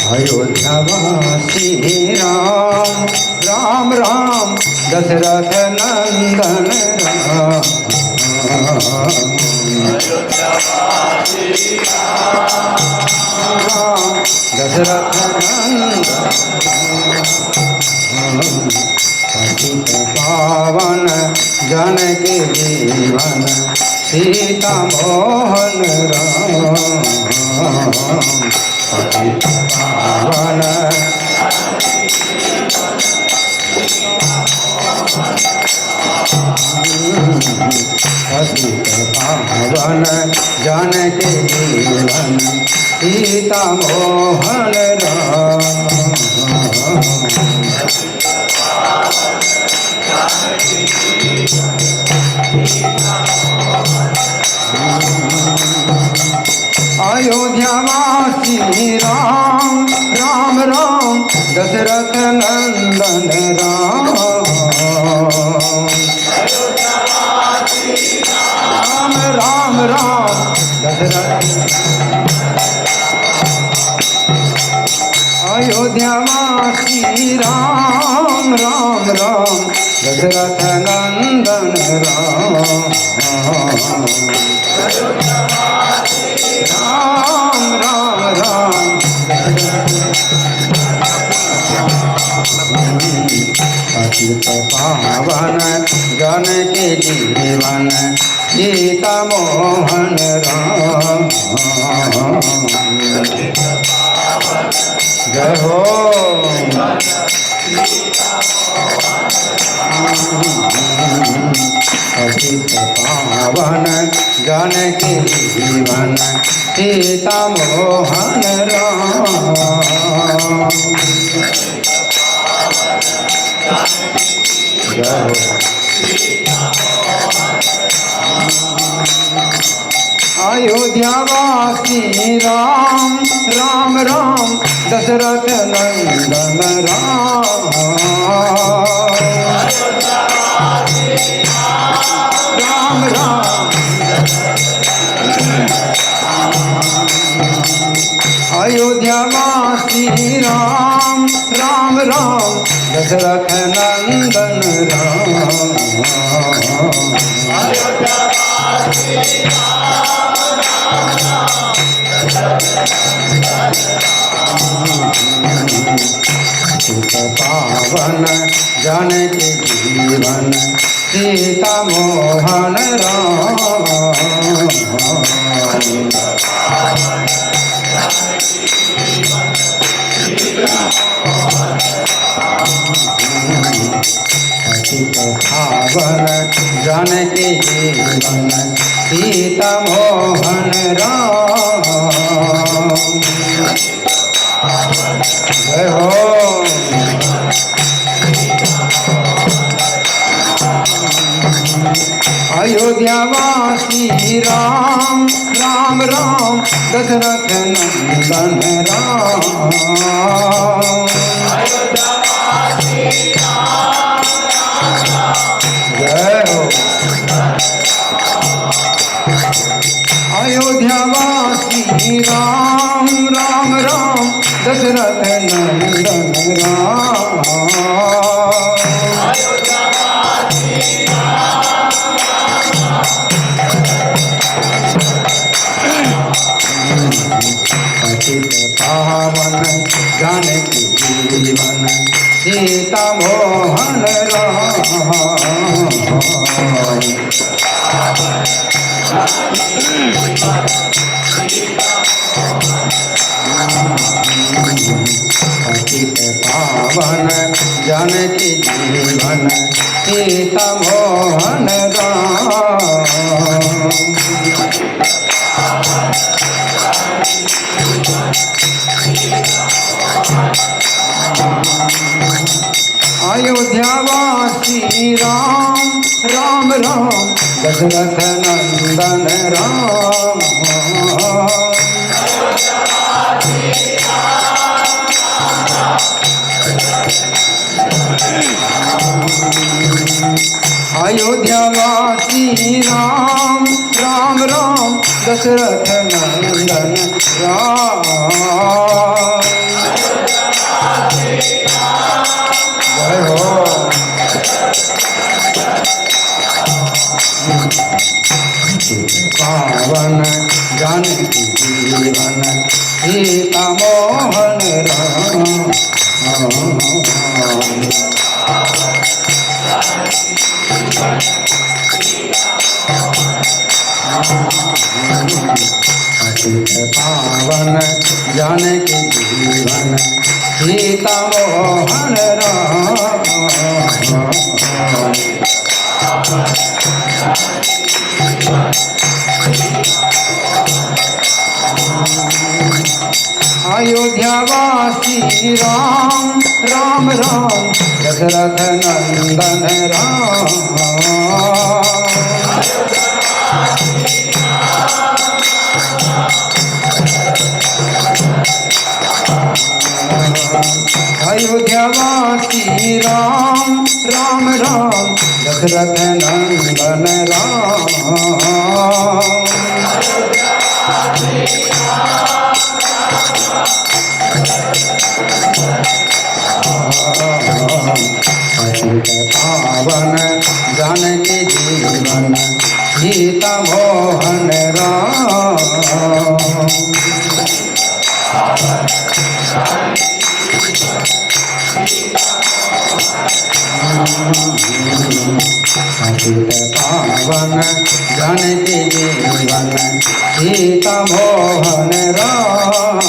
अयोध्यावासी राम राम राम दशरथ नंदन राम। अयोध्यावासी राम राम दशरथ नंदन पतित पावन जानकी जीवन सीता मोहन राम। पतित पावन पतित पावन जानकी जीवन सीता मोहन राम। अयोध्यावासी राम राम राम दशरथ नंदन राम। राम राम राम दशरथ अयोध्यावासी राम राम राम दशरथ नंदन राम। राम राम राम पतित पावन जानकी जीवन सीता मोहन राम। जय हो पतित पावन जानकी जीवन सीता मोहन राम। अयोध्यावासी राम राम राम दशरथ नंदन राम। राम राम अयोध्यावासी राम राम राम दशरथ नंदन राम। पतित पावन जानकी जीवन सीता मोहन राम। पतित पावन जानकी जीवन सीता मोहन राम। जय हो अयोध्यावासी राम राम राम दशरथ नंदन राम। जय हो अयोध्यावासी राम राम राम दशरथ नंदन राम। पतित पावन जानकी जीवन सीता मोहन राम। पतित पावन जानकी जीवन सीता मोहन राम। अयोध्यावासी राम राम राम दशरथ नंदन राम। अयोध्यावासी राम राम राम दशरथ नंदन राम। जीवन सीता मोहन राम। पतित पावन जानकी जीवन सीता मोहन राम। अयोध्यावासी राम राम राम दशरथ नंदन राम। अयोध्यावासी राम राम राम दशरथ नंदन राम। पतित पावन जानकी जीवन सीता मोहन राम। पतित पावन जानकी जीवन सीता मोहन राम।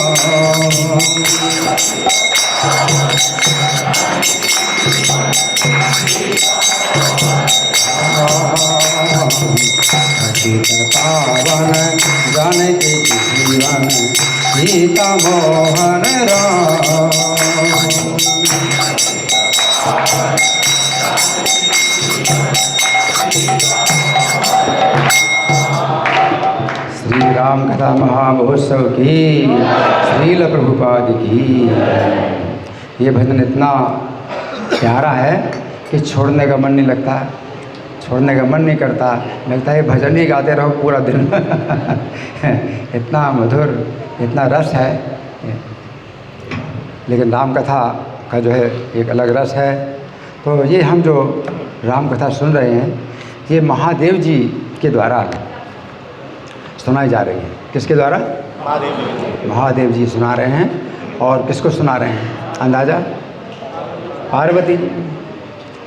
पतित पावन जानकी जीवन सीता मोहन राम। श्री राम कथा महामहोत्सव की, श्रील प्रभुपाद की। ये भजन इतना प्यारा है कि छोड़ने का मन नहीं लगता, छोड़ने का मन नहीं करता, लगता है भजन ही गाते रहो पूरा दिन। इतना मधुर, इतना रस है। लेकिन राम कथा का जो है एक अलग रस है। तो ये हम जो राम कथा सुन रहे हैं, ये महादेव जी के द्वारा सुनाई जा रही है। किसके द्वारा? महादेव जी सुना रहे हैं। और किसको सुना रहे हैं अंदाज़ा? पार्वती जी।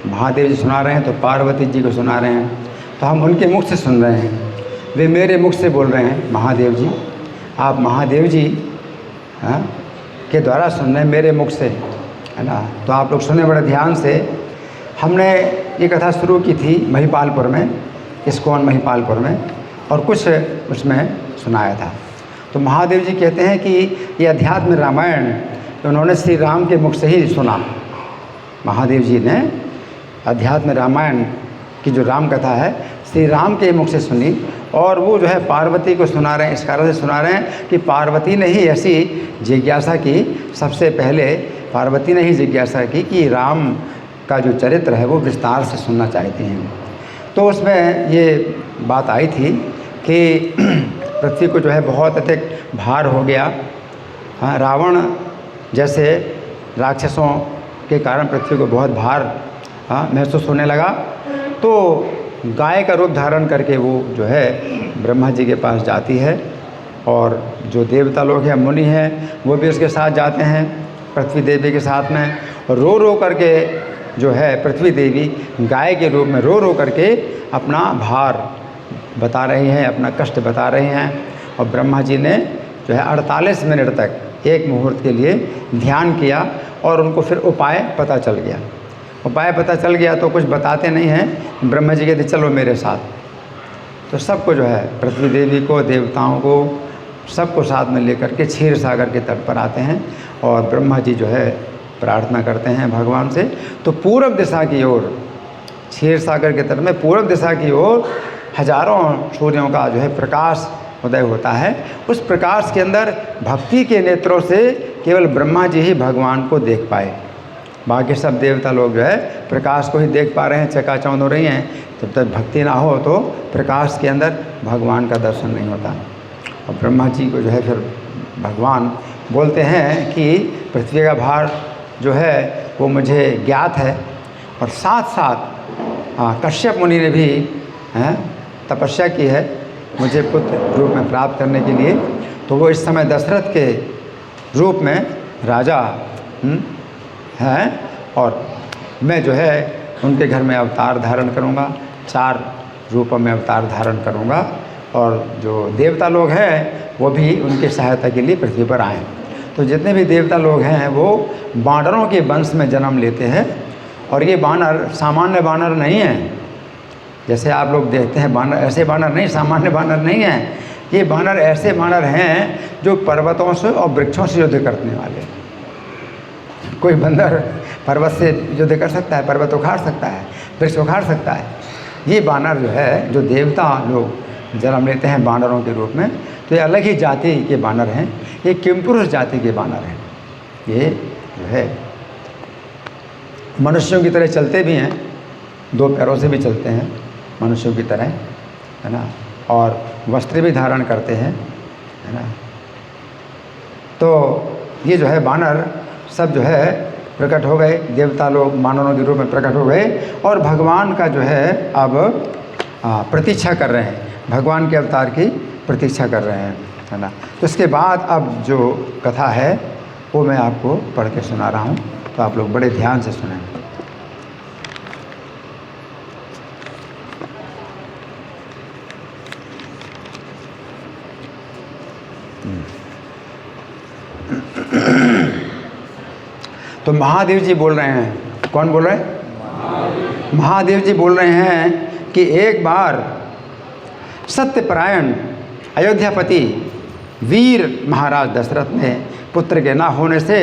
महादेव जी सुना रहे हैं तो पार्वती जी को सुना रहे हैं। तो हम उनके मुख से सुन रहे हैं, वे मेरे मुख से बोल रहे हैं। महादेव जी, आप महादेव जी के द्वारा सुन रहे हैं मेरे मुख से, है ना। तो आप लोग सुने बड़े ध्यान से। हमने ये कथा शुरू की थी महिपालपुर में, इस्कॉन महिपालपुर में, और कुछ उसमें सुनाया था। तो महादेव जी कहते हैं कि ये अध्यात्म रामायण उन्होंने श्री राम के मुख से ही सुना। महादेव जी ने अध्यात्म रामायण की जो राम कथा है श्री राम के मुख से सुनी, और वो जो है पार्वती को सुना रहे हैं। इस कारण से सुना रहे हैं कि पार्वती ने ही ऐसी जिज्ञासा की, सबसे पहले पार्वती ने ही जिज्ञासा की कि राम का जो चरित्र है वो विस्तार से सुनना चाहती हैं। तो उसमें ये बात आई थी कि पृथ्वी को जो है बहुत अधिक भार हो गया। हाँ, रावण जैसे राक्षसों के कारण पृथ्वी को बहुत भार महसूस होने लगा। तो गाय का रूप धारण करके वो जो है ब्रह्मा जी के पास जाती है, और जो देवता लोग हैं, मुनि हैं, वो भी उसके साथ जाते हैं पृथ्वी देवी के साथ में। और रो रो करके जो है पृथ्वी देवी गाय के रूप में रो रो करके अपना भार बता रही हैं, अपना कष्ट बता रही हैं। और ब्रह्मा जी ने जो है 48 मिनट तक एक मुहूर्त के लिए ध्यान किया, और उनको फिर उपाय पता चल गया। उपाय पता चल गया तो कुछ बताते नहीं हैं। ब्रह्मा जी कहते चलो मेरे साथ। तो सबको जो है पृथ्वी देवी को, देवताओं को, सबको साथ में लेकर के क्षीर सागर के तट पर आते हैं, और ब्रह्मा जी जो है प्रार्थना करते हैं भगवान से। तो पूर्व दिशा की ओर, क्षीर सागर के तट में पूर्व दिशा की ओर हजारों सूर्यों का जो है प्रकाश उदय होता है। उस प्रकाश के अंदर भक्ति के नेत्रों से केवल ब्रह्मा जी ही भगवान को देख पाए। बाकी सब देवता लोग जो है प्रकाश को ही देख पा रहे हैं, चकाचौंध हो रही हैं। जब तक भक्ति ना हो तो प्रकाश के अंदर भगवान का दर्शन नहीं होता। और ब्रह्मा जी को जो है फिर भगवान बोलते हैं कि पृथ्वी का भार जो है वो मुझे ज्ञात है, और साथ साथ कश्यप मुनि ने भी तपस्या की है मुझे पुत्र रूप में प्राप्त करने के लिए। तो वो इस समय दशरथ के रूप में राजा हैं, और मैं जो है उनके घर में अवतार धारण करूँगा, 4 रूपों में अवतार धारण करूँगा, और जो देवता लोग हैं वो भी उनकी सहायता के लिए पृथ्वी पर आएँ। तो जितने भी देवता लोग हैं वो बानरों के वंश में जन्म लेते हैं, और ये बानर सामान्य बानर नहीं हैं। जैसे आप लोग देखते हैं बानर, ऐसे बानर नहीं, सामान्य बानर नहीं हैं। ये बानर ऐसे बानर हैं जो पर्वतों से और वृक्षों से युद्ध करने वाले। कोई बंदर पर्वत से युद्ध कर सकता है, पर्वत उखाड़ सकता है, वृक्ष उखाड़ सकता है। ये बानर जो है, जो देवता लोग जन्म लेते हैं बानरों के रूप में, तो ये अलग ही जाति के बानर हैं। ये किमपुरुष जाति के बानर हैं। ये जो है मनुष्यों की तरह चलते भी हैं, 2 पैरों से भी चलते हैं मनुष्यों की तरह, है ना, और वस्त्र भी धारण करते हैं, है ना। तो ये जो है बानर सब जो है प्रकट हो गए, देवता लोग बानरों के रूप में प्रकट हो गए, और भगवान का जो है अब प्रतीक्षा कर रहे हैं, भगवान के अवतार की प्रतीक्षा कर रहे हैं, है ना। तो इसके बाद अब जो कथा है वो मैं आपको पढ़ के सुना रहा हूँ, तो आप लोग बड़े ध्यान से सुनें। तो महादेव जी बोल रहे हैं। कौन बोल रहे हैं? महादेव जी बोल रहे हैं कि एक बार सत्यपरायण अयोध्यापति वीर महाराज दशरथ ने पुत्र के ना होने से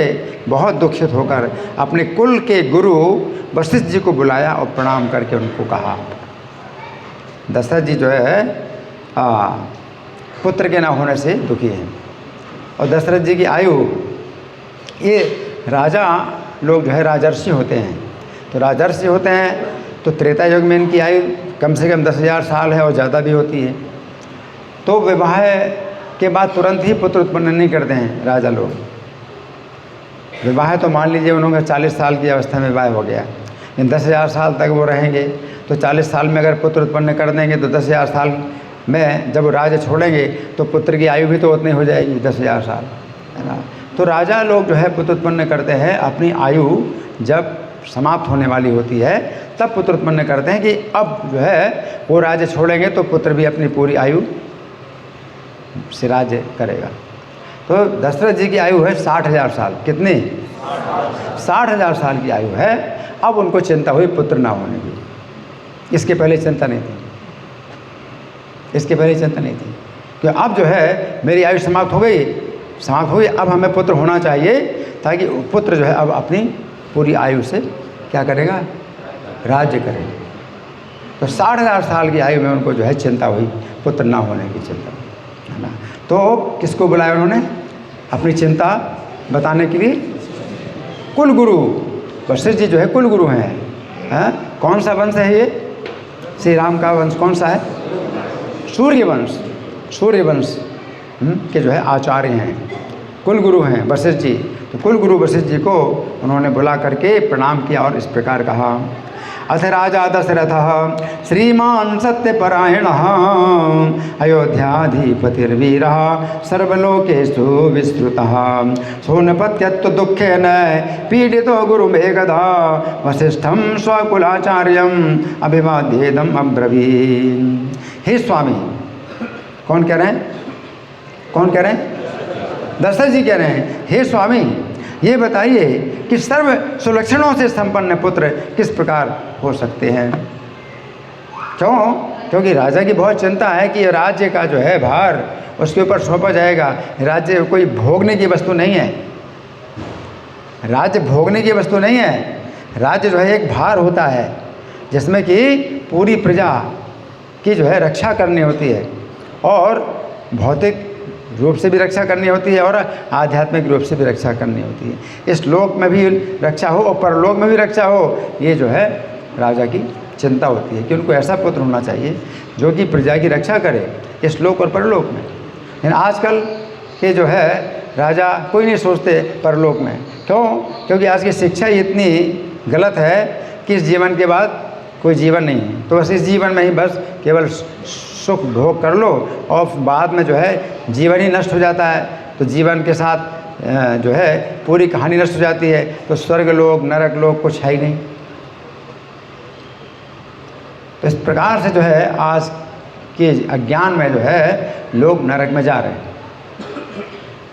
बहुत दुखित होकर अपने कुल के गुरु वशिष्ठ जी को बुलाया और प्रणाम करके उनको कहा। दशरथ जी जो है पुत्र के ना होने से दुखी हैं, और दशरथ जी की आयु, ये राजा लोग जो है राजर्षि होते हैं। तो राजर्षि होते हैं तो त्रेता युग में इनकी आयु कम से कम 10,000 साल है, और ज़्यादा भी होती है। तो विवाह के बाद तुरंत ही पुत्र उत्पन्न नहीं करते हैं राजा लोग। विवाह तो मान लीजिए उन्होंने 40 साल की अवस्था में विवाह हो गया, लेकिन 10,000 साल तक वो रहेंगे, तो 40 साल में अगर पुत्र उत्पन्न कर देंगे तो 10,000 साल में जब वो राज्य छोड़ेंगे तो पुत्र की आयु भी तो उतनी हो जाएगी, 10,000 साल, है ना। तो राजा लोग जो है पुत्र उत्पन्न करते हैं, अपनी आयु जब समाप्त होने वाली होती है तब पुत्र उत्पन्न करते हैं कि अब जो है वो राज्य छोड़ेंगे तो पुत्र भी अपनी पूरी आयु से राज्य करेगा। तो दशरथ जी की आयु है 60,000 साल। कितनी? 60,000 साल की आयु है। अब उनको चिंता हुई पुत्र ना होने की। इसके पहले चिंता नहीं थी, इसके पहले चिंता नहीं थी कि अब जो है मेरी आयु समाप्त हो गई, अब हमें पुत्र होना चाहिए, ताकि पुत्र जो है अब अपनी पूरी आयु से क्या करेगा? राज्य करेगा। तो 60,000 साल की आयु में उनको जो है चिंता हुई, पुत्र ना होने की चिंता, है ना। तो किसको बुलाया उन्होंने अपनी चिंता बताने के लिए? कुल गुरु वशिष्ठ जी जो है कुल गुरु हैं। कौन सा वंश है ये? श्री राम का वंश कौन सा है? सूर्यवंश। सूर्यवंश के जो है आचार्य हैं, कुल गुरु हैं वशिष्ठ जी। तो कुल गुरु वशिष्ठ जी को उन्होंने बुला करके प्रणाम किया और इस प्रकार कहा। अथ राजा दशरथ श्रीमान सत्यपरायणः अयोध्याधिपतिर्वीरः सर्वलोकेषु विस्तृतः सोनपत्यत्व दुःखेन पीडितो गुरुमेकदा वसिष्ठं स्वकुलाचार्यम् अभिवाद्येदम् अब्रवीत्। हे स्वामी, कौन कह रहे हैं? कौन कह रहे हैं? दशरथ जी कह रहे हैं, हे स्वामी ये बताइए कि सर्व सुलक्षणों से संपन्न पुत्र किस प्रकार हो सकते हैं। क्यों? क्योंकि राजा की बहुत चिंता है कि राज्य का जो है भार उसके ऊपर सौंपा जाएगा। राज्य कोई भोगने की वस्तु नहीं है, राज्य भोगने की वस्तु नहीं है। राज्य जो है एक भार होता है जिसमें कि पूरी प्रजा की जो है रक्षा करनी होती है, और भौतिक रूप से भी रक्षा करनी होती है और आध्यात्मिक रूप से भी रक्षा करनी होती है। इस लोक में भी रक्षा हो और परलोक में भी रक्षा हो, ये जो है राजा की चिंता होती है कि उनको ऐसा पुत्र होना चाहिए जो कि प्रजा की रक्षा करे इस लोक और परलोक में। लेकिन आजकल के जो है राजा कोई नहीं सोचते परलोक में। क्यों? क्योंकि आज की शिक्षा इतनी गलत है कि इस जीवन के बाद कोई जीवन नहीं है, तो बस इस जीवन में ही बस केवल सुख भोग कर लो और बाद में जो है जीवन ही नष्ट हो जाता है, तो जीवन के साथ जो है पूरी कहानी नष्ट हो जाती है, तो स्वर्ग लोक नरक लोक कुछ है ही नहीं। तो इस प्रकार से जो है आज के अज्ञान में जो है लोग नरक में जा रहे हैं।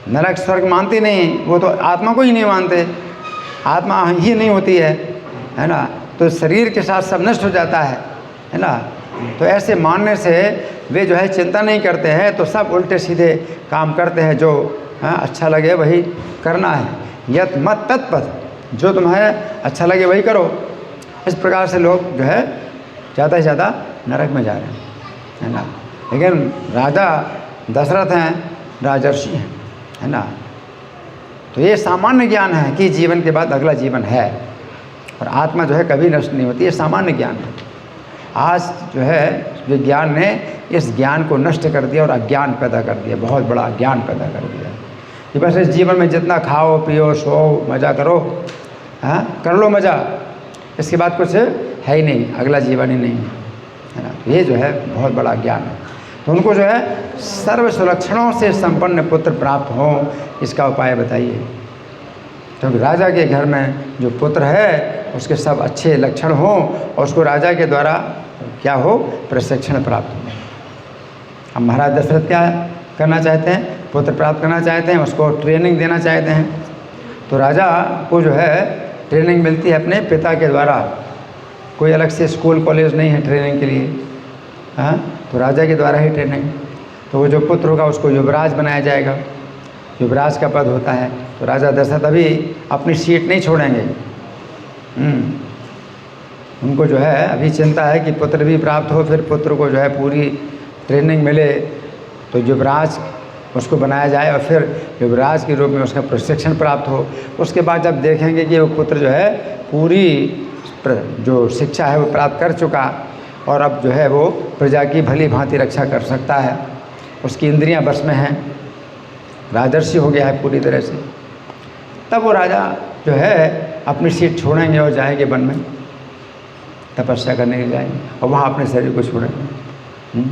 नरक स्वर्ग मानते नहीं, वो तो आत्मा को ही नहीं मानते, आत्मा ही नहीं होती है ना, तो शरीर के साथ सब नष्ट हो जाता है ना। तो ऐसे मानने से वे जो है चिंता नहीं करते हैं, तो सब उल्टे सीधे काम करते हैं, जो अच्छा लगे वही करना है। यत मत तत्पथ, जो तुम्हें अच्छा लगे वही करो। इस प्रकार से लोग जो है ज़्यादा से ज़्यादा नरक में जा रहे हैं, है ना। लेकिन राजा दशरथ हैं, राजर्षि हैं, है ना। तो ये सामान्य ज्ञान है कि जीवन के बाद अगला जीवन है और आत्मा जो है कभी नष्ट नहीं होती, ये सामान्य ज्ञान है। आज जो है विज्ञान ने इस ज्ञान को नष्ट कर दिया और अज्ञान पैदा कर दिया, बहुत बड़ा अज्ञान पैदा कर दिया कि बस इस जीवन में जितना खाओ पियो सो मज़ा करो, हाँ कर लो मज़ा, इसके बाद कुछ है ही नहीं, अगला जीवन ही नहीं है ना। ये जो है बहुत बड़ा ज्ञान है। तो उनको जो है सर्व सुलक्षणों से संपन्न पुत्र प्राप्त हो, इसका उपाय बताइए। क्योंकि राजा के घर में जो पुत्र है उसके सब अच्छे लक्षण हों और उसको राजा के द्वारा क्या हो, प्रशिक्षण प्राप्त हो। अब महाराज दशरथ क्या करना चाहते हैं, पुत्र प्राप्त करना चाहते हैं, उसको ट्रेनिंग देना चाहते हैं। तो राजा को जो है ट्रेनिंग मिलती है अपने पिता के द्वारा, कोई अलग से स्कूल कॉलेज नहीं है ट्रेनिंग के लिए, हाँ, तो राजा के द्वारा ही ट्रेनिंग। तो वो जो पुत्र होगा उसको युवराज बनाया जाएगा, युवराज का पद होता है। तो राजा दशरथ अभी अपनी सीट नहीं छोड़ेंगे, उनको जो है अभी चिंता है कि पुत्र भी प्राप्त हो, फिर पुत्र को जो है पूरी ट्रेनिंग मिले तो युवराज उसको बनाया जाए और फिर युवराज के रूप में उसका प्रशिक्षण प्राप्त हो। उसके बाद जब देखेंगे कि वो पुत्र जो है पूरी जो शिक्षा है वो प्राप्त कर चुका और अब जो है वो प्रजा की भली भांति रक्षा कर सकता है, उसकी इंद्रियां बस में हैं, राजर्षि हो गया है पूरी तरह से, तब वो राजा जो है अपनी सीट छोड़ेंगे और जाएंगे वन में तपस्या करने के लिए जाएंगे और वहाँ अपने शरीर को छोड़ेंगे।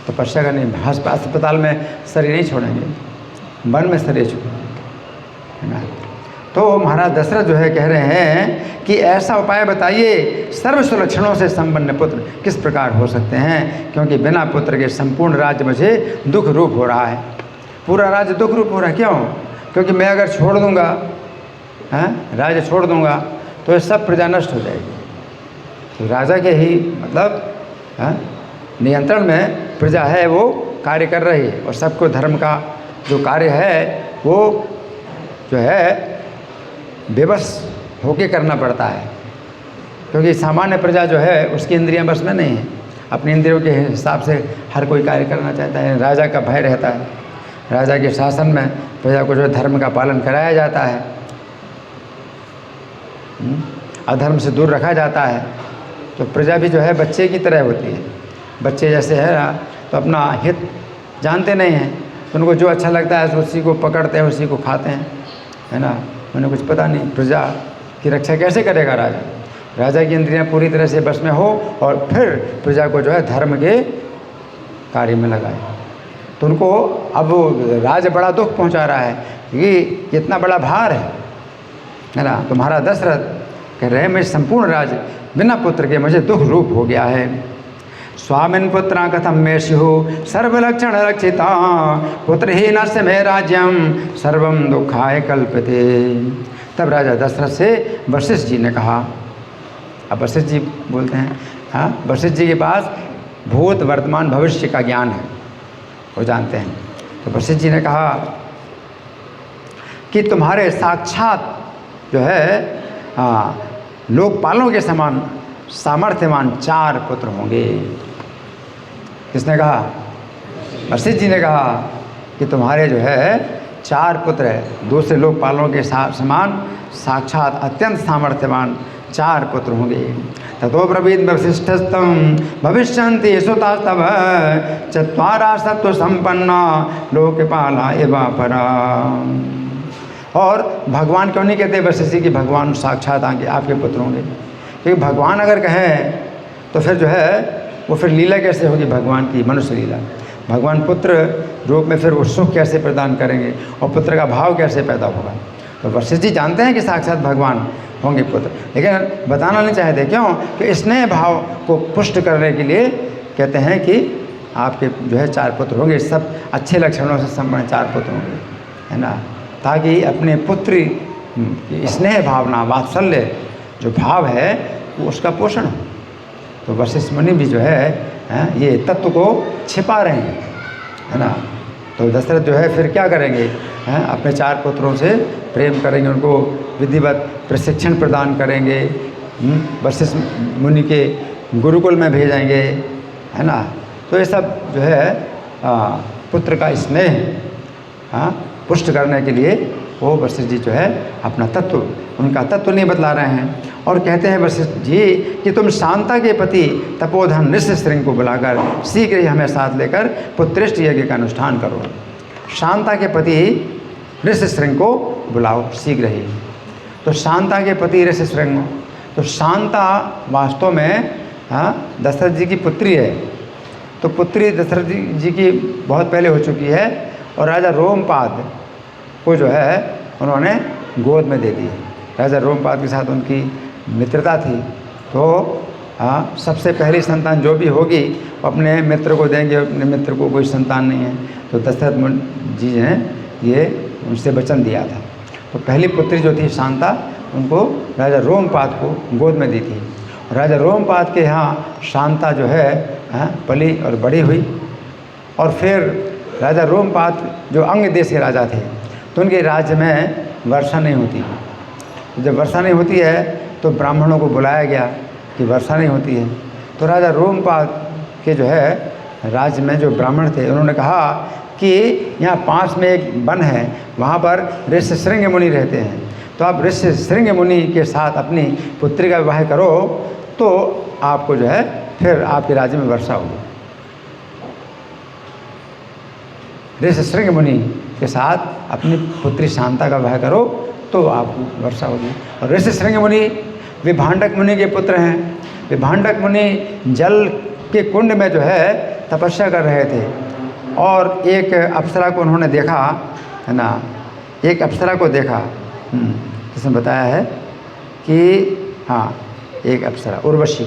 तपस्या करने अस्पताल में शरीर नहीं छोड़ेंगे, वन में शरीर छोड़ेंगे, है ना। तो महाराज दशरथ जो है कह रहे हैं कि ऐसा उपाय बताइए, सर्व सुलक्षणों से संपन्न पुत्र किस प्रकार हो सकते हैं, क्योंकि बिना पुत्र के संपूर्ण राज्य मुझे दुख रूप हो रहा है। पूरा राज्य दुख रूप हो रहा है, क्यों? क्योंकि मैं अगर छोड़ दूंगा, राज्य छोड़ दूंगा तो ये सब प्रजा नष्ट हो जाएगी। तो राजा के ही मतलब नियंत्रण में प्रजा है वो कार्य कर रही है और सबको धर्म का जो कार्य है वो जो है बेबस होके करना पड़ता है, क्योंकि सामान्य प्रजा जो है उसकी इंद्रियां बस में नहीं है, अपनी इंद्रियों के हिसाब से हर कोई कार्य करना चाहता है। राजा का भय रहता है, राजा के शासन में प्रजा को जो धर्म का पालन कराया जाता है, अधर्म से दूर रखा जाता है। तो प्रजा भी जो है बच्चे की तरह होती है, बच्चे जैसे है ना, तो अपना हित जानते नहीं हैं, तो उनको जो अच्छा लगता है उसी को पकड़ते हैं, उसी को खाते हैं, है ना। उन्हें कुछ पता नहीं प्रजा की रक्षा कैसे करेगा राजा। राजा की इंद्रियां पूरी तरह से बस में हो और फिर प्रजा को जो है धर्म के कार्य में लगाए। तो उनको अब राज बड़ा दुख पहुंचा रहा है, ये इतना बड़ा भार है ना। तो महाराज दशरथ कह रहे हैं मैं संपूर्ण राज बिना पुत्र के मुझे दुख रूप हो गया है। स्वामिन पुत्रा कथम में स्युः सर्वलक्षण रक्षिता पुत्रहीन से मे राज्यम सर्वम दुखाय कल्पते। तब राजा दशरथ से वशिष्ठ जी ने कहा, अब वशिष्ठ जी बोलते हैं, हाँ, वशिष्ठ जी के पास भूत वर्तमान भविष्य का ज्ञान है, वो जानते हैं। तो वशिष्ठ जी ने कहा कि तुम्हारे साक्षात जो है लोकपालों के समान सामर्थ्यवान 4 पुत्र होंगे। किसने कहा? वशिष्ठ जी ने कहा कि तुम्हारे जो है 4 पुत्र है, दूसरे लोकपालों के समान साक्षात अत्यंत सामर्थ्यवान 4 पुत्र होंगे। ततो ब्रवीद वशिष्ठस्तम भविष्यन्ति सुतास्तव चत्वारा सत्व संपन्ना लोकपाला एवा परा। और भगवान क्यों नहीं कहते वशिष्ठ जी कि भगवान साक्षात आगे आपके पुत्र होंगे, क्योंकि भगवान अगर कहें तो फिर जो है वो फिर लीला कैसे होगी भगवान की, मनुष्य लीला। भगवान पुत्र रूप में फिर वो सुख कैसे प्रदान करेंगे और पुत्र का भाव कैसे पैदा होगा। तो वशिष्ठ जी जानते हैं कि साक्षात भगवान होंगे पुत्र, लेकिन बताना नहीं चाहते। क्यों? कि स्नेह भाव को पुष्ट करने के लिए कहते हैं कि आपके जो है 4 पुत्र होंगे, सब अच्छे लक्षणों से संपन्न 4 पुत्र होंगे, है ना, ताकि अपने पुत्री स्नेह भावना, वात्सल्य जो भाव है वो उसका पोषण हो। तो वशिष्ठ मुनि भी जो है ये तत्व को छिपा रहे हैं, है ना। तो दशरथ जो है फिर क्या करेंगे, अपने 4 पुत्रों से प्रेम करेंगे, उनको विधिवत प्रशिक्षण प्रदान करेंगे, वशिष्ठ मुनि के गुरुकुल में भेजेंगे, है ना। तो ये सब जो है पुत्र का स्नेह पुष्ट करने के लिए वो वशिष्ठ जी जो है अपना तत्व, उनका तत्व नहीं बतला रहे हैं। और कहते हैं वशिष्ठ जी कि तुम शांता के पति तपोधन ऋष्यशृंग को बुलाकर शीघ्र ही हमें साथ लेकर पुत्रेष्ट यज्ञ का अनुष्ठान करो। शांता के पति ऋष्यशृंग को बुलाओ शीघ्र ही। तो शांता के पति ऋष्यशृंग, तो शांता वास्तव में दशरथ जी की पुत्री है। तो पुत्री दशरथ जी की बहुत पहले हो चुकी है और राजा रोमपाद को जो है उन्होंने गोद में दे दी। राजा रोमपाद के साथ उनकी मित्रता थी। तो सबसे पहली संतान जो भी होगी वो अपने मित्र को देंगे, अपने मित्र को कोई संतान नहीं है। तो दशरथ जी ने ये उनसे वचन दिया था। तो पहली पुत्री जो थी शांता, उनको राजा रोमपाद को गोद में दी थी। राजा रोमपाद के यहाँ शांता जो है पली और बड़ी हुई। और फिर राजा रोमपाद जो अंग देश के राजा थे, तो उनके राज्य में वर्षा नहीं होती। जब वर्षा नहीं होती है तो ब्राह्मणों को बुलाया गया कि वर्षा नहीं होती है। तो राजा रोमपाद के जो है राज्य में जो ब्राह्मण थे, उन्होंने कहा कि यहाँ पास में एक वन है, वहाँ पर ऋष्यशृंग मुनि रहते हैं, तो आप ऋष्यशृंग मुनि के साथ अपनी पुत्री का विवाह करो तो आपको जो है फिर आपके राज्य में वर्षा होगी। ऋष्यशृंग मुनि के साथ अपनी पुत्री शांता का विवाह करो तो आपको वर्षा होगी। और ऋष्यशृंग मुनि विभांडक मुनि के पुत्र हैं। विभांडक मुनि जल के कुंड में जो है तपस्या कर रहे थे और एक अप्सरा को उन्होंने देखा, है ना, एक अप्सरा को देखा। जिसमें बताया है कि हाँ, एक अप्सरा उर्वशी,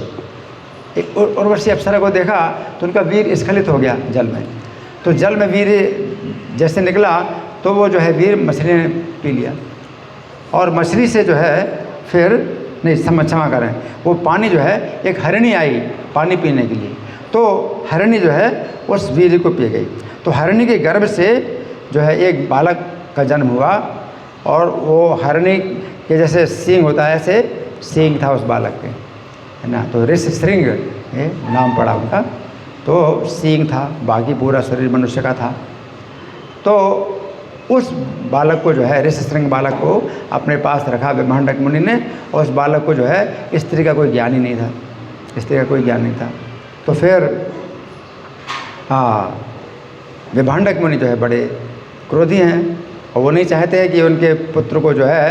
एक उर्वशी अप्सरा को देखा तो उनका वीर स्खलित हो गया जल में। तो जल में वीर जैसे निकला तो वो जो है वीर मछली ने पी लिया और मछली से जो है फिर नहीं, क्षमा करें, वो पानी जो है एक हरिणी आई पानी पीने के लिए, तो हरिणी जो है उस वीर को पी गई। तो हरिणी के गर्भ से जो है एक बालक का जन्म हुआ और वो हरिणी के जैसे सींग होता है ऐसे सींग था उस बालक के, है ना। तो ऋष्यशृंग नाम पड़ा उनका, तो सींग था, बाकी पूरा शरीर मनुष्य का था। तो उस बालक को जो है ऋष्यशृंग बालक को अपने पास रखा विभांडक मुनि ने, और उस बालक को जो है स्त्री का कोई ज्ञान ही नहीं था, स्त्री का कोई ज्ञान नहीं था। तो फिर विभांडक मुनि जो है बड़े क्रोधी हैं और वो नहीं चाहते हैं कि उनके पुत्र को जो है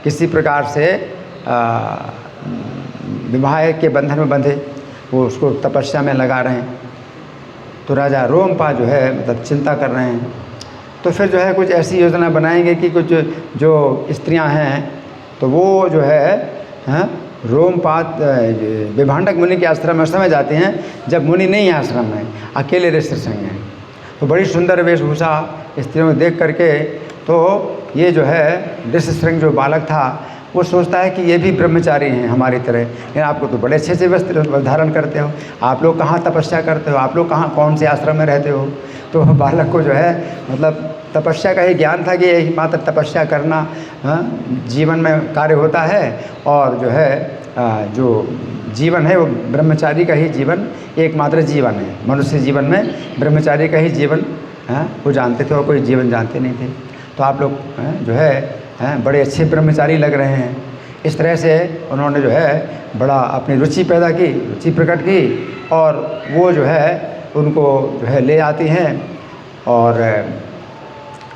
किसी प्रकार से विवाह के बंधन में बंधे, वो उसको तपस्या में लगा रहे हैं। तो राजा रोमपाद जो है मतलब चिंता कर रहे हैं। तो फिर जो है कुछ ऐसी योजना बनाएंगे कि कुछ जो स्त्रियां हैं तो वो जो है रोमपाद विभांडक मुनि के आश्रम में उस समय जाते हैं जब मुनि नहीं है आश्रम में, अकेले ऋष्यशृंग हैं। तो बड़ी सुंदर वेशभूषा स्त्रियों में देख करके तो ये जो है ऋष्यशृंग जो बालक था वो सोचता है कि ये भी ब्रह्मचारी हैं हमारी तरह, लेकिन आपको तो बड़े अच्छे से वस्त्र धारण करते हो, आप लोग कहाँ तपस्या करते हो, आप लोग कहाँ कौन से आश्रम में रहते हो। तो बालक को जो है मतलब तपस्या का ही ज्ञान था कि यही मात्र तपस्या करना जीवन में कार्य होता है, और जो है जो जीवन है वो ब्रह्मचारी का ही जीवन एकमात्र जीवन है। मनुष्य जीवन में ब्रह्मचारी का ही जीवन वो जानते थे और कोई जीवन जानते नहीं थे। तो आप लोग जो है बड़े अच्छे ब्रह्मचारी लग रहे हैं। इस तरह से उन्होंने जो है बड़ा अपनी रुचि पैदा की, रुचि प्रकट की, और वो जो है उनको जो है ले आती हैं और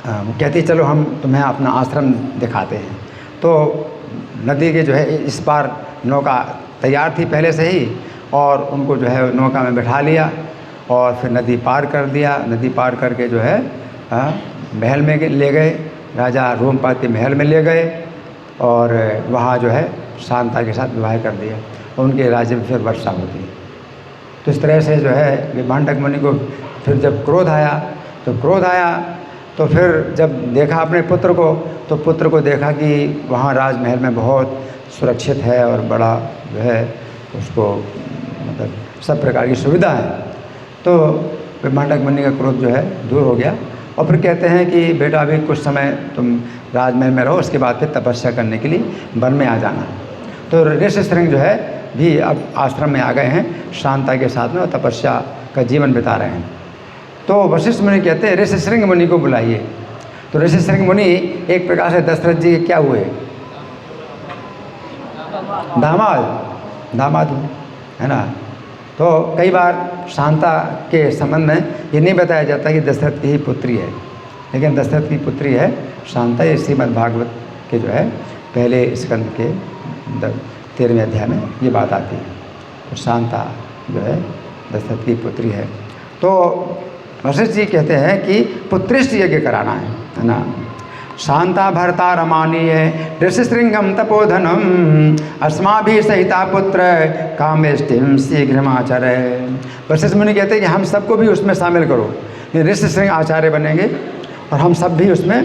वो कहती चलो हम तुम्हें अपना आश्रम दिखाते हैं। तो नदी के जो है इस पार नौका तैयार थी पहले से ही, और उनको जो है नौका में बैठा लिया और फिर नदी पार कर दिया। नदी पार करके जो है महल में ले गए, राजा रोमपाती महल में ले गए और वहाँ जो है शांता के साथ विवाह कर दिया और उनके राज्य में फिर वर्षा होती है। तो इस तरह से जो है विभांडक मुनि को फिर जब क्रोध आया तो फिर जब देखा अपने पुत्र को, तो पुत्र को देखा कि वहाँ राजमहल में बहुत सुरक्षित है और बड़ा जो है उसको मतलब सब प्रकार की सुविधा है। तो विभांडक मुनि का क्रोध जो है दूर हो गया और फिर कहते हैं कि बेटा अभी कुछ समय तुम राजमहल में रहो, उसके बाद फिर तपस्या करने के लिए वन में आ जाना। तो ऋषिशृंग जो है भी अब आश्रम में आ गए हैं शांता के साथ में और तपस्या का जीवन बिता रहे हैं। तो वशिष्ठ मुनि कहते हैं ऋषिशृंग मुनि को बुलाइए। तो ऋषिशृंग मुनि एक प्रकार से दशरथ जी के क्या हुए, दामाद है ना। तो कई बार शांता के संबंध में ये नहीं बताया जाता कि दशरथ की ही पुत्री है, लेकिन दशरथ की पुत्री है शांता। ये श्रीमद् भागवत के जो है पहले स्कंद के 13वें अध्याय में ये बात आती है। तो शांता जो है दशरथ की पुत्री है। तो वशिष्ठ जी कहते हैं कि पुत्रिष्ट यज्ञ कराना है ना। शांता भरता रमानीय ऋषिशृंगम तपोधनम अस्माभि सहिता पुत्र कामेष्टिम शीघ्रमाचरे। वशिष्ठ मुनि कहते हैं कि हम सबको भी उसमें शामिल करो। ऋषिशृंग आचार्य बनेंगे और हम सब भी उसमें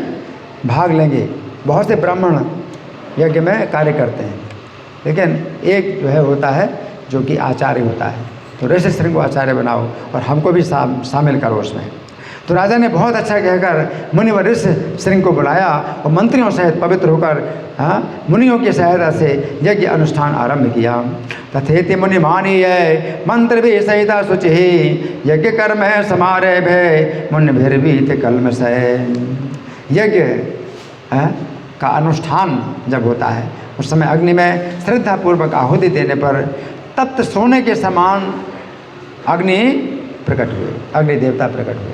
भाग लेंगे। बहुत से ब्राह्मण यज्ञ में कार्य करते हैं, लेकिन एक जो है होता है जो कि आचार्य होता है। तो ऋषिशृंग को आचार्य बनाओ और हमको भी शामिल करो उसमें। तो राजा ने बहुत अच्छा कहकर मुनिवर ऋषिशृंग को बुलाया और मंत्रियों सहित पवित्र होकर मुनियों की सहायता से यज्ञ अनुष्ठान आरंभ किया। तथेति मुनि मानीय मंत्र भी सहिता शुचि यज्ञ कर्म है समारे भय मुनि भीत कलम से। यज्ञ का अनुष्ठान जब होता है उस समय अग्नि में श्रद्धापूर्वक आहुति देने पर तप्त सोने के समान अग्नि प्रकट हुए, अग्नि देवता प्रकट हुए।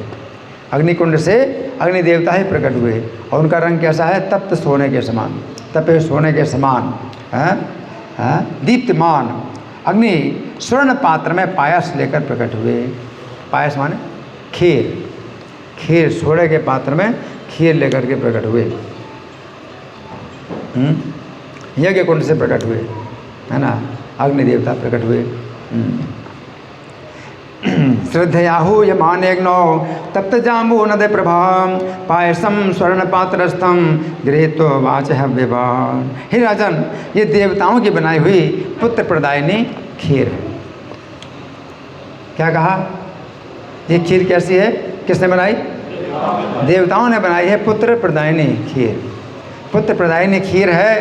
अग्निकुंड से अग्नि देवता ही प्रकट हुए और उनका रंग कैसा है, तप्त सोने के समान, तपे सोने के समान दीप्तिमान। अग्नि स्वर्ण पात्र में पायस लेकर प्रकट हुए। पायस माने खीर, खीर सोने के पात्र में खीर लेकर के प्रकट हुए। यज्ञ कुंड से प्रकट हुए, है ना, अग्नि देवता प्रकट हुए। श्रद्धयाहु यमानेग्नो तप्त जाम्बू नद प्रभा पायसम स्वर्ण पात्रस्थम गृहीतो वाच हव्यवान। हे राजन, ये देवताओं की बनाई हुई पुत्र प्रदायिनी खीर है। क्या कहा, ये खीर कैसी है, किसने बनाई, देवताओं ने बनाई है पुत्र प्रदायिनी खीर। पुत्र प्रदायिनी खीर है,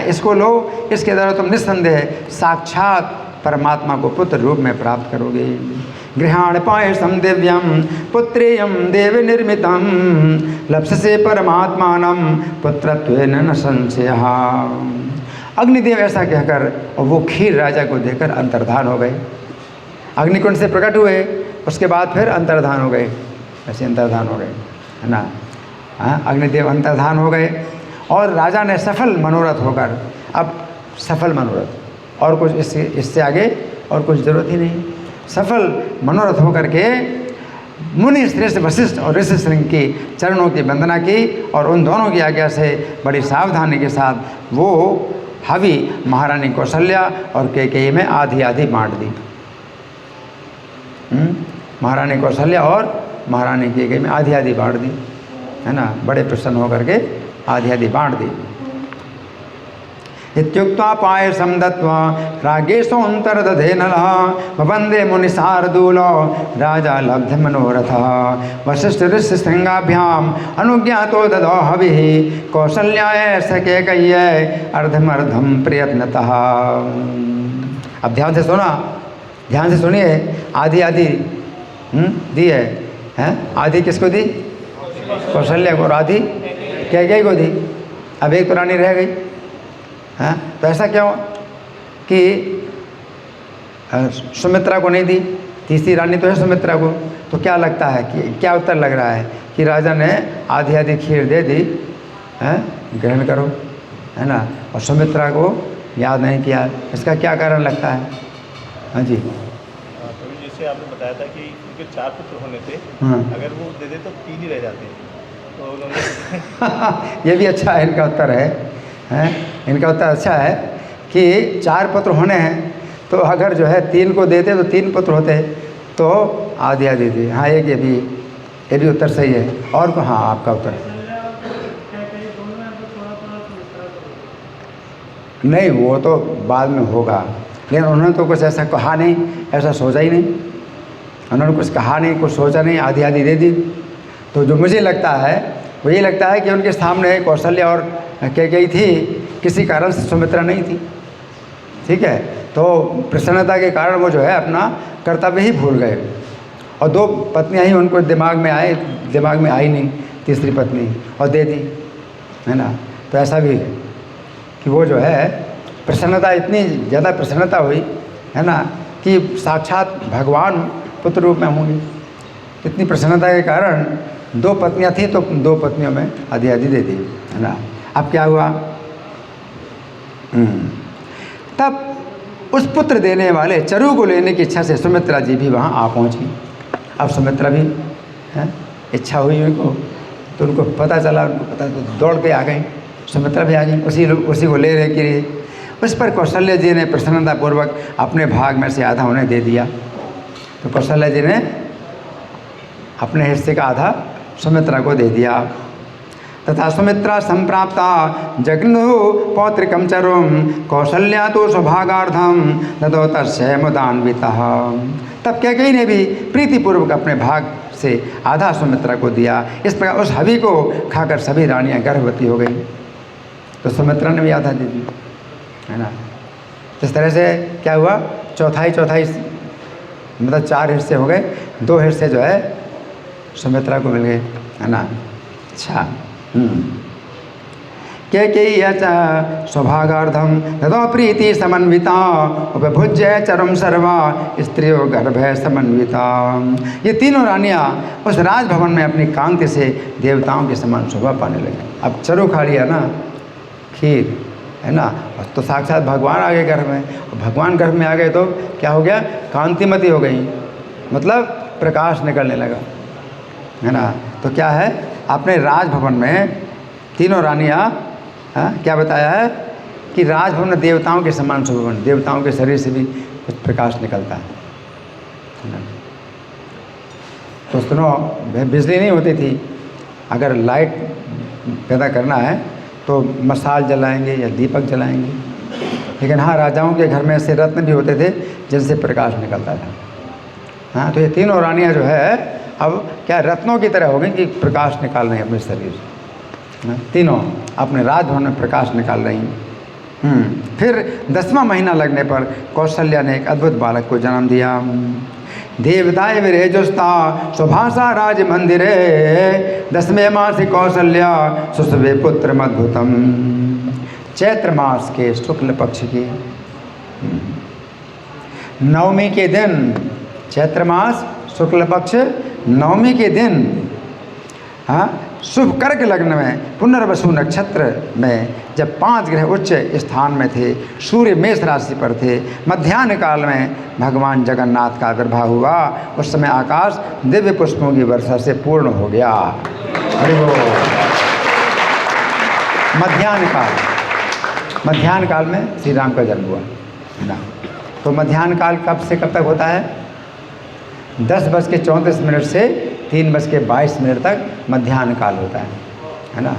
इसको लो, इसके द्वारा तुम निस्संदेह साक्षात परमात्मा को पुत्र रूप में प्राप्त करोगे। गृहाण पायसम दिव्यम पुत्रेयम देव निर्मितम लप्स्यसे परमात्मानम पुत्रत्वेन न संशयः। अग्निदेव ऐसा कहकर और वो खीर राजा को देकर अंतर्धान हो गए। अग्निकुंड से प्रकट हुए, उसके बाद फिर अंतर्धान हो गए, ऐसे अंतर्धान हो गए, है ना। अग्निदेव अंतर्धान हो गए और राजा ने सफल मनोरथ होकर, अब सफल मनोरथ और कुछ इससे आगे और कुछ ज़रूरत ही नहीं, सफल मनोरथ होकर के मुनि श्रेष्ठ वशिष्ठ और ऋषिशृंग की चरणों की वंदना की और उन दोनों की आज्ञा से बड़ी सावधानी के साथ वो हवि महारानी कौशल्या और कैकेयी में आधी आधी बांट दी। महारानी कौशल्या और महारानी कैकेयी में आधी आधी बांट दी, है ना, बड़े प्रसन्न होकर के आधी आधी बांट दी। इत्युक्त्वा पायसं दत्त्वा रागेशोऽन्तर्दधे नलः वन्दे मुनिशार्दूलो राजा लब्ध मनोरथः। वशिष्ठ ऋषिशृंगाभ्याम अनुज्ञातो ददौ हविः कौशल्याय कैकेय्यै अर्धमर्धं प्रयत्नतः। अब ध्यान से सुना, ध्यान से सुनिए। आधी आधी दी है, आधी किसको दी, कौशल्या को, और आधी कैकेयी को दी। अब एक तो रानी रह गई, हाँ, तो ऐसा क्यों कि सुमित्रा को नहीं दी, तीसरी रानी तो है सुमित्रा को। तो क्या लगता है कि क्या उत्तर लग रहा है कि राजा ने आधी आधी खीर दे दी, ग्रहण करो, है ना, और सुमित्रा को याद नहीं किया। इसका क्या कारण लगता है? हाँ जी। तो जैसे आपने बताया था कि उनके 4 पुत्र होने थे, हाँ अगर वो दे दे तो 3 ही रह जाते, तो उन्होंने ये भी अच्छा है, इनका उत्तर है इनका उत्तर अच्छा है कि 4 पुत्र होने हैं, तो अगर जो है 3 को देते तो 3 पुत्र होते तो आधी आधी थी। हाँ एक ये भी उत्तर सही है। और को हाँ आपका उत्तर नहीं, वो तो बाद में होगा, लेकिन उन्होंने तो कुछ ऐसा कहा नहीं, ऐसा सोचा ही नहीं, उन्होंने कुछ कहा नहीं, कुछ सोचा नहीं, आधी आधी दे दी। तो जो मुझे लगता है वो ये लगता है कि उनके सामने कौशल्या और कैकेयी थी, किसी कारण से सुमित्रा नहीं थी। ठीक है, तो प्रसन्नता के कारण वो जो है अपना कर्तव्य ही भूल गए, और 2 पत्नियां ही उनको दिमाग में आई नहीं, तीसरी पत्नी, और दे दी, है ना। तो ऐसा भी है कि वो जो है प्रसन्नता, इतनी ज़्यादा प्रसन्नता हुई, है ना, कि साक्षात भगवान पुत्र रूप में होंगे। इतनी प्रसन्नता के कारण 2 पत्नियां थी तो 2 पत्नियों में आधी आधी दे दी, है ना। अब क्या हुआ, तब उस पुत्र देने वाले चरु को लेने की इच्छा से सुमित्रा जी भी वहाँ आ पहुँची। अब सुमित्रा भी है, इच्छा हुई उनको, तो उनको पता चला, तो दौड़ के आ गई, सुमित्रा भी आ गई उसी को ले के लिए। उस पर कौशल्या जी ने प्रसन्नतापूर्वक अपने भाग में से आधा उन्हें दे दिया। तो कौशल्या जी ने अपने हिस्से का आधा सुमित्रा को दे दिया। तथा सुमित्रा संप्राप्ता जग्नु पौत्रिकम चरुम कौशल्या तो सौभागार्थम ततो तस्य मुदान्वितः। तब कैकेयी ने भी प्रीतिपूर्वक अपने भाग से आधा सुमित्रा को दिया। इस प्रकार उस हवि को खाकर सभी रानियां गर्भवती हो गई। तो सुमित्रा ने भी आधा दे दी, है ना। इस तरह से क्या हुआ, चौथाई मतलब 4 हिस्से हो गए, 2 हिस्से जो है सुमित्रा को मिल गए, है ना। अच्छा, कैकेयी सौभागार्थम ततो प्रीति समन्विता उपभुज्य चरम सर्वा स्त्रियो गर्भे समन्विता। ये तीनों रानियाँ उस राजभवन में अपनी कांति से देवताओं के समान शोभा पाने लगी। अब चरु खा लिया ना, खीर, है ना, तो साक्षात भगवान आ गए गर्भ में, और भगवान गर्भ में आ गए तो क्या हो गया, कांतिमती हो गई, मतलब प्रकाश निकलने लगा, है ना। तो क्या है, अपने राजभवन में तीनों रानियाँ, क्या बताया है कि राजभवन में देवताओं के समान शोभा, देवताओं के शरीर से भी कुछ प्रकाश निकलता है ना। तो सुनो, बिजली नहीं होती थी, अगर लाइट पैदा करना है तो मशाल जलाएंगे या दीपक जलाएंगे, लेकिन हाँ राजाओं के घर में ऐसे रत्न भी होते थे जिनसे प्रकाश निकलता था। हाँ, तो ये तीनों रानियाँ जो है अब क्या रत्नों की तरह हो गई कि प्रकाश निकाल रही हैं अपने शरीर से, तीनों अपने राजभवन में प्रकाश निकाल रही हैं। फिर 10वां महीना लगने पर कौशल्या ने एक अद्भुत बालक को जन्म दिया। देवताय विरेजुस्ता सुभाषा राज मंदिरे 10वें मास कौशल्या सुसवे पुत्र मद्भुतम। चैत्र मास के शुक्ल पक्ष की 9वीं के दिन, चैत्र मास शुक्ल पक्ष 9वीं के दिन, हाँ, शुभ कर्क लग्न में पुनर्वसु नक्षत्र में जब 5 ग्रह उच्च स्थान में थे, सूर्य मेष राशि पर थे, मध्याह्न काल में भगवान जगन्नाथ का आविर्भाव हुआ। उस समय आकाश दिव्य पुष्पों की वर्षा से पूर्ण हो गया। हरि बोल। मध्याह्न काल में श्री राम का जन्म हुआ, है ना। तो मध्याह्न काल कब से कब तक होता है, 10:34 से 3:22 तक मध्याह्न काल होता है ना।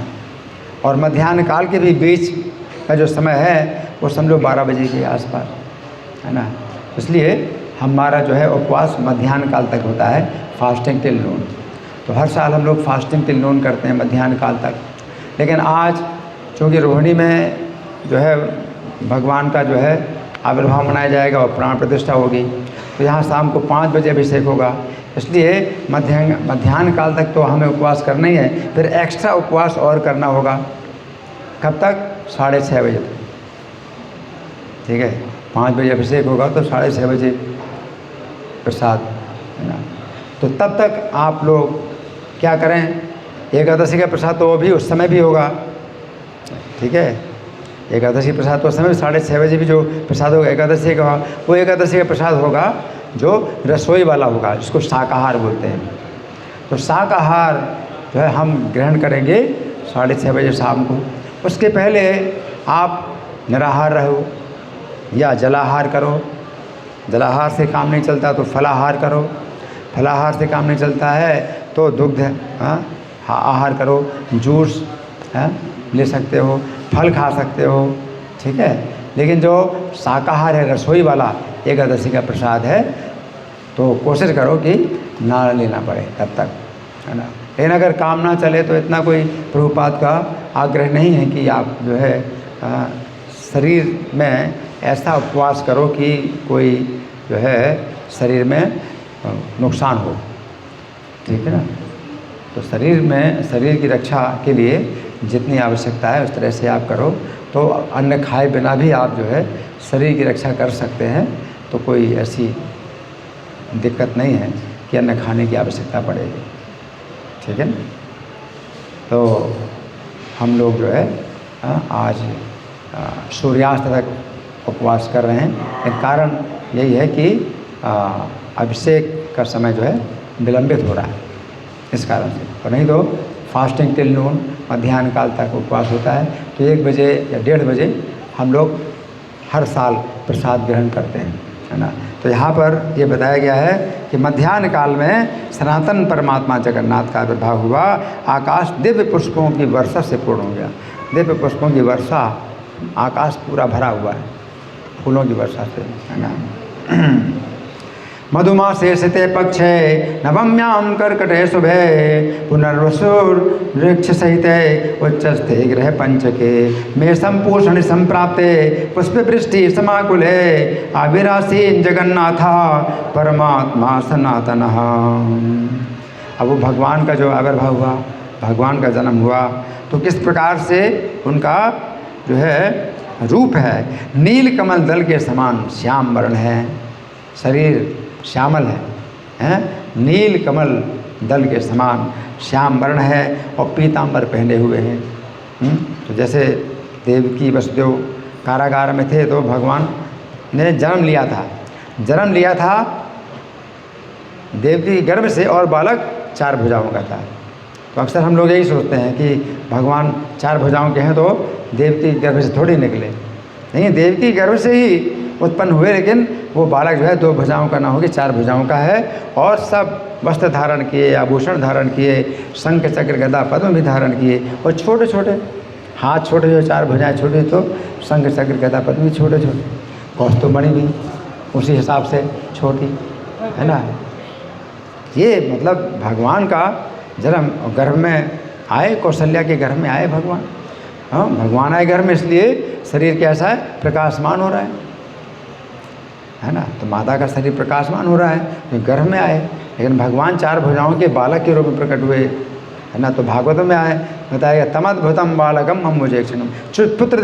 और मध्याह्न काल के भी बीच का जो समय है वो समझो 12 बजे के आसपास, है ना। इसलिए हमारा जो है उपवास मध्याह्न काल तक होता है, फास्टिंग टिल नून। तो हर साल हम लोग फास्टिंग टिल नून करते हैं मध्याह्न काल तक। लेकिन आज चूँकि रोहिणी में जो है भगवान का जो है आविर्भाव मनाया जाएगा और प्राण प्रतिष्ठा होगी, तो यहाँ शाम को 5 बजे अभिषेक होगा, इसलिए मध्याह्न काल तक तो हमें उपवास करना ही है। फिर एक्स्ट्रा उपवास और करना होगा, कब तक, 6:30 बजे तक, ठीक है। 5 बजे अभिषेक होगा तो 6:30 बजे प्रसाद, है ना। तो तब तक आप लोग क्या करें, एकादशी का प्रसाद तो वो भी उस समय भी होगा, ठीक है। एकादशी प्रसाद तो समय 6:30 बजे भी जो प्रसाद होगा एकादशी का, वो एकादशी का प्रसाद होगा जो रसोई वाला होगा, जिसको शाकाहार बोलते हैं। तो शाकाहार जो है हम ग्रहण करेंगे 6:30 बजे शाम को। उसके पहले आप निराहार रहो या जलाहार करो। जलाहार से काम नहीं चलता तो फलाहार करो। फलाहार से काम नहीं चलता है तो दुग्ध आहार करो। जूस ले सकते हो, फल खा सकते हो, ठीक है। लेकिन जो शाकाहार है, रसोई वाला एकादशी का प्रसाद है, तो कोशिश करो कि ना लेना पड़े तब तक, है ना। लेकिन अगर काम ना चले तो इतना कोई प्रभुपाद का आग्रह नहीं है कि आप जो है शरीर में ऐसा उपवास करो कि कोई जो है शरीर में नुकसान हो, ठीक है ना। तो शरीर की रक्षा के लिए जितनी आवश्यकता है उस तरह से आप करो, तो अन्न खाए बिना भी आप जो है शरीर की रक्षा कर सकते हैं। तो कोई ऐसी दिक्कत नहीं है कि अन्न खाने की आवश्यकता पड़ेगी, ठीक है ना। तो हम लोग जो है आज सूर्यास्त तक उपवास कर रहे हैं। कारण यही है कि अभिषेक का समय जो है विलंबित हो रहा है, इस कारण से। और नहीं तो फास्टिंग टिल नून, मध्याह्न काल तक उपवास होता है। तो 1 बजे या 1:30 बजे हम लोग हर साल प्रसाद ग्रहण करते हैं, है ना। तो यहाँ पर ये बताया गया है कि मध्याह्न काल में सनातन परमात्मा जगन्नाथ का आविर्भाव हुआ। आकाश दिव्य पुष्पों की वर्षा से पूर्ण हो गया। दिव्य पुष्पों की वर्षा, आकाश पूरा भरा हुआ है फूलों की वर्षा से, है ना। मधुमासे सिते पक्षे नवम्यां कर्कटे शुभे पुनर्वसुर वृक्ष सहिते उच्चस्थे ग्रह पंचके मेषम पूषण संप्राप्ते पुष्पवृष्टि समाकुले आविरासीन जगन्नाथ परमात्मा सनातनः। अब वो भगवान का जो आविर्भाव हुआ, भगवान का जन्म हुआ, तो किस प्रकार से उनका जो है रूप है। नील कमल दल के समान श्याम वर्ण है, शरीर श्यामल है, नील कमल दल के समान श्याम वर्ण है और पीताम्बर पहने हुए हैं। तो जैसे देवकी वसुदेव कारागार में थे तो भगवान ने जन्म लिया था देवकी के गर्भ से, और बालक 4 भुजाओं का था। तो अक्सर हम लोग यही सोचते हैं कि भगवान 4 भुजाओं के हैं तो देवकी के गर्भ से थोड़ी निकले। नहीं, देवकी के गर्भ से ही उत्पन्न हुए, लेकिन वो बालक जो है 2 भुजाओं का ना होकर 4 भुजाओं का है। और सब वस्त्र धारण किए, आभूषण धारण किए, शंख चक्र गदा पद्म भी धारण किए, और छोटे छोटे हाथ, छोटे जो 4 भुजाएं छोटी, तो शंख चक्र गदा पद्म भी छोटे छोटे, कौस्तुभमणि भी उसी हिसाब से छोटी, है ना। ये मतलब भगवान का जन्म गर्भ में आए, कौशल्या के गर्भ में आए भगवान। हाँ, भगवान आए गर्भ में, इसलिए शरीर कैसा है, प्रकाशमान हो रहा है ना। तो माता का शरीर प्रकाशमान हो रहा है तो गर्भ में आए, लेकिन भगवान 4 भुजाओं के बालक के रूप में प्रकट हुए, है ना। तो भागवत में आए, बताया तमद्भुतम बालकम हम मुझे क्षणम, चित्र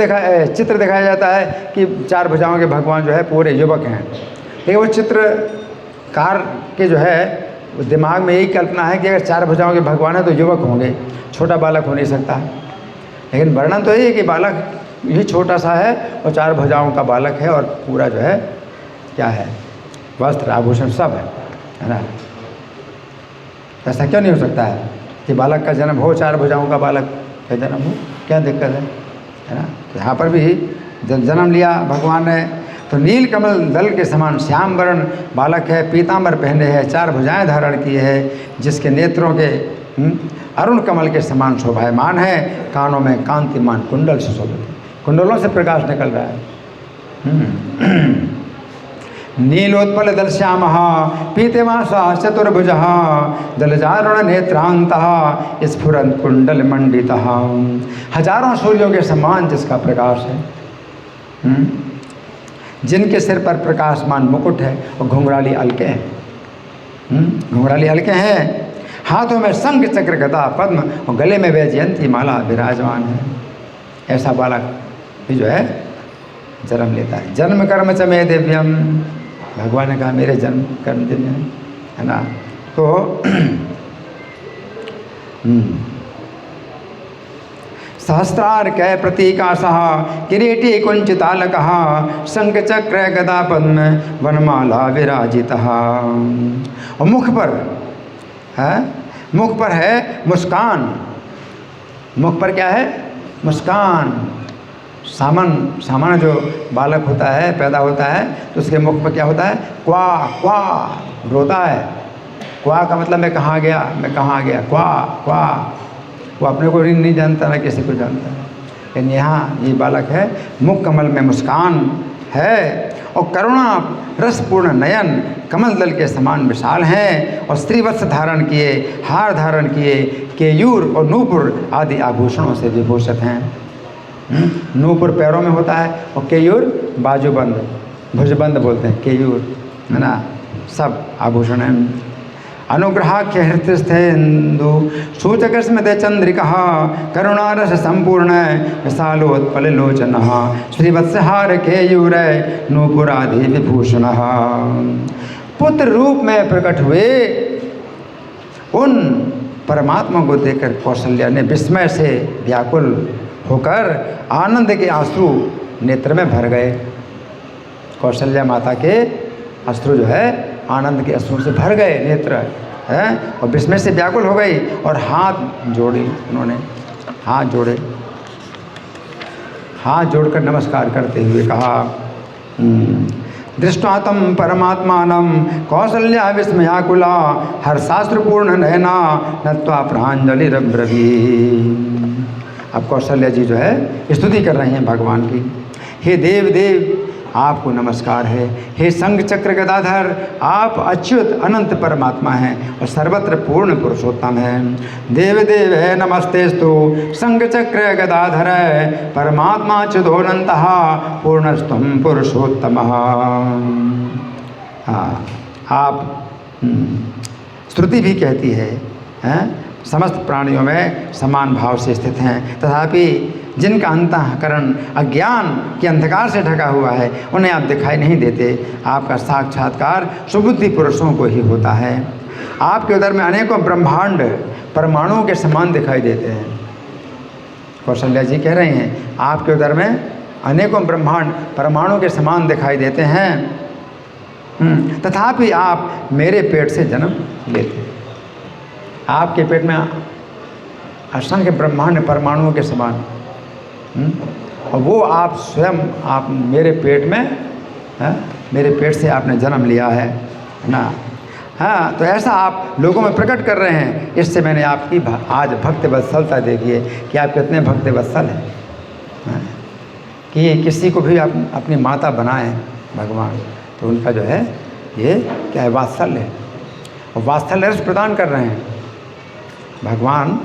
दिखाया जाता है कि 4 भुजाओं के भगवान जो है पूरे युवक हैं। लेकिन वो चित्रकार के जो है दिमाग में यही कल्पना है कि अगर 4 भुजाओं के भगवान है तो युवक होंगे, छोटा बालक हो नहीं सकता। लेकिन वर्णन तो यही है कि बालक ही छोटा सा है और 4 भुजाओं का बालक है, और पूरा जो है क्या है, वस्त्र आभूषण सब है ना। ऐसा क्यों नहीं हो सकता है कि बालक का जन्म हो, 4 भुजाओं का बालक का जन्म हो, क्या दिक्कत है ना। तो यहाँ पर भी जब जन्म लिया भगवान ने, तो नील कमल दल के समान श्याम वर्ण बालक है, पीताम्बर पहने है, 4 भुजाएं धारण किए है, जिसके नेत्रों के अरुण कमल के समान शोभायमान है, कानों में कांतिमान कुंडल सुशोभित, कुंडलों से प्रकाश निकल रहा है। नीलोत्पल दल श्याम पीतेमासा चतुर्भुज दलजारुण नेत्रांत स्फुरंत कुंडल मंडित, हजारों सूर्यों के समान जिसका प्रकाश है, जिनके सिर पर प्रकाशमान मुकुट है और घुंघराली अलके हैं, घुंघराली अलके हैं, हाथों में शंख चक्र गदा पद्म और गले में वैजयंती माला विराजमान है। ऐसा बालक भी जो है जन्म लेता है। जन्म कर्म च मे दिव्यम, भगवान ने कहा मेरे जन्म कर्म दिव्य है ना। तो सहस्रार कै प्रतीकाशः किरीटी कुंचितालकः शंख चक्र गदा पद्म वनमाला विराजितः। और मुख पर है मुस्कान। मुख पर क्या है? मुस्कान। सामान्य जो बालक होता है, पैदा होता है, तो उसके मुख पर क्या होता है? क्वा क्वा रोता है। क्वा का मतलब मैं कहाँ गया, मैं कहाँ गया, क्वा क्वा। वो अपने को नहीं जानता, ना किसी को जानता है। लेकिन यहाँ ये बालक है, मुख कमल में मुस्कान है और करुणा रसपूर्ण नयन कमल दल के समान विशाल हैं और स्त्रीवत्स धारण किए, हार धारण किए, केयूर और नूपुर आदि आभूषणों से विभूषित हैं। नूपुर पैरों में होता है और केयूर बाजूबंद, भुजबंद बोलते हैं, केयूर है ना, सब आभूषण हैं। अनुग्रहाख्य हृदयस्थेन्दु सूचक स्मित चंद्रिका करुणारस संपूर्ण विशालोत्पल लोचन श्रीवत्सहार केयूर नूपुरादि विभूषण। पुत्र रूप में प्रकट हुए उन परमात्मा को देखकर कौशल्या ने विस्मय से व्याकुल होकर आनंद के आंसू नेत्र में भर गए। कौशल्या माता के अश्रु जो है आनंद के अश्रु से भर गए नेत्र हैं और विस्मय से व्याकुल हो गई और हाथ जोड़ी। उन्होंने हाथ जोड़कर नमस्कार करते हुए कहा, दृष्ट्वा तं परमात्मानं कौसल्या विस्मयाकुला हर्षाश्रुपूर्ण नयना नत्वा प्राञ्जलिरब्रवीत्। अब कौशल्या जी जो है स्तुति कर रही हैं भगवान की। हे देव देव आपको नमस्कार है। हे शंख चक्र गदाधर आप अच्युत अनंत परमात्मा हैं और सर्वत्र पूर्ण पुरुषोत्तम हैं। देव देव है नमस्तेस्तु शंख चक्र गदाधर परमात्मा च्युतोऽनन्तः पूर्णस्तुम पुरुषोत्तमः। आप श्रुति भी कहती है, समस्त प्राणियों में समान भाव से स्थित हैं, तथापि जिनका अंतःकरण अज्ञान के अंधकार से ढका हुआ है उन्हें आप दिखाई नहीं देते। आपका साक्षात्कार सुबुद्धि पुरुषों को ही होता है। आपके उदर में अनेकों ब्रह्मांड परमाणुओं के समान दिखाई देते हैं। कौशल्या जी कह रहे हैं आपके उदर में अनेकों ब्रह्मांड परमाणुओं के समान दिखाई देते हैं, तथापि आप मेरे पेट से जन्म लेते। आपके पेट में असंख्य ब्रह्मांड परमाणुओं के समान, और वो आप स्वयं आप मेरे पेट में मेरे पेट से आपने जन्म लिया है ना। हाँ, तो ऐसा आप लोगों में प्रकट कर रहे हैं। इससे मैंने आपकी आज भक्त वत्सलता देखी है कि आप कितने भक्त वत्सल हैं कि किसी को भी आप अपनी माता बनाएं भगवान, तो उनका जो है ये क्या है, वात्सल्य है। और वात्सल्य रस प्रदान कर रहे हैं भगवान।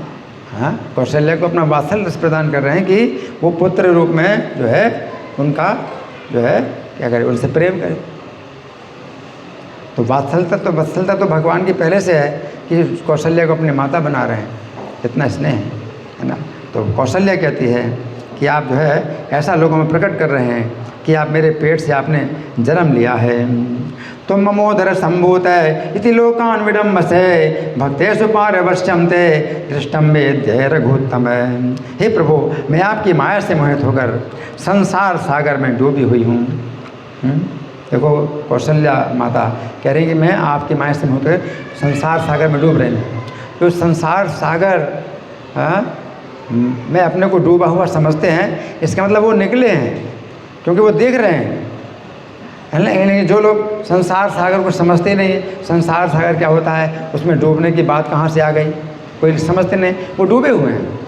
हाँ, कौशल्या को अपना वात्सल्य रस प्रदान कर रहे हैं कि वो पुत्र रूप में जो है उनका जो है क्या करे, उनसे प्रेम करे। तो वत्सलता तो भगवान की पहले से है कि कौशल्या को अपनी माता बना रहे हैं, इतना स्नेह है ना। तो कौशल्या कहती है कि आप जो है ऐसा लोगों में प्रकट कर रहे हैं कि आप मेरे पेट से आपने जन्म लिया है। तुम ममोदर संभूत है इति लोकान विडम्बसे भक्तेषु पारवश्यम ते दृष्टम वेद्य रघुत्तम। हे प्रभु, मैं आपकी माया से मोहित होकर संसार सागर में डूबी हुई हूँ। देखो कौशल्या माता कह रही है कि मैं आपकी माया से मोहित होकर संसार सागर में डूब रही हूँ। तो संसार सागर में अपने को डूबा हुआ समझते हैं, इसका मतलब वो निकले हैं क्योंकि वो देख रहे हैं। लेकिन जो लोग संसार सागर को समझते नहीं, संसार सागर क्या होता है, उसमें डूबने की बात कहाँ से आ गई, कोई समझते नहीं, वो डूबे हुए हैं,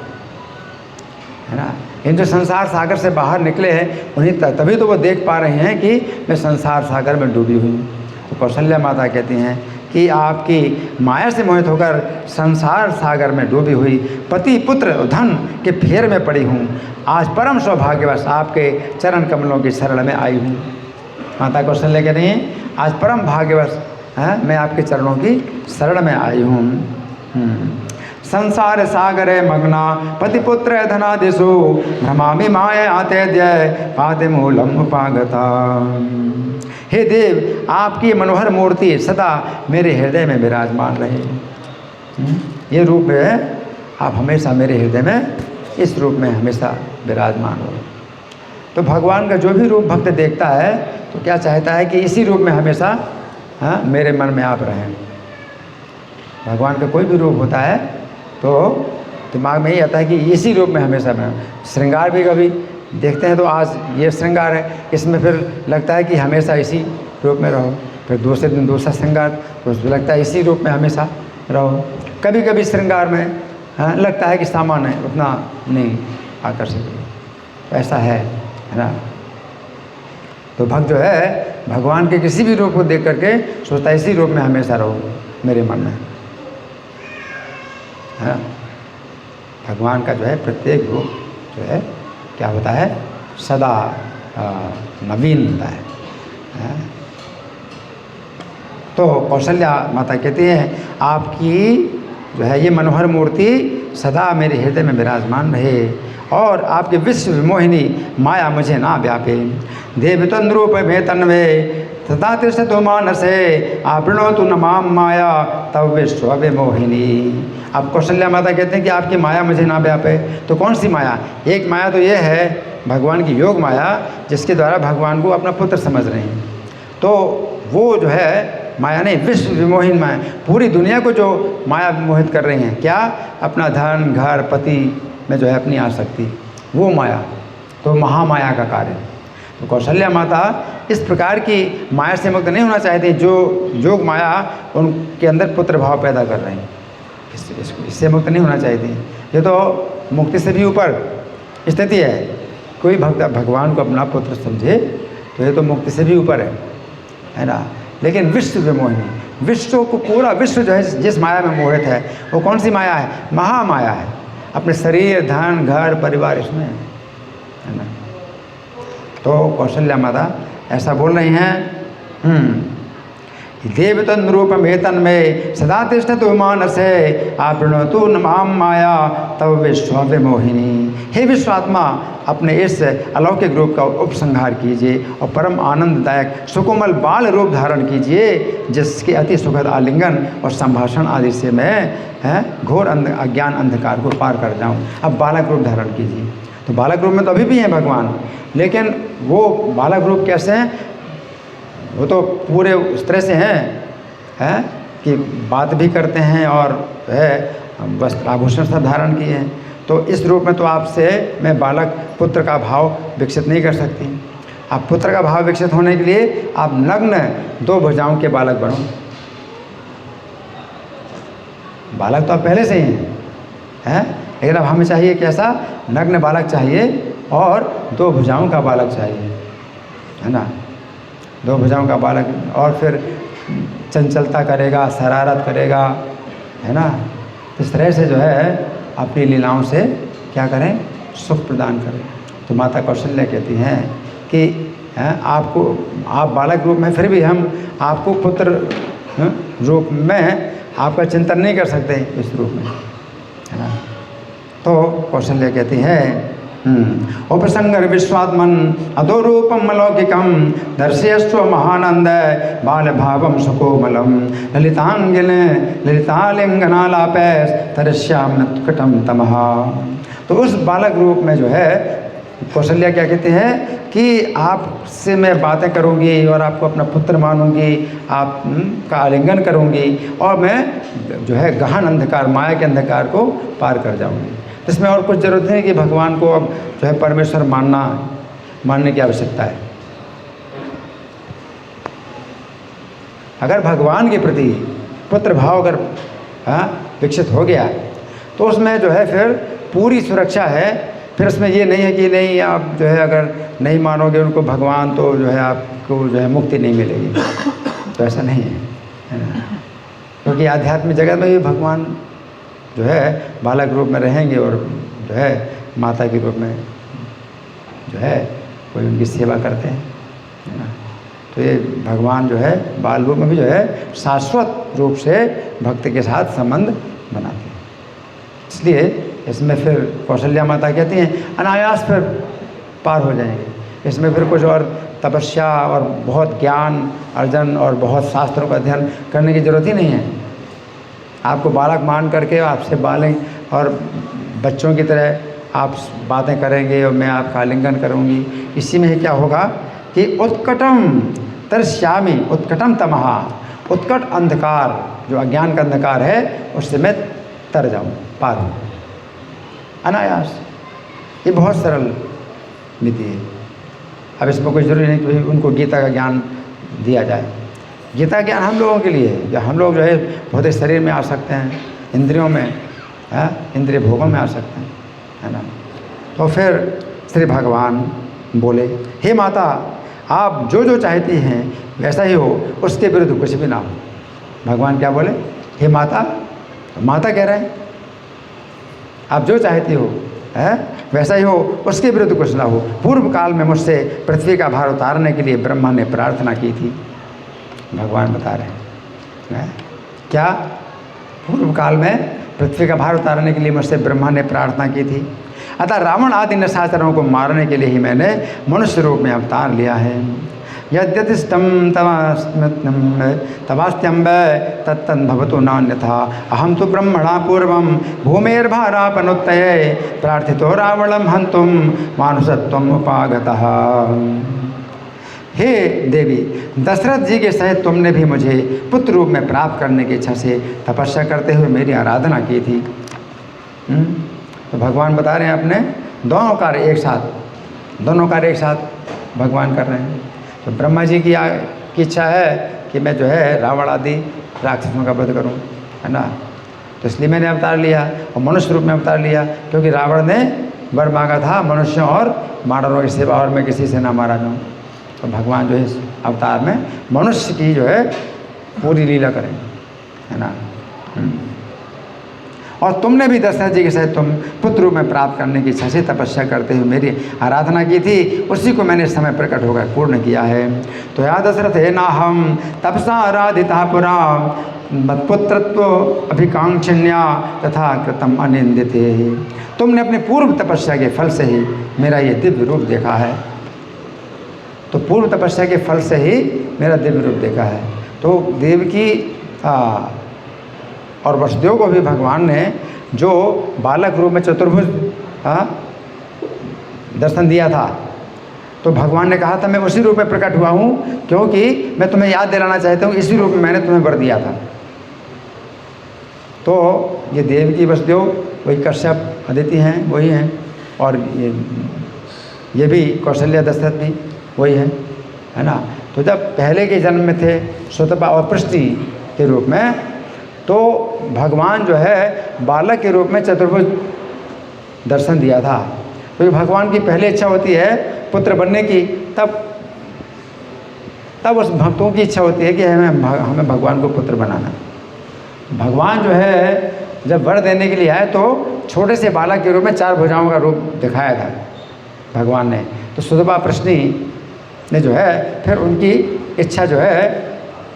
है ना। इन जो संसार सागर से बाहर निकले हैं उन्हीं तभी तो वो देख पा रहे हैं कि मैं संसार सागर में डूबी हुई हूँ। तो कौशल्या माता कहती हैं कि आपकी माया से मोहित होकर संसार सागर में डूबी हुई पति पुत्र धन के फेर में पड़ी हूँ। आज परम सौभाग्यवश आपके चरण कमलों की शरण में आई हूँ। माता कौशल्या कह रही हैं आज परम भाग्यवश मैं आपके चरणों की शरण में आई हूँ। संसार सागरे मग्ना पतिपुत्र धनादिषु भ्रमामि माया आतेद्य पादे मूलम उपागता। हे देव, आपकी मनोहर मूर्ति सदा मेरे हृदय में विराजमान रहे। ये रूप है, आप हमेशा मेरे हृदय में इस रूप में हमेशा विराजमान हो। तो भगवान का जो भी रूप भक्त देखता है तो क्या चाहता है कि इसी रूप में हमेशा मेरे मन में आप रहें। भगवान का कोई भी रूप होता है तो दिमाग में ही आता है कि इसी रूप में हमेशा मैं। श्रृंगार भी कभी देखते हैं तो आज ये श्रृंगार है, इसमें फिर लगता है कि हमेशा इसी रूप में रहो। फिर दूसरे दिन दूसरा श्रृंगार, तो उसमें लगता है इसी रूप में हमेशा रहो। कभी कभी श्रृंगार में लगता है कि सामान्य है, उतना नहीं आकर्षित। तो ऐसा है ना। तो भक्त जो है भगवान के किसी भी रूप को देख करके सोचता है इसी रूप में हमेशा रहो मेरे मन में। है भगवान का जो है प्रत्येक रूप जो है क्या होता है, सदा नवीन होता है। तो कौशल्या माता कहती हैं आपकी जो है ये मनोहर मूर्ति सदा मेरे हृदय में विराजमान रहे और आपके विश्व मोहिनी माया मुझे ना व्यापे। देवतन रूप में तन्वे सदा तिष्ठतु मानसे आपृणोतु न माम माया तव विश्व मोहिनी। आप कौशल्या माता कहते हैं कि आपकी माया मुझे ना व्यापे। तो कौन सी माया? एक माया तो ये है भगवान की योग माया, जिसके द्वारा भगवान को अपना पुत्र समझ रहे हैं। तो वो जो है माया नहीं, विश्व विमोहिन माया, पूरी दुनिया को जो माया मोहित कर रही हैं। क्या? अपना धन घर पति में जो है अपनी आसक्ति, वो माया, तो महामाया का कार्य। तो कौशल्या माता इस प्रकार की माया से मुक्त नहीं होना चाहती जो योग माया उनके अंदर पुत्र भाव पैदा कर रहे हैं। इससे मुक्त नहीं होना चाहती। ये तो मुक्ति से भी ऊपर स्थिति है। कोई भक्त भगवान को अपना पुत्र समझे तो ये तो मुक्ति से भी ऊपर है ना। लेकिन विश्व विमोहिनी, विश्व को पूरा विश्व जो है जिस माया में मोहित है वो कौन सी माया है? महामाया है। अपने शरीर धन घर परिवार इसमें है ना। तो कौशल्या माता ऐसा बोल रही हैं। देवतन रूप मेतन में सदा तिष्ठतु मानसे आपृणोतु न माम माया तव विश्व विमोहिनी। हे विश्वात्मा अपने इस अलौकिक रूप का उपसंहार कीजिए और परम आनंददायक सुकोमल बाल रूप धारण कीजिए, जिसके अति सुखद आलिंगन और संभाषण आदि से मैं घोर अज्ञान अंधकार को पार कर जाऊं। अब बालक रूप धारण कीजिए। तो बालक रूप में तो अभी भी हैं भगवान, लेकिन वो बालक रूप कैसे हैं? वो तो पूरे उस तरह से हैं कि बात भी करते हैं और वस्त्र आभूषण सब धारण किए हैं। तो इस रूप में तो आपसे मैं बालक पुत्र का भाव विकसित नहीं कर सकती। आप पुत्र का भाव विकसित होने के लिए आप नग्न दो भुजाओं के बालक बनो। बालक तो आप पहले से ही हैं, लेकिन अब हमें चाहिए कैसा? नग्न बालक चाहिए और दो भुजाओं का बालक चाहिए, है ना। दो भुजाओं का बालक, और फिर चंचलता करेगा, शरारत करेगा, है ना। इस तरह से जो है अपनी लीलाओं से क्या करें? सुख प्रदान करें। तो माता कौशल्या कहती हैं कि आपको, आप बालक रूप में, फिर भी हम आपको पुत्र रूप में आपका चिंतन नहीं कर सकते इस रूप में, है ना। तो कौशल्या कहती हैं उपसंगर विश्वात्मन अधोरूपम अलौकिकम दर्शयस्व महानंद बाल भावम सुकोमलम ललितांगिन ललितालिंगनालापे तरश्याम नत्कटम तमः। तो उस बालक रूप में जो है कौशल्या क्या कहते हैं कि आपसे मैं बातें करूंगी और आपको अपना पुत्र मानूंगी, आप का आलिंगन करूंगी और मैं जो है गहन अंधकार माया के अंधकार को पार कर जाऊंगी। इसमें और कुछ ज़रूरत नहीं कि भगवान को अब जो है परमेश्वर मानने की आवश्यकता है। अगर भगवान के प्रति पुत्र भाव अगर विकसित हो गया तो उसमें जो है फिर पूरी सुरक्षा है। फिर उसमें ये नहीं है कि नहीं आप जो है अगर नहीं मानोगे उनको भगवान तो जो है आपको जो है मुक्ति नहीं मिलेगी। तो ऐसा नहीं है ना, क्योंकि आध्यात्मिक जगत में भी भगवान जो है बालक रूप में रहेंगे और जो है माता के रूप में जो है कोई उनकी सेवा करते हैं, है ना। तो ये भगवान जो है बाल रूप में भी जो है शाश्वत रूप से भक्त के साथ संबंध बनाते हैं। इसलिए इसमें फिर कौशल्या माता कहती हैं अनायास फिर पार हो जाएंगे। इसमें फिर कुछ और तपस्या और बहुत ज्ञान अर्जन और बहुत शास्त्रों का अध्ययन करने की ज़रूरत ही नहीं है। आपको बालक मान करके आपसे बालें और बच्चों की तरह आप बातें करेंगे और मैं आपका आलिंगन करूँगी, इसी में क्या होगा कि उत्कटम तर्श्यामी उत्कटम तमहा, उत्कट अंधकार जो अज्ञान का अंधकार है उससे मैं तर जाऊँ, पार हूँ अनायास। ये बहुत सरल नीति है। अब इसमें कोई ज़रूरी नहीं कि भाई उनको गीता का ज्ञान दिया जाए। गीता ज्ञान हम लोगों के लिए है, जो हम लोग जो है भौतिक शरीर में आ सकते हैं, इंद्रियों में इंद्रिय भोगों में आ सकते हैं, है ना। तो फिर श्री भगवान बोले, हे माता, आप जो जो चाहती हैं वैसा ही हो, उसके विरुद्ध कुछ भी ना हो। भगवान क्या बोले? हे माता, तो माता कह रहे हैं आप जो चाहती हो वैसा ही हो, उसके विरुद्ध कुछ ना हो। पूर्व काल में मुझसे पृथ्वी का भार उतारने के लिए ब्रह्मा ने प्रार्थना की थी। भगवान बता रहे हैं क्या? पूर्व काल में पृथ्वी का भार उतारने के लिए मुझसे ब्रह्मा ने प्रार्थना की थी। अतः रावण आदि निशाचरों को मारने के लिए ही मैंने मनुष्य रूप में अवतार लिया है। यद्यतिष्ठं तवास्त्यम्ब तत्तद्भवतु नान्यथा, अहम तो ब्रह्मणा पूर्वं भूमेर्भारापनुत्तये प्रार्थितो रावणं हन्तुं मानुषत्वम् उपागतः। हे देवी, दशरथ जी के सहित तुमने भी मुझे पुत्र रूप में प्राप्त करने की इच्छा से तपस्या करते हुए मेरी आराधना की थी। तो भगवान बता रहे हैं अपने दोनों कार्य एक साथ भगवान कर रहे हैं। तो ब्रह्मा जी की इच्छा है कि मैं जो है रावण आदि राक्षसों का वध करूं, है ना। तो इसलिए मैंने अवतार लिया और मनुष्य रूप में अवतार लिया, क्योंकि रावण ने वर मांगा था मनुष्यों और मानवों की सेवा और मैं किसी से ना मारा जाऊँ। तो भगवान जो है इस अवतार में मनुष्य की जो है पूरी लीला करेंगे, है ना। और तुमने भी दशरथ जी के साथ तुम पुत्र रूप में प्राप्त करने की इच्छा से तपस्या करते हुए मेरी आराधना की थी, उसी को मैंने इस समय प्रकट होकर पूर्ण किया है। तो या दशरथ है ना हम तपसा आराधिता पुरा मत्पुत्रत्व अभिकांक्षण्या तथा कृतम अनिंदित। तुमने अपने पूर्व तपस्या के फल से ही मेरा ये दिव्य रूप देखा है। तो पूर्व तपस्या के फल से ही मेरा दिव्य रूप देखा है। तो देवकी और वसुदेव को भी भगवान ने जो बालक रूप में चतुर्भुज दर्शन दिया था, तो भगवान ने कहा था मैं उसी रूप में प्रकट हुआ हूँ, क्योंकि मैं तुम्हें याद दिलाना चाहता हूँ इसी रूप में मैंने तुम्हें वर दिया था। तो ये देवकी वसुदेव वही कश्यप अदिति हैं, वही हैं, और ये भी कौशल्या दशरथ भी वही है ना। तो जब पहले के जन्म में थे सुतपा और पृष्टि के रूप में, तो भगवान जो है बालक के रूप में चतुर्भुज दर्शन दिया था। तो भगवान की पहली इच्छा होती है पुत्र बनने की, तब उस भक्तों की इच्छा होती है कि हमें भगवान को पुत्र बनाना। भगवान जो है जब वर देने के लिए आए तो छोटे से बालक के रूप में 4 भुजाओं का रूप दिखाया था भगवान ने। तो सुतपा पृष्टि ने जो है फिर उनकी इच्छा जो है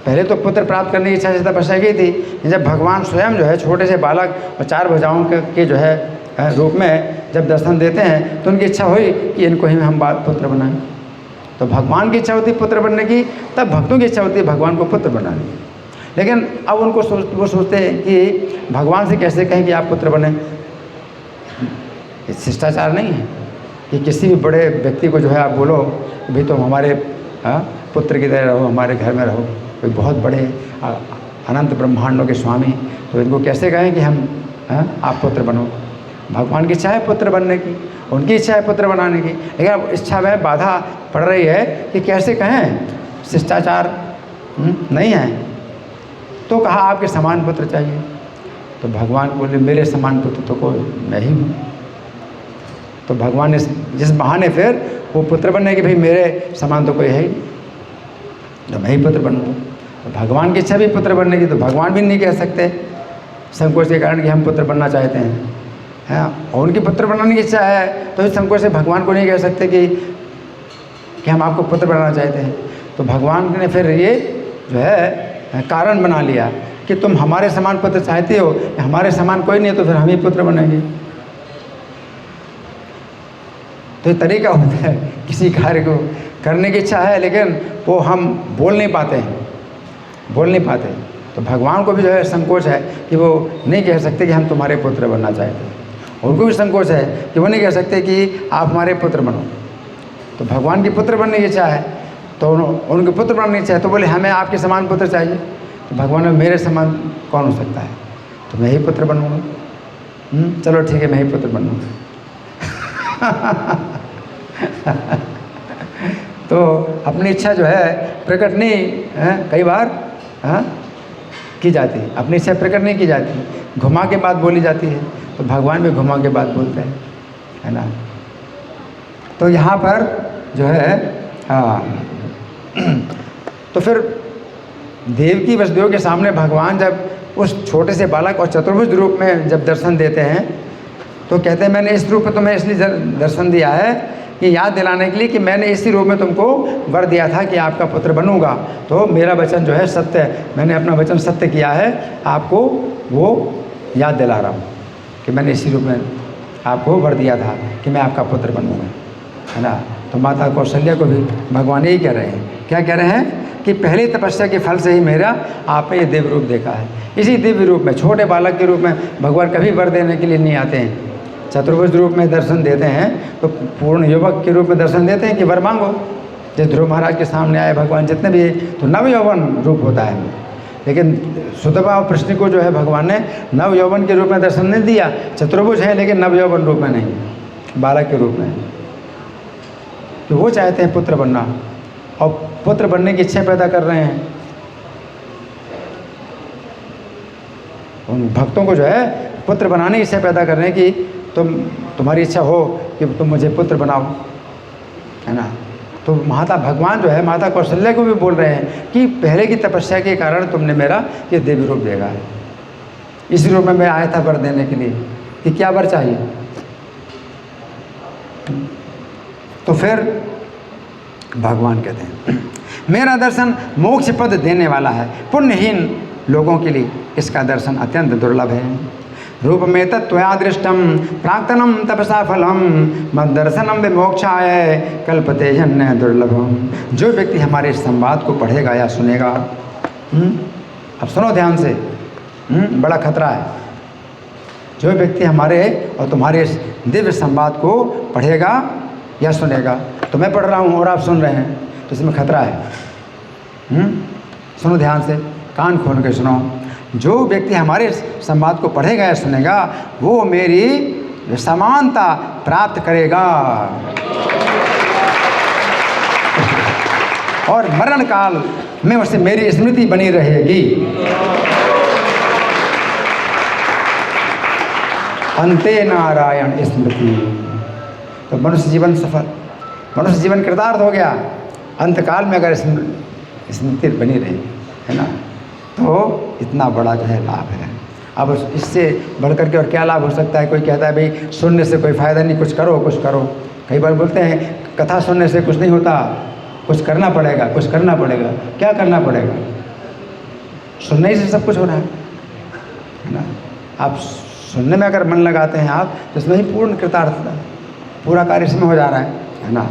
पहले तो पुत्र प्राप्त करने की इच्छा से तपस्या की थी। जब भगवान स्वयं जो है छोटे से बालक और 4 भुजाओं के जो है रूप में जब दर्शन देते हैं, तो उनकी इच्छा हुई कि इनको ही हम पुत्र बनाएं। तो भगवान की इच्छा होती है पुत्र बनने की, तब भक्तों की इच्छा होती है भगवान को पुत्र बनाने की। लेकिन अब वो सोचते हैं कि भगवान से कैसे कहें कि आप पुत्र बने। ये शिष्टाचार नहीं है कि किसी भी बड़े व्यक्ति को जो है आप बोलो भाई तुम हमारे पुत्र की तरह रहो, हमारे घर में रहो। कोई बहुत बड़े अनंत ब्रह्मांडों के स्वामी, तो इनको कैसे कहें कि हम आप पुत्र बनो। भगवान की इच्छा है पुत्र बनने की, उनकी इच्छा है पुत्र बनाने की, लेकिन अब इच्छा में बाधा पड़ रही है कि कैसे कहें, शिष्टाचार नहीं है। तो कहा आपके समान पुत्र चाहिए। तो भगवान बोले मेरे समान पुत्र तो कोई मैं ही हूँ। तो भगवान ने जिस बहाने फिर वो पुत्र बनने के भाई मेरे समान तो कोई है ही, तो मैं ही पुत्र बनूँगा। तो भगवान की इच्छा भी पुत्र बनने की, तो भगवान भी नहीं कह सकते संकोच के कारण कि हम पुत्र बनना चाहते हैं, है। और उनकी पुत्र बनाने की इच्छा है, तो इस संकोच से भगवान को नहीं कह सकते कि हम आपको पुत्र बनाना चाहते हैं। तो भगवान ने फिर ये जो है कारण बना लिया कि तुम हमारे समान पुत्र चाहते हो, हमारे समान कोई नहीं है, तो फिर हम ही पुत्र बनेंगे। तो ये तरीका होता है किसी कार्य को करने की इच्छा है, लेकिन वो हम बोल नहीं पाते। तो भगवान को भी जो है संकोच है कि वो नहीं कह सकते कि हम तुम्हारे पुत्र बनना चाहते हैं। उनको भी संकोच है कि वो नहीं कह सकते कि आप हमारे पुत्र बनो। तो भगवान के पुत्र बनने की इच्छा है, तो उनके पुत्र बनने की इच्छा है, तो बोले हमें आपके समान पुत्र चाहिए। तो भगवान ने मेरे समान कौन हो सकता है, तो मैं ही पुत्र बनूँगा। चलो ठीक है, मैं ही पुत्र बनूँगा। तो अपनी इच्छा जो है प्रकट नहीं है, कई बार की जाती है, अपनी इच्छा प्रकट नहीं की जाती, घुमा के बात बोली जाती है। तो भगवान भी घुमा के बात बोलते हैं, है ना। तो यहाँ पर जो है तो फिर देवकी वसुदेव के सामने भगवान जब उस छोटे से बालक और चतुर्भुज रूप में जब दर्शन देते हैं, तो कहते हैं मैंने इस रूप में तुम्हें इसलिए दर्शन दिया है कि याद दिलाने के लिए कि मैंने इसी रूप में तुमको वर दिया था कि आपका पुत्र बनूंगा। तो मेरा वचन जो है सत्य है, मैंने अपना वचन सत्य किया है, आपको वो याद दिला रहा हूँ कि मैंने इसी रूप में आपको वर दिया था कि मैं आपका पुत्र बनूंगा, है ना। तो माता कौशल्या को भी भगवान यही कह रहे हैं, क्या कह रहे हैं कि पहली तपस्या के फल से ही मेरा आपने ये दिव्य रूप देखा है। इसी दिव्य रूप में छोटे बालक के रूप में भगवान कभी वर देने के लिए नहीं आते हैं, चतुर्भुज रूप में दर्शन देते हैं, तो पूर्ण युवक के रूप में दर्शन देते हैं कि वर मांगो। जब ध्रुव महाराज के सामने आए भगवान जितने भी, तो नव यौवन रूप होता है, लेकिन सुतपा और प्रश्न को जो है भगवान ने नव यौवन के रूप में दर्शन नहीं दिया। चतुर्भुज है लेकिन नव यौवन रूप में नहीं, बालक के रूप में। तो वो चाहते हैं पुत्र बनना और पुत्र बनने की इच्छा पैदा कर रहे हैं। उन भक्तों को जो है पुत्र बनाने की इच्छा पैदा कर रहे हैं कि तुम्हारी इच्छा हो कि तुम मुझे पुत्र बनाओ, है ना। तो माता भगवान जो है माता कौशल्या को भी बोल रहे हैं कि पहले की तपस्या के कारण तुमने मेरा ये दिव्य रूप देखा है, इस रूप में मैं आया था वर देने के लिए कि क्या वर चाहिए। तो फिर भगवान कहते हैं मेरा दर्शन मोक्ष पद देने वाला है, पुण्यहीन लोगों के लिए इसका दर्शन अत्यंत दुर्लभ है। रूप में तत्त्वया दृष्टम प्राक्तनम तपसा फलम मद दर्शनम विमोक्षाय कल्पते जन्य दुर्लभम। जो व्यक्ति हमारे इस संवाद को पढ़ेगा या सुनेगा, अब सुनो ध्यान से, बड़ा खतरा है। जो व्यक्ति हमारे और तुम्हारे इस दिव्य संवाद को पढ़ेगा या सुनेगा, तो मैं पढ़ रहा हूँ और आप सुन रहे हैं, तो इसमें खतरा है। सुनो ध्यान से, कान खोल के सुनो। जो व्यक्ति हमारे संवाद को पढ़ेगा या सुनेगा, वो मेरी समानता प्राप्त करेगा और मरण काल में उसे मेरी स्मृति बनी रहेगी। अंते नारायण स्मृति। तो मनुष्य जीवन सफल, मनुष्य जीवन कृतार्थ हो गया अंतकाल में अगर स्मृति बनी रही, है ना। तो इतना बड़ा जो है लाभ है। अब इससे बढ़कर के और क्या लाभ हो सकता है। कोई कहता है भाई सुनने से कोई फ़ायदा नहीं, कुछ करो कुछ करो। कई बार बोलते हैं कथा सुनने से कुछ नहीं होता, कुछ करना पड़ेगा, कुछ करना पड़ेगा। क्या करना पड़ेगा? सुनने ही से सब कुछ हो रहा है ना। आप सुनने में अगर मन लगाते हैं आप, तो इसमें ही पूर्ण कृतार्थता, पूरा कार्य इसमें हो जा रहा है ना।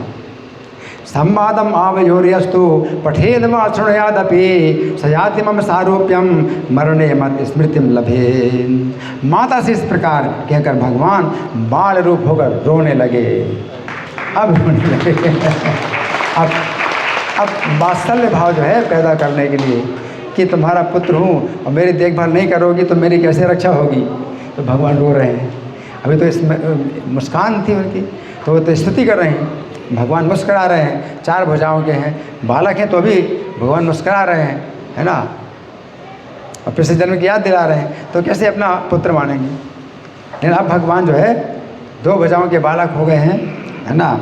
संवादम आवयोर्यस्तु पठेद वा शृणुयादपि सयाति मम सारूप्यम मरणे मत स्मृतिम लभे। माता से इस प्रकार कहकर भगवान बाल रूप होकर रोने लगे। अब रोने लगे अब वात्सल्य भाव जो है पैदा करने के लिए कि तुम्हारा पुत्र हूँ और मेरी देखभाल नहीं करोगी तो मेरी कैसे रक्षा होगी। तो भगवान रो रहे हैं। अभी तो इसमें मुस्कान थी उनकी, तो वो तो स्तुति कर रहे हैं। भगवान मुस्करा रहे हैं, चार भुजाओं के हैं, बालक हैं तो भी भगवान मुस्करा रहे हैं, है ना। और पिछले जन्म की याद दिला रहे हैं, तो कैसे अपना पुत्र मानेंगे। लेकिन अब भगवान जो है दो भुजाओं के बालक हो गए हैं, है ना।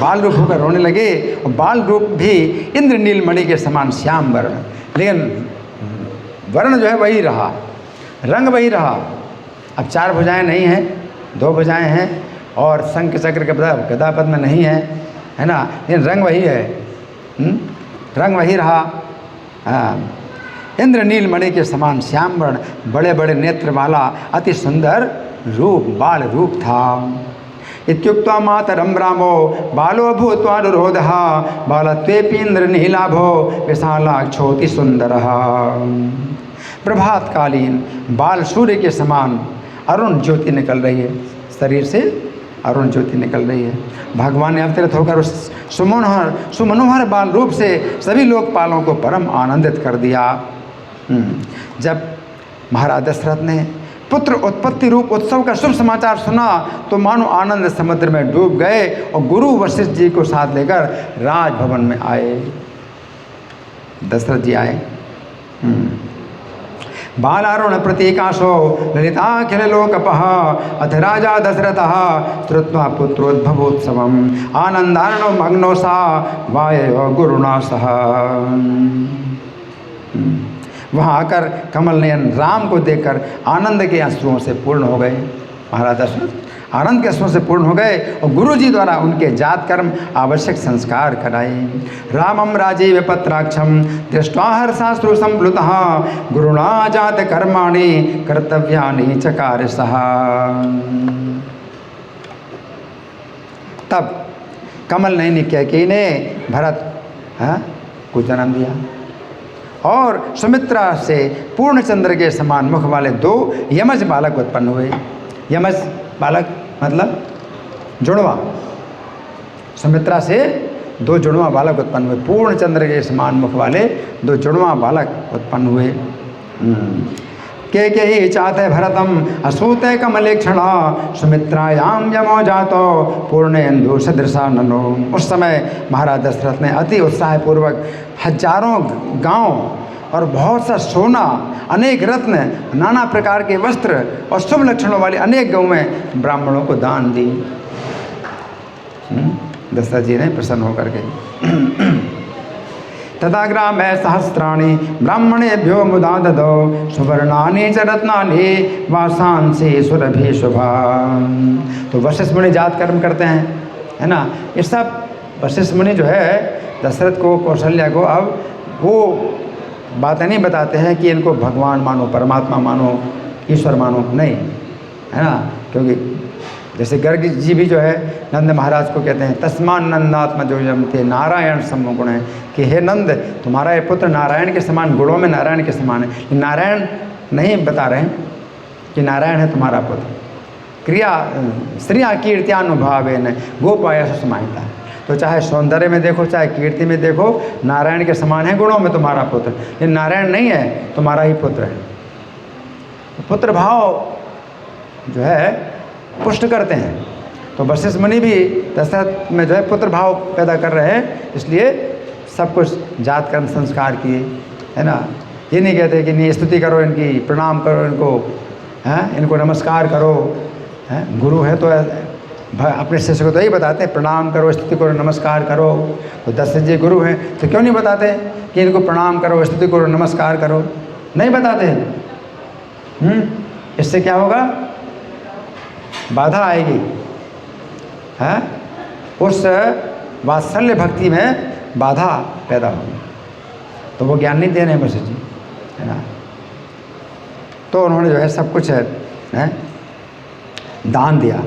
बाल रूप होकर रोने लगे और बाल रूप भी इंद्र नीलमणि के समान श्याम वर्ण, लेकिन वर्ण जो है वही रहा, रंग वही रहा। अब चार भुजाएं नहीं हैं, दो भुजाएं हैं और शंख चक्र के गदा पद्म नहीं है ना। लेकिन रंग वही है, रंग वही रहा। हाँ, इंद्र नीलमणि के समान श्याम वर्ण, बड़े बड़े नेत्र वाला अति सुंदर रूप बाल रूप था। इत्युक्त्वा मातरं रामो बालो भूत्वा अनुरोधः बालत्वेपीन्द्र नीलाभो विशालाक्षोति सुंदरः। प्रभातकालीन बाल सूर्य के समान अरुण ज्योति निकल रही है, शरीर से अरुण ज्योति निकल रही है। भगवान ने अवतरित होकर उस सुमनोहर बाल रूप से सभी लोकपालों को परम आनंदित कर दिया। जब महाराज दशरथ ने पुत्र उत्पत्ति रूप उत्सव का शुभ समाचार सुना तो मानो आनंद समुद्र में डूब गए और गुरु वशिष्ठ जी को साथ लेकर राजभवन में आए। दशरथ जी आए। बालारुण प्रतीकाशो ललिताखिल लोकपः अथ राजा दशरथः श्रुत्वा पुत्रोद्भवोत्सवम् आनंदार्णो मग्नो सा वायो गुरुणा सह। वहाँ आकर कमल नयन राम को देखकर आनंद के अश्रुओं से पूर्ण हो गए। महाराज दशरथ आनंद के अश्रुओं से पूर्ण हो गए और गुरु जी द्वारा उनके जात कर्म आवश्यक संस्कार कराए। रामम राजीव पत्राक्षम दृष्ट्वा हर्षाश्रु संप्लुतः गुरुणा जात कर्माणि कर्तव्यानि चकार सः। तब कमल नयनी कैकेयी ने भरत को जन्म दिया और सुमित्रा से पूर्णचंद्र के समान मुख वाले 2 यमज बालक उत्पन्न हुए। यमज बालक मतलब जुड़वा। सुमित्रा से 2 जुड़वा बालक उत्पन्न हुए। पूर्णचंद्र के समान मुख वाले 2 जुड़वा बालक उत्पन्न हुए। कैकेयी चाते भरतम असूते कमलेक्षणा सुमित्रायाम यमो जातो पूर्णेन्दु सदृशा ननो। उस समय महाराज दशरथ ने अति उत्साहपूर्वक हजारों गांव और बहुत सा सोना, अनेक रत्न, नाना प्रकार के वस्त्र और शुभ लक्षणों वाली अनेक गौएं ब्राह्मणों को दान दी। दशरथ जी ने प्रसन्न होकर के तथा ग्रामे सहस्राणि ब्राह्मणेभ्यो मुदा ददौ सुवर्णानि च रत्नानि वासांसि सुरभि शुभा। तो वशिष्ठ मुनि जात कर्म करते हैं, है ना। ये सब वशिष्ठ मुनि जो है दशरथ को, कौशल्या को अब वो बातें नहीं बताते हैं कि इनको भगवान मानो, परमात्मा मानो, ईश्वर मानो, नहीं, है ना। क्योंकि जैसे गर्ग जी भी जो है नंद महाराज को कहते हैं तस्मान नंदात्मा जो जमते नारायण सम गुण है, कि हे नंद तुम्हारा ये पुत्र नारायण के समान, गुणों में नारायण के समान है। नारायण नहीं बता रहे हैं कि नारायण है तुम्हारा पुत्र। क्रिया श्रिया कीर्त्यानुभावेन गोपाया समाहिता। तो चाहे सौंदर्य में देखो, चाहे कीर्ति में देखो, नारायण के समान है गुणों में तुम्हारा पुत्र। ये नारायण नहीं है, तुम्हारा ही पुत्र है। तो पुत्र भाव जो है पुष्ट करते हैं। तो वशिष्ठ मुनि भी दशरथ में जो है पुत्र भाव पैदा कर रहे हैं, इसलिए सब कुछ जात कर्म संस्कार किए, है ना। ये नहीं कहते कि नहीं स्तुति करो इनकी, प्रणाम करो इनको, हैं, इनको नमस्कार करो, हैं। गुरु है तो अपने शिष्य को तो यही बताते हैं प्रणाम करो, स्तुति करो, नमस्कार करो। तो दशरथ जी गुरु हैं तो क्यों नहीं बताते कि इनको प्रणाम करो, स्तुति करो, नमस्कार करो? नहीं बताते। इससे क्या होगा? बाधा आएगी, है। उस वात्सल्य भक्ति में बाधा पैदा होगी। तो वो ज्ञान नहीं दे रहे हैं वशिष्ठ जी, है ना। तो उन्होंने जो है सब कुछ है दान दिया।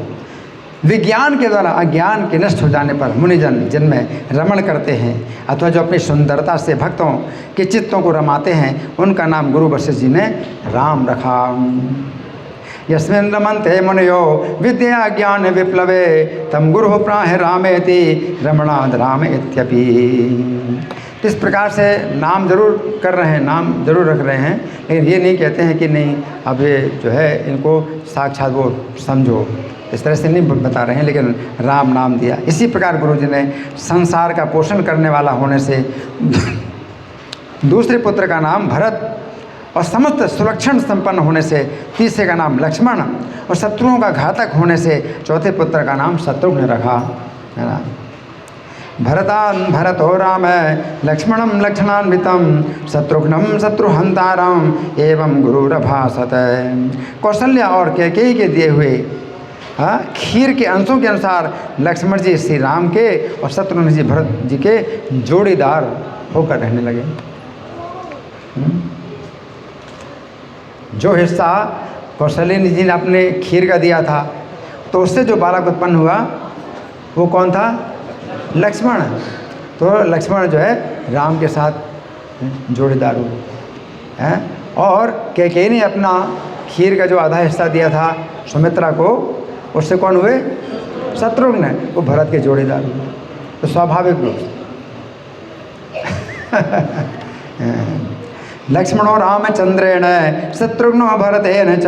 विज्ञान के द्वारा अज्ञान के नष्ट हो जाने पर मुनिजन जिनमें रमण करते हैं अथवा जो अपनी सुंदरता से भक्तों के चित्तों को रमाते हैं, उनका नाम गुरु वशिष्ठ जी ने राम रखा। यस्मिन् रमन्ते मुनयो विद्या ज्ञान विप्लवे तम गुरु प्राह रामेति रमणाद राम इत्यपि। इस प्रकार से नाम जरूर कर रहे हैं, नाम जरूर रख रहे हैं, लेकिन ये नहीं कहते हैं कि नहीं अब ये जो है इनको साक्षात वो समझो, इस तरह से नहीं बता रहे हैं, लेकिन राम नाम दिया। इसी प्रकार गुरु जी ने संसार का पोषण करने वाला होने से दूसरे पुत्र का नाम भरत और समस्त सुलक्षण संपन्न होने से तीसरे का नाम लक्ष्मण और शत्रुओं का घातक होने से चौथे पुत्र का नाम शत्रुघ्न रखा, है ना। भरतान भरतो राम लक्ष्मणम लक्षणान्वितम शत्रुघ्नम शत्रुहंतारम एवं गुरुरभासत। कौशल्या और कैकेयी के दिए हुए खीर के अंशों के अनुसार लक्ष्मण जी श्री राम के और शत्रुघ्न जी भरत जी के जोड़ीदार होकर रहने लगे। जो हिस्सा कौशल्या जी ने अपने खीर का दिया था, तो उससे जो बालक उत्पन्न हुआ वो कौन था? लक्ष्मण। तो लक्ष्मण जो है राम के साथ जोड़ीदार हुए हैं। और कैकेयी ने अपना खीर का जो आधा हिस्सा दिया था सुमित्रा को, उससे कौन हुए? शत्रुघ्न, वो भरत के जोड़ीदार हुए। तो स्वाभाविक रूप से लक्ष्मणो रामचंद्रेण शत्रुघ्नो भरतेन च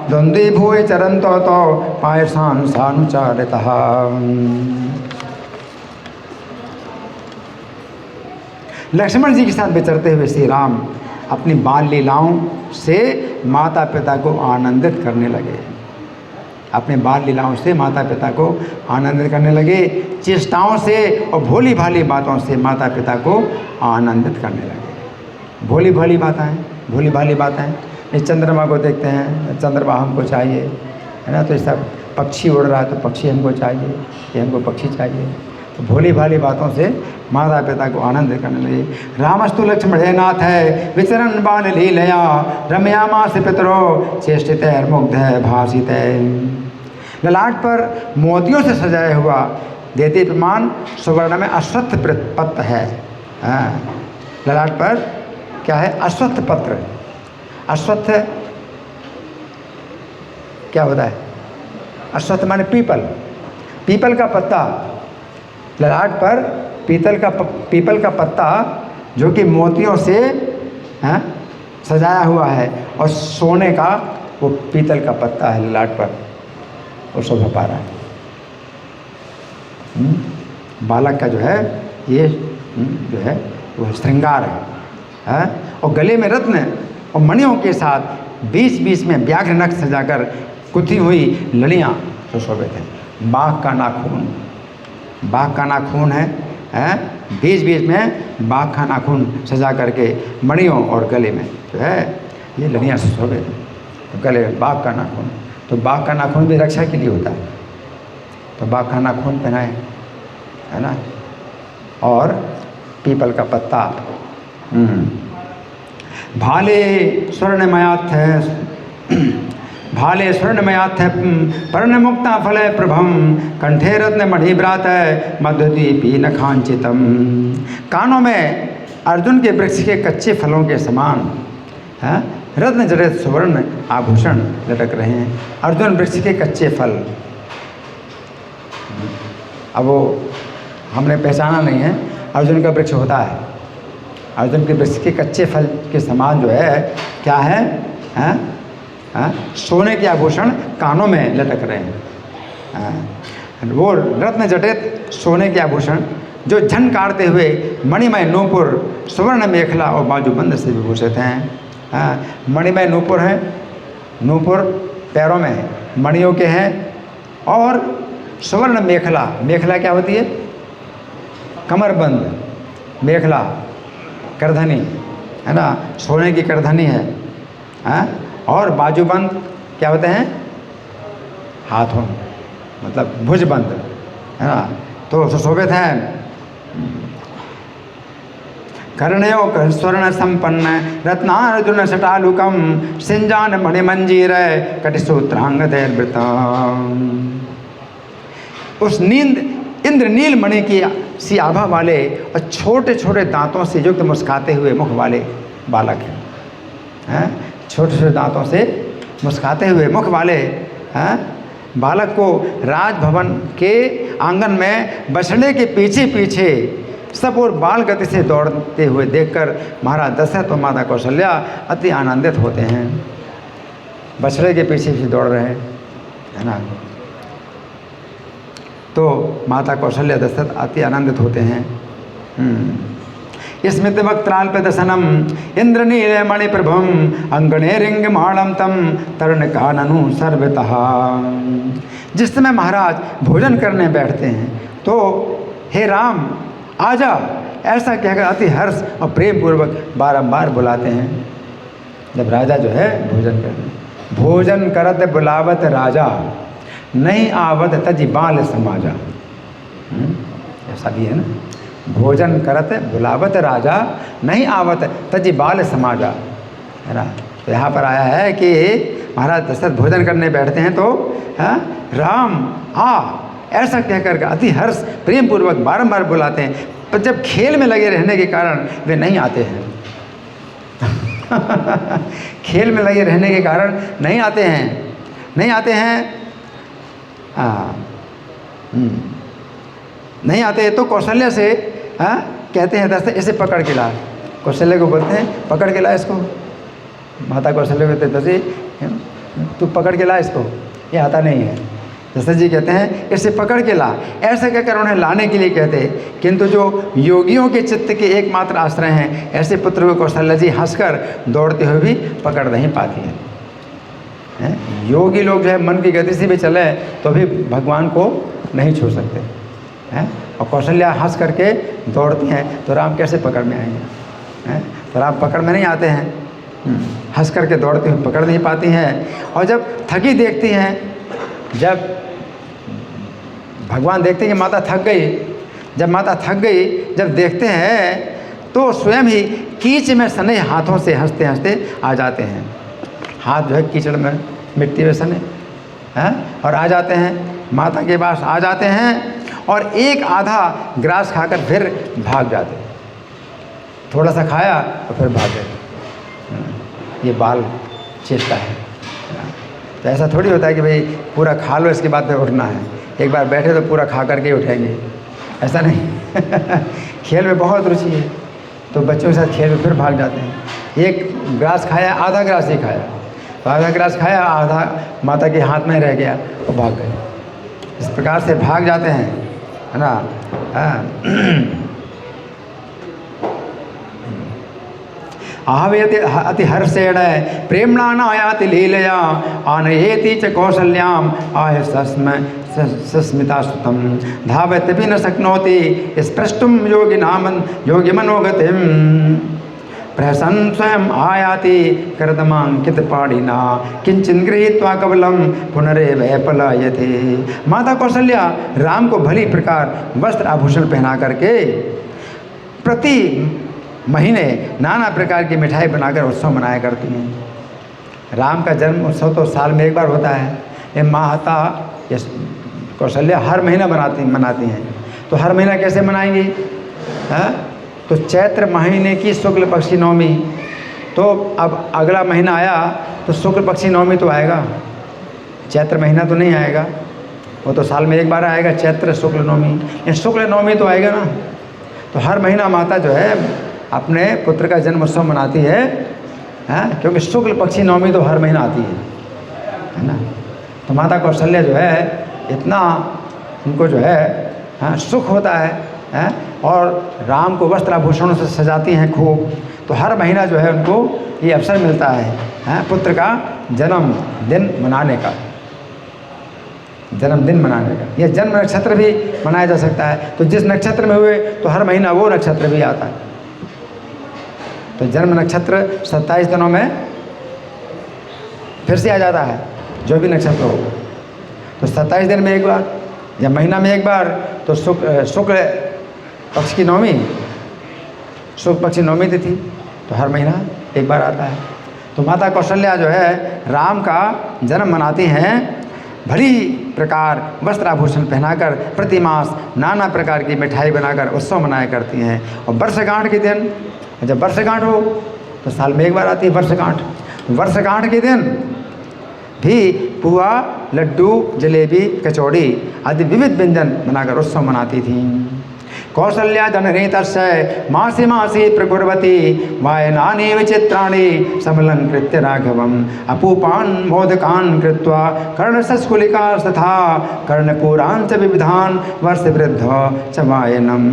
द्वंद्वी भूय चरन्तो तो पायसानुसानुचारितः। लक्ष्मण जी के साथ विचरते हुए श्री राम अपनी बाल लीलाओं से माता पिता को आनंदित करने लगे। अपने बाल लीलाओं से माता पिता को आनंदित करने लगे, चेष्टाओं से और भोली भाली बातों से माता पिता को आनंदित करने लगे। भोली भाली बातें इस चंद्रमा को देखते हैं, चंद्रमा हमको चाहिए, है ना, तो ये सब पक्षी उड़ रहा है तो पक्षी हमको चाहिए, ये हमको पक्षी चाहिए। तो भोली भाली बातों से माता पिता को आनंदित करने लगे। रामस्तु लक्ष्मणे नाथ है विचरण बाल लीलया रमयामास पितरो चेष्टित मुग्ध भाषित। ललाट पर मोतियों से सजाया हुआ देदीप्यमान सुवर्ण में अश्वत्थ पत्र है। ललाट पर क्या है? अश्वत्थ पत्र। अश्वत्थ क्या होता है? अश्वत्थ माने पीपल, पीपल का पत्ता। ललाट पर पीपल का पत्ता जो कि मोतियों से सजाया हुआ है और सोने का वो पीतल का पत्ता है ललाट पर, वो शोभा पा रहा है। बालक का जो है ये जो है वो श्रृंगार है। और गले में रत्न और मणियों के साथ बीच बीच में व्याघ्र नख सजाकर गुथी हुई लड़ियाँ सुशोभित हैं। बाघ का नाखून है, बीच बीच में बाघ का नाखून सजा करके मणियों और गले में जो है ये लड़ियाँ सुशोभित हैं। तो गले में बाघ का नाखून, तो बाघ का नाखून भी रक्षा के लिए होता है, तो बाघ का नाखून पहनाए, है ना। और पीपल का पत्ता। भाले स्वर्णमयाथ पर्णमुक्ता फले प्रभम कंठे रत्न मणिभ्रात मध्यदीपी नखांचितम। कानों में अर्जुन के वृक्ष के कच्चे फलों के समान रत्न जड़ित सुवर्ण आभूषण लटक रहे हैं। अर्जुन वृक्ष के कच्चे फल, अब वो हमने पहचाना नहीं है, अर्जुन का वृक्ष होता है। अर्जुन के वृक्ष के कच्चे फल के समान जो है क्या है? सोने के आभूषण कानों में लटक रहे हैं। वो रत्न जटित सोने के आभूषण जो झनकारते हुए मणिमय नूपुर सुवर्ण मेखला और बाजूबंद से विभूषित हैं। मणिमय नूपुर है, नूपुर पैरों में है, मणियों के हैं। और सुवर्ण मेखला, मेखला क्या होती है? कमरबंद। मेखला करधनी, है ना, सोने की करधनी है। और बाजूबंद क्या होते हैं? हाथों, मतलब भुजबंद, है ना, तो सुशोभित हैं। कर्णयो स्वर्ण संपन्न रत्नार्जुन सटालुकम सिंजान मणिमंजीर कटिसूत्रांगदैर्वृतम। उस इंद्रनील मणि की सी आभा वाले और छोटे छोटे दांतों से युक्त मुस्काते हुए मुख वाले बालक हैं। छोटे छोटे दांतों से मुस्काते हुए मुख वाले बालक को राजभवन के आंगन में बछड़े के पीछे पीछे सब और बाल गति से दौड़ते हुए देखकर महाराज दशरथ और माता कौशल्या अति आनंदित होते हैं। बछड़े के पीछे पीछे दौड़ रहे हैं, है ना। तो माता कौशल्या दशरथ अति आनंदित होते हैं। स्मृति वक्त्राल्प दशनम इंद्रनील मणिप्रभम अंगणे रिंग माणम तम तरुण काननु सर्वतः। जिस समय महाराज भोजन करने बैठते हैं तो हे राम आजा ऐसा कहकर अति हर्ष और प्रेम पूर्वक बारंबार बुलाते हैं। जब राजा जो है भोजन करत बुलावत राजा नहीं आवत तजी बाल समाजा। ऐसा भी है ना, भोजन करत बुलावत राजा नहीं आवत तजी बाल समाजा, है ना। तो यहाँ पर आया है कि महाराज दशरथ भोजन करने बैठते हैं तो राम आ ऐसा कहकर अति हर्ष प्रेम पूर्वक बारंबार बुलाते हैं, पर जब खेल में लगे रहने के कारण वे नहीं आते हैं। खेल में लगे रहने के कारण नहीं आते हैं। हाँ, नहीं आते तो कौशल्या से कहते हैं दस इसे पकड़ के ला। कौशल्या को बोलते हैं पकड़ के ला इसको। माता कौशल्या को कहते दशरथ तू पकड़ के ला इसको, ये आता नहीं है। दशरथ जी कहते हैं इसे पकड़ के ला। ऐसा कहकर उन्हें लाने के लिए कहते, किंतु जो योगियों के चित्त के एकमात्र आश्रय हैं ऐसे पुत्र को कौशल्या जी हंसकर दौड़ते हुए भी पकड़ नहीं पाती हैं। योगी लोग जो है मन की गति से भी चले तो भी भगवान को नहीं छू सकते हैं। और कौशल्या हंस करके दौड़ती हैं तो राम कैसे पकड़ में आएंगे हैं? तो राम पकड़ में नहीं आते हैं, हंस करके दौड़ती हुई पकड़ नहीं पाती हैं। और जब थकी देखती हैं, जब भगवान देखते हैं कि माता थक गई, जब माता थक गई जब देखते हैं तो स्वयं ही कीच में सने हाथों से हंसते हंसते आ जाते हैं। हाथ जो है कीचड़ में मिट्टी में सने हैं और आ जाते हैं, माता के पास आ जाते हैं और एक आधा ग्रास खाकर फिर भाग जाते। थोड़ा सा खाया और फिर भाग गए। ये बाल चेष्टा है। तो ऐसा थोड़ी होता है कि भाई पूरा खा लो इसके बाद फिर उठना है, एक बार बैठे तो पूरा खा करके उठेंगे, ऐसा नहीं। खेल में बहुत रुचि है तो बच्चों के साथ खेल में फिर भाग जाते हैं। एक ग्रास खाया, आधा ग्रास ही खाया, तो आधा ग्रास खाया, आधा माता के हाथ में रह गया और भाग गए। इस प्रकार से भाग जाते हैं, है ना। आहवेति अति हर्षेण प्रेम्णा नायाति लीलया आनयेति च कौशल्याम आह सस्मिता सुतम धावत्यपि न शक्नोति स्पृष्टुम योगी मनोगतिम प्रहसन स्वयं आयाति करदमांकित पाणिना किंचिन गृहीत्वा कबलम पुनरेव पलायते। माता कौशल्या राम को भली प्रकार वस्त्र आभूषण पहना करके प्रति महीने नाना प्रकार की मिठाई बनाकर उत्सव मनाया करती हैं। राम का जन्म उत्सव तो साल में एक बार होता है, ये माता कौशल्या हर महीना मनाती हैं। तो हर महीना कैसे मनाएंगी? तो चैत्र महीने की शुक्ल पक्ष की नवमी, तो अब अगला महीना आया तो शुक्ल पक्ष की नवमी तो आएगा, चैत्र महीना तो नहीं आएगा, वो तो साल में एक बार आएगा, चैत्र शुक्ल नवमी। ये शुक्ल नवमी तो आएगा ना। तो हर महीना माता जो है अपने पुत्र का जन्म उत्सव मनाती है, क्योंकि शुक्ल पक्षी नवमी तो हर महीना आती है ना। तो माता कौशल्या जो है इतना उनको जो है सुख होता है और राम को वस्त्र आभूषणों से सजाती हैं खूब। तो हर महीना जो है उनको ये अवसर मिलता है पुत्र का जन्मदिन मनाने का, जन्मदिन मनाने का। यह जन्म नक्षत्र भी मनाया जा सकता है। तो जिस नक्षत्र में हुए तो हर महीना वो नक्षत्र भी आता है। तो जन्म नक्षत्र 27 दिनों में फिर से आ जाता है, जो भी नक्षत्र हो। तो 27 दिन में एक बार या महीना में एक बार, तो शुक्ल पक्ष की नवमी, शुक्ल पक्ष की नवमी तिथि, तो हर महीना एक बार आता है। तो माता कौशल्या जो है राम का जन्म मनाती हैं भली प्रकार वस्त्र आभूषण पहनाकर, प्रतिमास नाना प्रकार की मिठाई बनाकर उत्सव मनाया करती हैं। और वर्षगांठ के दिन, जब वर्षगांठ हो तो साल में एक बार आती है वर्षगांठ। वर्षगांठ के दिन भी पुआ, लड्डू, जलेबी, कचौड़ी आदि विविध व्यंजन बनाकर उत्सव मनाती थीं। कौशल्या जननीतस्य मासी मासी प्रकुर्वती वायनानि विचित्राणि समलं कृत्य राघवम् अपूपान् मोदकान् कृत्वा कर्णशस्कुलिका तथा कर्णपूरान् च विविधान् वर्षवृद्ध च वायनम्।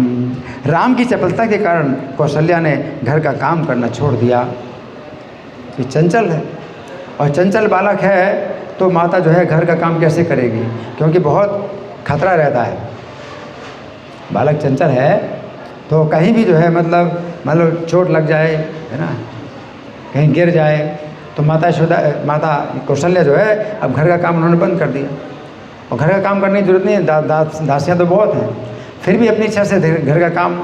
राम की चपलता के कारण कौशल्या ने घर का काम करना छोड़ दिया। ये चंचल है और चंचल बालक है तो माता जो है घर का काम कैसे करेगी, क्योंकि बहुत खतरा रहता है। बालक चंचल है तो कहीं भी जो है मतलब चोट लग जाए, है ना, कहीं गिर जाए, तो माता कौशल्या जो है अब घर का काम उन्होंने बंद कर दिया। और घर का काम करने की जरूरत नहीं है, दासियाँ तो बहुत हैं, फिर भी अपनी इच्छा से घर का काम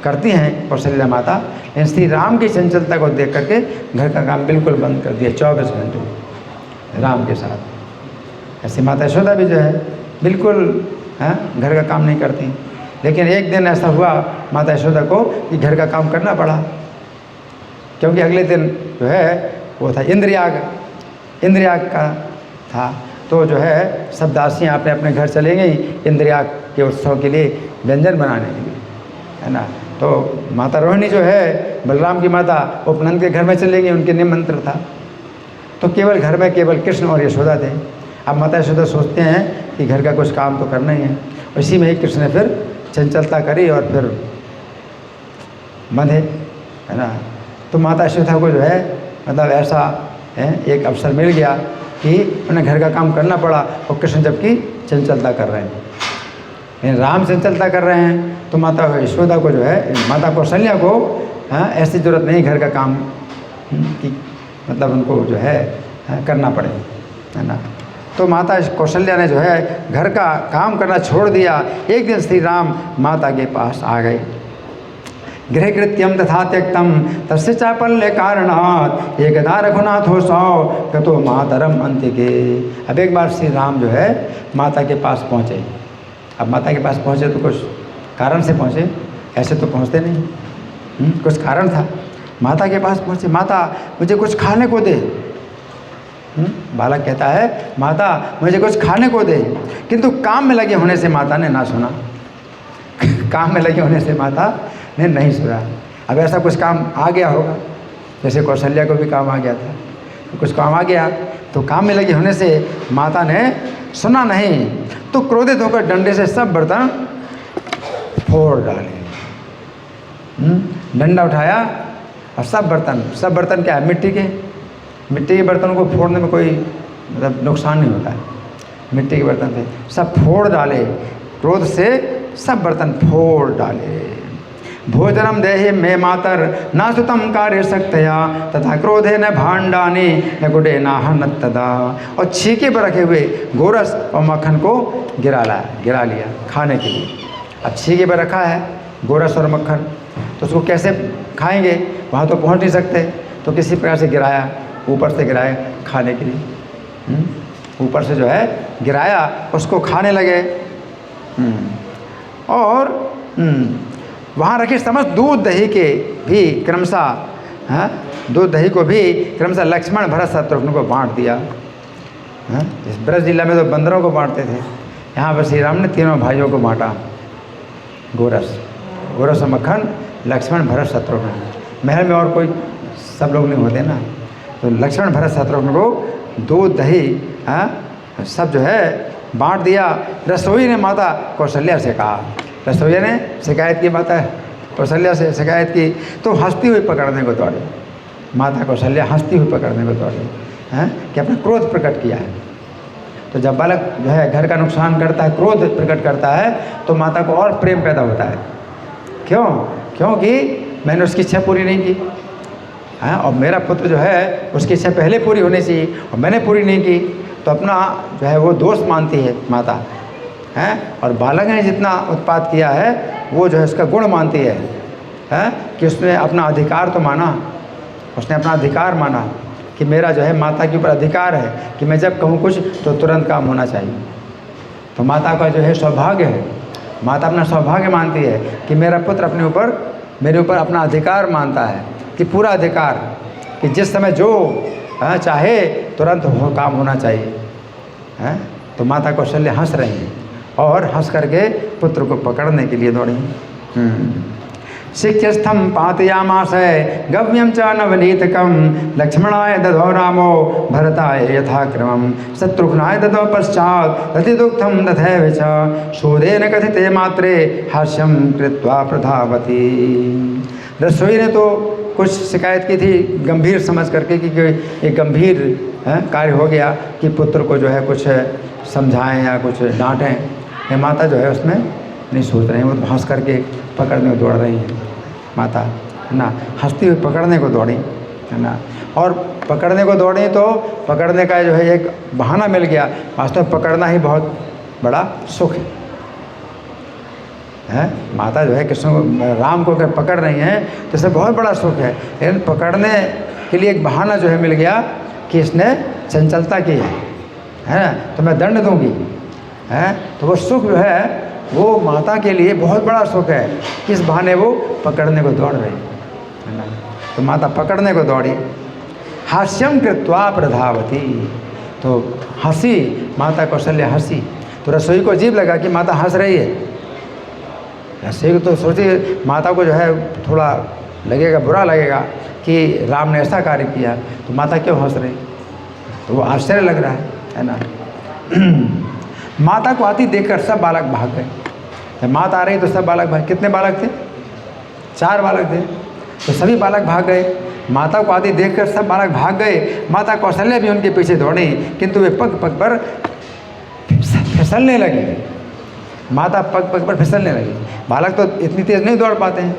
करती हैं कौशल्या माता। लेकिन श्री राम की चंचलता को देख करके घर का काम बिल्कुल बंद कर दिया 24 घंटे राम के साथ। ऐसी माता यशोदा भी जो है बिल्कुल घर का काम नहीं करती। लेकिन एक दिन ऐसा हुआ माता यशोदा को कि घर का काम करना पड़ा, क्योंकि अगले दिन जो है वो था इंद्रयाग का था। तो जो है सब दासियाँ अपने अपने घर चले गई इंद्रिया के उत्सव के लिए व्यंजन बनाने के लिए, है ना। तो माता रोहिणी जो है बलराम की माता उपनंद के घर में चले गई, उनके निमंत्रण था। तो केवल घर में केवल कृष्ण और यशोदा थे। अब माता यशोदा सोचते हैं कि घर का कुछ काम तो करना ही है। इसी में ही कृष्ण ने फिर चंचलता करी और फिर बंधे, है ना। तो माता यशोदा को जो है मतलब ऐसा है एक अवसर मिल गया कि उन्हें घर का काम करना पड़ा और कृष्ण जबकि चंचलता कर रहे हैं, लेकिन राम चंचलता कर रहे हैं। तो माता यशोदा को जो है माता कौशल्या को ऐसी ज़रूरत नहीं घर का काम की मतलब उनको जो है करना पड़े, है ना। तो माता कौशल्या ने जो है घर का काम करना छोड़ दिया। एक दिन श्री राम माता के पास आ गए। गृह कृत्यम तथा त्यक्तम तस्य चापल्य कारणात् एकदा रघुनाथो सौ कतो मातरम अंतिके। अब एक बार श्री राम जो है माता के पास पहुँचे। अब माता के पास पहुँचे तो कुछ कारण से पहुँचे, ऐसे तो पहुँचते नहीं, कुछ कारण था। माता के पास पहुँचे, माता मुझे कुछ खाने को दे। बालक कहता है माता मुझे कुछ खाने को दे, किंतु काम में लगे होने से माता ने ना सुना। काम में लगे होने से माता ने नहीं सुना। अब ऐसा कुछ काम आ गया होगा, जैसे कौशल्या को भी काम आ गया था, तो कुछ काम आ गया तो काम में लगे होने से माता ने सुना नहीं। तो क्रोधित होकर डंडे से सब बर्तन फोड़ डाले। डंडा उठाया और सब बर्तन क्या है, मिट्टी के बर्तनों को फोड़ने में कोई मतलब नुकसान नहीं होता है। मिट्टी के बर्तन थे, सब फोड़ डाले, क्रोध से सब बर्तन फोड़ डाले। भोजनम देहि मे मातर ना सुतम कार्य शक्तया तथा क्रोधे न भांडानी न गुडे नाहन तदा। और छीके पर रखे हुए गोरस और मक्खन को गिरा लिया खाने के लिए। अब छीके पर रखा है गोरस और मक्खन, तो उसको कैसे खाएंगे, वहाँ तो पहुँच नहीं सकते। तो किसी प्रकार से गिराया, ऊपर से गिराया खाने के लिए, ऊपर से जो है गिराया, उसको खाने लगे। और वहाँ रखे समस्त दूध दही के भी क्रमशः दूध दही को भी क्रमशः लक्ष्मण भरत शत्रुघ्न को बांट दिया। इस ब्रज जिला में तो बंदरों को बांटते थे, यहाँ पर श्री राम ने तीनों भाइयों को बांटा। गोरस और मक्खन लक्ष्मण भरत शत्रुघ्न। महल में और कोई सब लोग नहीं होते ना, तो लक्ष्मण भरत शत्रुघ्न को दूध दही सब जो है बांट दिया। रसोई ने माता कौशल्या से कहा, रसोईया ने शिकायत की, माता कौशल्या से शिकायत की, तो हंसती हुई पकड़ने को दौड़ी। माता कौशल्या हंसती हुई पकड़ने को दौड़ी कि अपना क्रोध प्रकट किया है। तो जब बालक जो है घर का नुकसान करता है, क्रोध प्रकट करता है, तो माता को और प्रेम पैदा होता है। क्योंकि मैंने उसकी इच्छा पूरी नहीं की, और मेरा पुत्र जो है उसकी इच्छा पहले पूरी होनी चाहिए और मैंने पूरी नहीं की, तो अपना जो है वो दोष मानती है माता, और बालक ने जितना उत्पाद किया है वो जो है उसका गुण मानती है, कि उसने अपना अधिकार तो माना, उसने अपना अधिकार माना कि मेरा जो है माता के ऊपर अधिकार है कि मैं जब कहूँ कुछ तो तुरंत काम होना चाहिए। तो माता का जो है सौभाग्य है, माता अपना सौभाग्य मानती है कि मेरा पुत्र मेरे ऊपर अपना अधिकार मानता है, कि पूरा अधिकार, कि जिस समय जो चाहे तुरंत काम होना चाहिए। तो माता कौशल्या हंस रही हैं और हंस करके पुत्र को पकड़ने के लिए दौड़ी। शिक्षस्थम पातयामास गव्यम च नवनीतकम लक्ष्मणाय दधो रामो भरताय यथाक्रमम शत्रुघ्नाय दधो पश्चात रतिदुग्धम दधैव च शोधेन कथिते मात्रे हास्यम कृत्वा प्रधावती। रसोई ने तो कुछ शिकायत की थी गंभीर समझ करके कि एक गंभीर कार्य हो गया कि पुत्र को जो है कुछ समझाएं या कुछ डांटें। ये माता जो है उसमें नहीं सोच रही हैं, वो तो हंस करके पकड़ने को दौड़ रही हैं माता, है ना, हंसती हुई पकड़ने को दौड़ी, है ना। और पकड़ने को दौड़ी तो पकड़ने का जो है एक बहाना मिल गया। वास्तव में पकड़ना ही बहुत बड़ा सुख है। माता जो है कृष्ण को राम को अगर पकड़ रही हैं तो इसे बहुत बड़ा सुख है, लेकिन पकड़ने के लिए एक बहाना जो है मिल गया कि इसने चंचलता की है ना, तो मैं दंड दूंगी, है। तो वो सुख जो है वो माता के लिए बहुत बड़ा सुख है कि इस बहाने वो पकड़ने को दौड़ रही है ना। तो माता पकड़ने को दौड़ी। हास्यम कृत्वा प्रधावती, तो हंसी, माता कौशल्या हंसी। तो रसोई को अजीब लगा कि माता हंस रही है। रसोई को तो सोचिए माता को जो है थोड़ा लगेगा, बुरा लगेगा कि राम ने ऐसा कार्य किया, तो माता क्यों हंस रही, तो वो आश्चर्य लग रहा है ना। माता को आती देखकर सब बालक भाग गए। जब माता आ रही तो सब बालक भाग। कितने बालक थे? 4 बालक थे। तो सभी बालक भाग गए। माता को आती देखकर सब बालक भाग गए। माता कौशल्या भी उनके पीछे दौड़ी, किंतु वे पग पग पर फिसलने लगी। माता पग पग पर फिसलने लगी। बालक तो इतनी तेज़ नहीं दौड़ पाते हैं,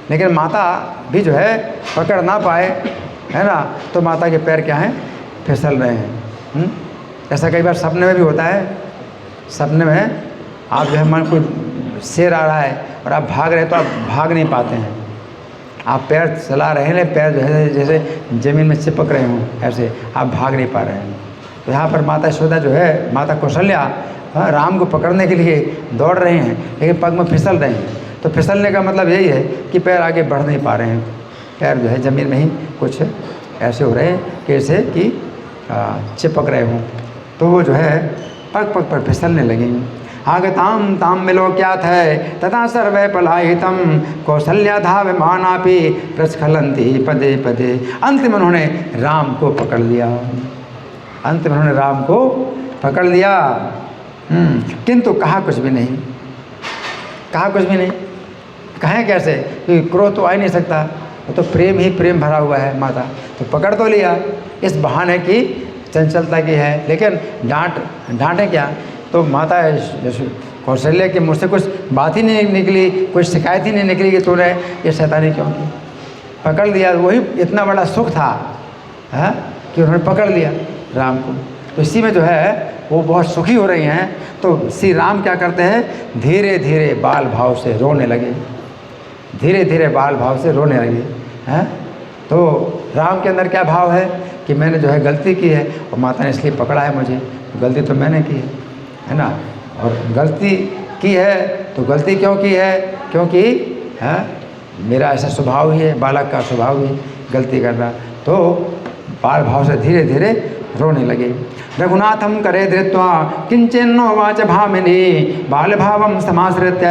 लेकिन माता भी जो है पकड़ ना पाए, है ना, तो माता के पैर क्या हैं, फिसल रहे हैं। ऐसा कई बार सपने में भी होता है। सपने में आप जो है मन कोई शेर आ रहा है और आप भाग रहे हैं, तो आप भाग नहीं पाते हैं। आप पैर चला रहे हैं, पैर जो है जैसे ज़मीन में चिपक रहे हों, ऐसे आप भाग नहीं पा रहे हैं। तो यहाँ पर माता यशोदा जो है, माता कौशल्या राम को पकड़ने के लिए दौड़ रहे हैं, लेकिन पग में फिसल रहे हैं। तो फिसलने का मतलब यही है कि पैर आगे बढ़ नहीं पा रहे हैं। पैर जो है ज़मीन में ही कुछ ऐसे हो रहे हैं कि जैसे कि चिपक रहे हों। तो वो जो है पग पग पर फिसलने लगे। आगताम ताम विलोक्याथ है तथा सर्वे पलायितम कौशल्या धावमानापि प्रस्खलंती पदे पदे। अंत में उन्होंने राम को पकड़ लिया। अंत में उन्होंने राम को पकड़ लिया, किंतु कहा कुछ भी नहीं। कहा कुछ भी नहीं। कहें कैसे, क्योंकि क्रोध तो आ ही नहीं सकता, वो तो प्रेम ही प्रेम भरा हुआ है। माता तो पकड़ तो लिया, इस बहाने की चंचलता की है, लेकिन डांटे क्या। तो माता कौशल्या के मुझसे कुछ बात ही नहीं निकली, कुछ शिकायत ही नहीं निकली कि तूने ये शैतानी क्यों की। पकड़ लिया, वही इतना बड़ा सुख था है कि उन्होंने पकड़ लिया राम को। तो इसी में जो है वो बहुत सुखी हो रही हैं। तो श्री राम क्या करते हैं, धीरे धीरे बाल भाव से रोने लगे। धीरे धीरे बाल भाव से रोने लगे हैं। तो राम के अंदर क्या भाव है कि मैंने जो है गलती की है और माता ने इसलिए पकड़ा है मुझे। गलती तो मैंने की है ना, और गलती की है तो गलती क्यों की है, क्योंकि है मेरा ऐसा स्वभाव ही है, बालक का स्वभाव ही गलती करना। तो बाल भाव से धीरे धीरे रोने लगे। रघुनाथम करे धृत्वा किंचन्नो वाच भामिनी बाल भावम समाश्रित्य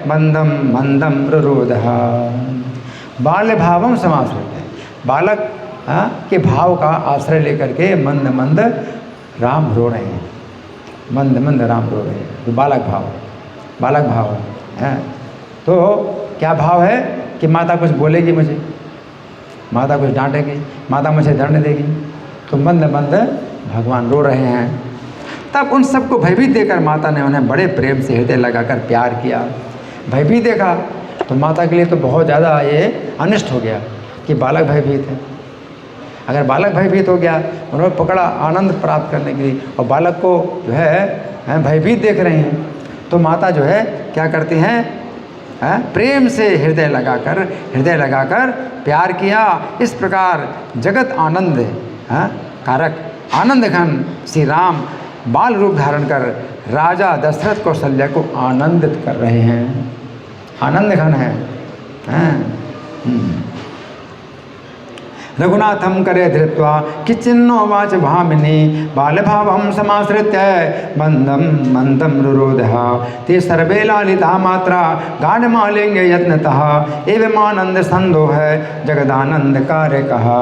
मंदम मंदम रुरोधः। बाल भावम समाश्रित्य, बालक के भाव का आश्रय लेकर के मंद मंद राम रो रहे हैं। मंद मंद राम रो रहे हैं। तो बालक भाव है। तो क्या भाव है कि माता कुछ बोलेगी मुझे, माता कुछ डांटेगी, माता मुझे दंड देगी। तो मंद मंद भगवान रो रहे हैं। तब उन सबको भयभीत देकर माता ने उन्हें बड़े प्रेम से हृदय लगाकर प्यार किया। भयभीत देखा तो माता के लिए तो बहुत ज़्यादा ये अनिष्ट हो गया कि बालक भयभीत है। अगर बालक भयभीत हो गया, उन्होंने पकड़ा आनंद प्राप्त करने के लिए, और बालक को जो है भयभीत देख रहे हैं, तो माता जो है क्या करती हैं, प्रेम से हृदय लगाकर प्यार किया। इस प्रकार जगत आनंद कारक आनंद घन श्री राम बाल रूप धारण कर राजा दशरथ कौशल्या को आनंदित कर रहे हैं। आनंद घन है। रघुनाथम करे धृत्वा किचिन्नो वाच भामिनी बाल भावम समाश्रित्य मंदम मंदम रुरोधः। ते सर्वे लालिता मात्रा गाढ़ मालिंग यत्नतः एवं आनंद संदोह जगदानंद कार्य कहा।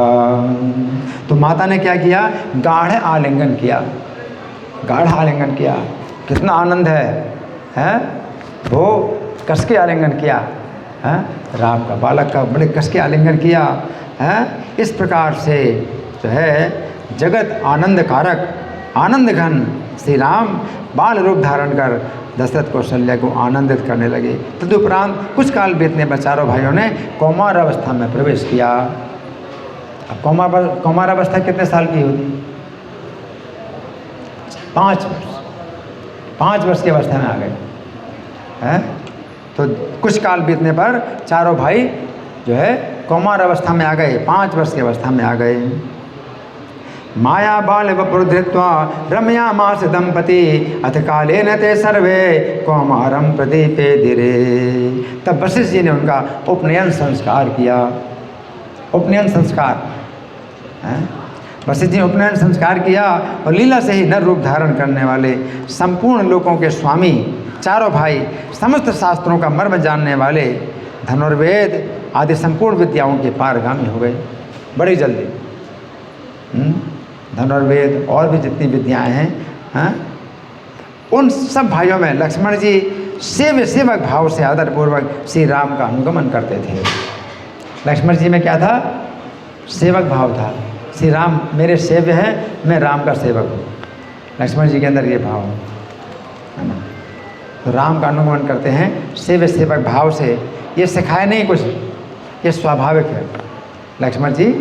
तो माता ने क्या किया, गाढ़ आलिंगन किया। गाढ़ आलिंगन किया, कितना आनंद है वो कस के आलिंगन किया है राम का, बालक का बड़े कस के आलिंगन किया है। इस प्रकार से जो है जगत आनंद कारक आनंद घन श्री राम बाल रूप धारण कर दशरथ कौशल्या को आनंदित करने लगे। तदुपरांत कुछ काल बीतने पर चारों भाइयों ने कौमार अवस्था में प्रवेश किया। अब कौमार अवस्था कितने साल की होगी, 5 वर्ष। 5 वर्ष की अवस्था में आ गए हैं। तो कुछ काल बीतने पर चारों भाई जो है कौमार अवस्था में आ गए, 5 वर्ष की अवस्था में आ गए। माया बाल वपुर धृत्वा रम्या मास दंपति अथ काले न ते सर्वे कौमारम प्रदीपे धीरे। तब वशिष्ठ जी ने उनका उपनयन संस्कार किया। उपनयन संस्कार है। वशिष्ठ जी ने उपनयन संस्कार किया और लीला से ही नर रूप धारण करने वाले संपूर्ण लोकों के स्वामी चारों भाई, समस्त शास्त्रों का मर्म जानने वाले, धनुर्वेद आदि संपूर्ण विद्याओं के पारगामी हो गए बड़ी जल्दी। धनुर्वेद और भी जितनी विद्याएं हैं, उन सब भाइयों में लक्ष्मण जी सेवक भाव से आदरपूर्वक श्री राम का अनुगमन करते थे। लक्ष्मण जी में क्या था? सेवक भाव था। श्री राम मेरे सेव्य हैं, मैं राम का सेवक हूँ। लक्ष्मण जी के अंदर ये भाव है ना। तो राम का अनुगमन करते हैं सेवक भाव से। ये सिखाए नहीं कुछ, ये स्वाभाविक है। लक्ष्मण जी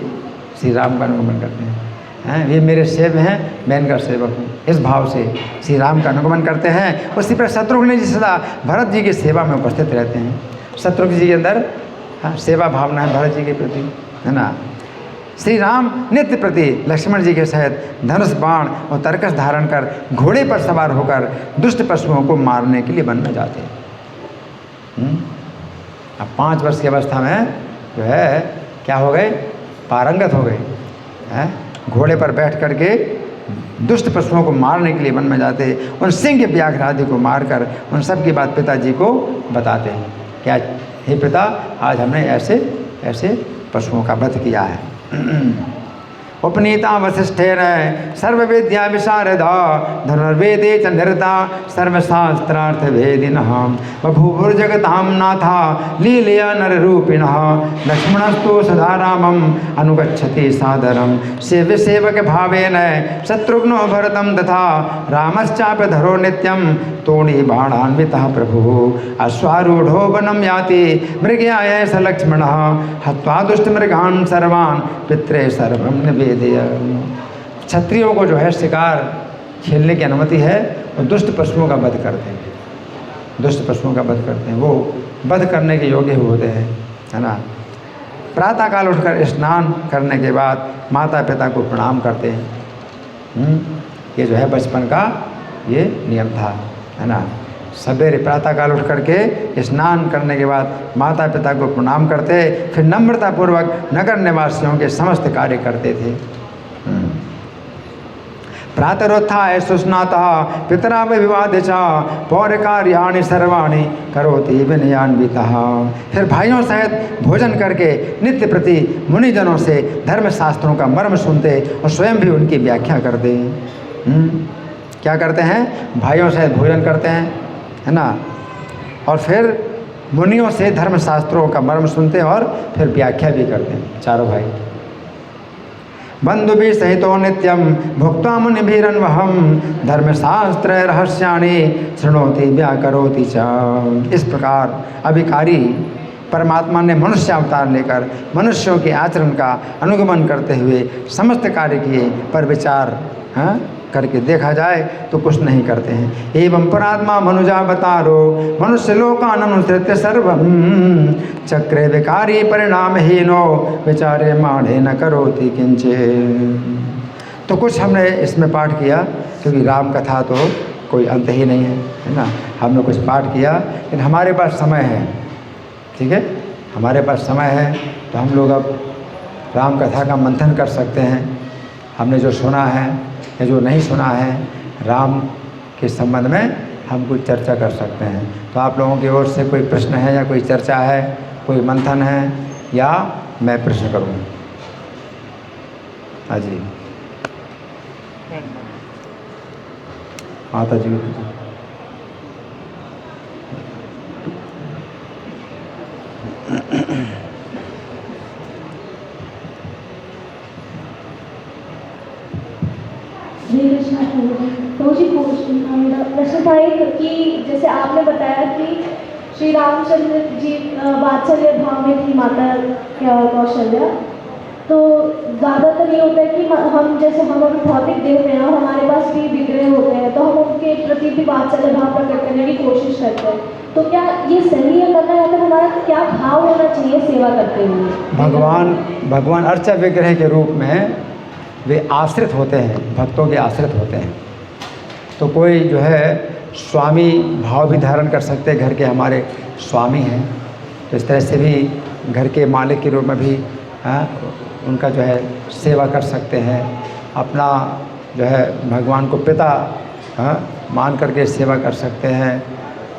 श्री राम का अनुगमन करते हैं, ये मेरे सेव्य हैं, मैं इनका सेवक हूँ, इस भाव से श्री राम का अनुगमन करते हैं। उसी पर शत्रुघ्न जी सदा भरत जी की सेवा में उपस्थित रहते हैं। शत्रुघ्न जी के अंदर सेवा भावना है भरत जी के प्रति, है ना। श्री राम नित्य प्रति लक्ष्मण जी के सहित धनुष बाण और तरकस धारण कर घोड़े पर सवार होकर दुष्ट पशुओं को मारने के लिए वन में जाते हैं। अब 5 वर्ष की अवस्था में जो है क्या हो गए? पारंगत हो गए हैं। घोड़े पर बैठ करके दुष्ट पशुओं को मारने के लिए वन में जाते, उन सिंह व्याघ्र आदि को मारकर उन सब की बात पिताजी को बताते हैं। क्या हे पिता, आज हमने ऐसे ऐसे पशुओं का वध किया है। उपनीता वशिष्ठेर सर्वविद्या विशारदा धनुर्वेदे च निरता सर्वशास्त्रार्थ वेदिनः बभूवुर्जगतां नाथा लीलया नररूपिणः लक्ष्मणस्तु सदा रामं अनुगच्छति सादरं सेवक भावेन शत्रुघ्नो भरतं तथा रामश्चापि धरो नित्यं तोणी बाणान्वितः प्रभुः अश्वारूढ़ो वनं याति मृगयाय स लक्ष्मणः हत्वा दुष्टमृगान् सर्वान् पित्रे सर्वं निवेदय। क्षत्रियों को जो है शिकार खेलने की अनुमति है और दुष्ट पशुओं का वध करते हैं। दुष्ट पशुओं का वध करते हैं, वो वध करने के योग्य होते हैं, है ना। प्रातःकाल उठकर स्नान करने के बाद माता पिता को प्रणाम करते हैं। ये जो है बचपन का ये नियम था, है ना। सवेरे प्रातःकाल उठ करके स्नान करने के बाद माता पिता को प्रणाम करते, फिर नम्रतापूर्वक नगर निवासियों के समस्त कार्य करते थे। प्रातरोत्थाय सुस्नातः पितरा विवाद च पौरकार्याणि सर्वाणि करोति विनयान्वितः। फिर भाइयों सहित भोजन करके नित्य प्रति मुनिजनों से धर्मशास्त्रों का मर्म सुनते और स्वयं भी उनकी व्याख्या करते। क्या करते हैं? भाइयों सहित भोजन करते हैं, है ना, और फिर मुनियों से धर्मशास्त्रों का मर्म सुनते और फिर व्याख्या भी करते हैं चारों भाई। बंधु भी सहितो नित्यम भुक्त्वा मुनिभिरन्वहं धर्मशास्त्र रहस्याणि शृणोति व्याकरोति च। इस प्रकार अभिकारी परमात्मा ने मनुष्य अवतार लेकर मनुष्यों के आचरण का अनुगमन करते हुए समस्त कार्य किए, पर विचार करके देखा जाए तो कुछ नहीं करते हैं। एवं परात्मा मनुजावतारो मनुष्य लोकाननुसृत्य सर्वं चक्रे विकारी परिणामहीनो विचारे माढ़े न करोति किंचित्। तो कुछ हमने इसमें पाठ किया, क्योंकि राम कथा तो कोई अंत ही नहीं है ना। हमने कुछ पाठ किया, लेकिन हमारे पास समय है, ठीक है, हमारे पास समय है, तो हम लोग अब राम कथा का मंथन कर सकते हैं। हमने जो सुना है या जो नहीं सुना है राम के संबंध में हम कुछ चर्चा कर सकते हैं। तो आप लोगों की ओर से कोई प्रश्न है या कोई चर्चा है, कोई मंथन है, या मैं प्रश्न करूँ? हाँ जी, माता जी। तो जी प्रश्न था एक कि जैसे आपने बताया कि श्री रामचंद्र जी वात्सल्य भाव में थी माता कौशल्या, तो ज़्यादातर ये होता है कि हम जैसे हम अभी भौतिक देह में और हमारे पास भी विग्रह होते हैं, तो हम उनके प्रति भी वात्सल्य भाव प्रकट करने की कोशिश करते हैं। तो क्या ये सही है करना, या फिर हमारा क्या भाव होना चाहिए सेवा करते हुए? भगवान अर्चा विग्रह के रूप में वे आश्रित होते हैं, भक्तों के आश्रित होते हैं। तो कोई जो है स्वामी भाव भी धारण कर सकते हैं, घर के हमारे स्वामी हैं, तो इस तरह से भी घर के मालिक के रूप में भी उनका जो है सेवा कर सकते हैं, अपना जो है भगवान को पिता मान करके सेवा कर सकते हैं,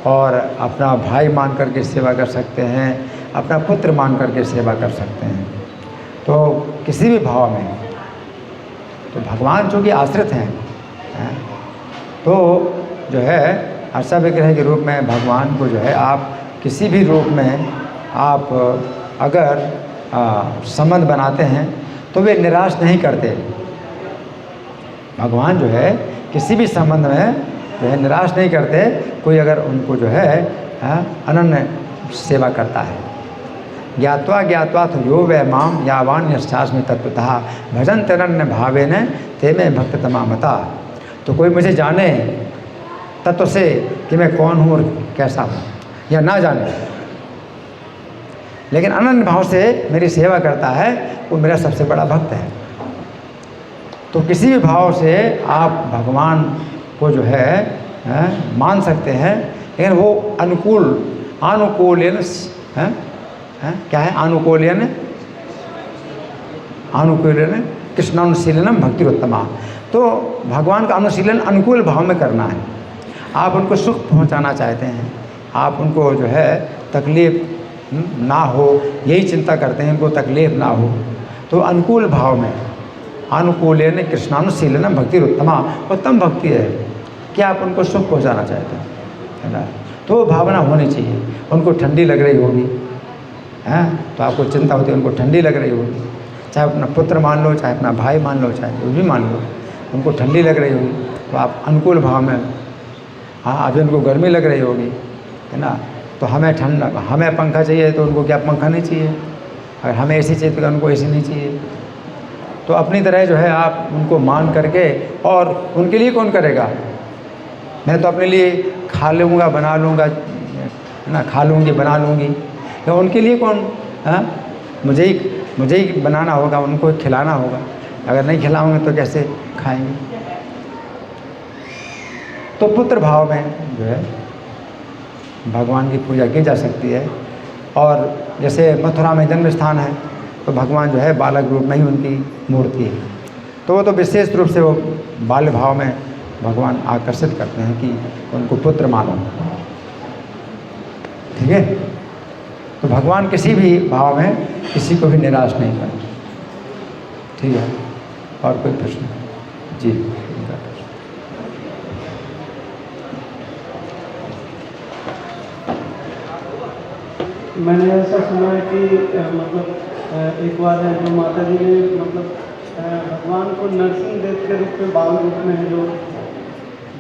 और अपना भाई मान करके सेवा कर सकते हैं, अपना पुत्र मान करके सेवा कर सकते हैं। तो किसी भी भाव में तो भगवान जो कि आश्रित हैं, तो जो है अर्चा विग्रह के रूप में भगवान को जो है आप किसी भी रूप में आप अगर संबंध बनाते हैं तो वे निराश नहीं करते। भगवान जो है किसी भी संबंध में जो है निराश नहीं करते। कोई अगर उनको जो है अनन्य सेवा करता है। ज्ञात्वा ज्ञात्वा तो यो वै माम यावान यश्चास्मि तत्वतः भजन तरन्य भावे न ते में भक्त तमामता। तो कोई मुझे जाने तत्व से कि मैं कौन हूँ और कैसा हूँ, या ना जाने, लेकिन अनन्य भाव से मेरी सेवा करता है, वो मेरा सबसे बड़ा भक्त है। तो किसी भी भाव से आप भगवान को जो है मान सकते हैं, लेकिन वो अनुकूलन क्या है, अनुकूलन कृष्णानुशीलनम भक्तिरोत्तमा। तो भगवान का अनुशीलन अनुकूल भाव में करना है। आप उनको सुख पहुंचाना चाहते हैं, आप उनको जो है तकलीफ़ ना हो, यही चिंता करते हैं उनको तकलीफ़ ना हो, तो अनुकूल भाव में अनुकूलन कृष्णानुशीलनम भक्तिरोत्तमा, उत्तम भक्ति है कि आप उनको सुख पहुंचाना चाहते हैं, है ना। तो वो भावना होनी चाहिए। उनको ठंडी लग रही होगी, हैं, तो आपको चिंता होती है, उनको ठंडी लग रही होगी, चाहे अपना पुत्र मान लो, चाहे अपना भाई मान लो, चाहे कोई भी मान लो, उनको ठंडी लग रही होगी, तो आप अनुकूल भाव में, हाँ अभी उनको गर्मी लग रही होगी, है ना, तो हमें ठंडा, हमें पंखा चाहिए तो उनको क्या पंखा नहीं चाहिए, अगर हमें एसी चाहिए तो उनको एसी नहीं चाहिए। तो अपनी तरह जो है आप उनको मान करके, और उनके लिए कौन करेगा, मैं तो अपने लिए खा लूँगा, बना लूँगा, है ना, खा लूँगी, बना लूँगी, तो उनके लिए कौन, मुझे ही बनाना होगा, उनको खिलाना होगा। अगर नहीं खिलाऊंगे तो कैसे खाएंगे। तो पुत्र भाव में जो है भगवान की पूजा की जा सकती है। और जैसे मथुरा में जन्म स्थान है, तो भगवान जो है बालक रूप में ही उनकी मूर्ति है, तो वो तो विशेष रूप से वो बाल्य भाव में भगवान आकर्षित करते हैं कि उनको पुत्र मानो, ठीक है। तो भगवान किसी भी भाव में किसी को भी निराश नहीं करते, ठीक है। और कोई प्रश्न जी? मैंने ऐसा सुना है कि मतलब एक बार है जो माता जी ने मतलब भगवान को नरसिंह देव के रूप में, बाल रूप में है जो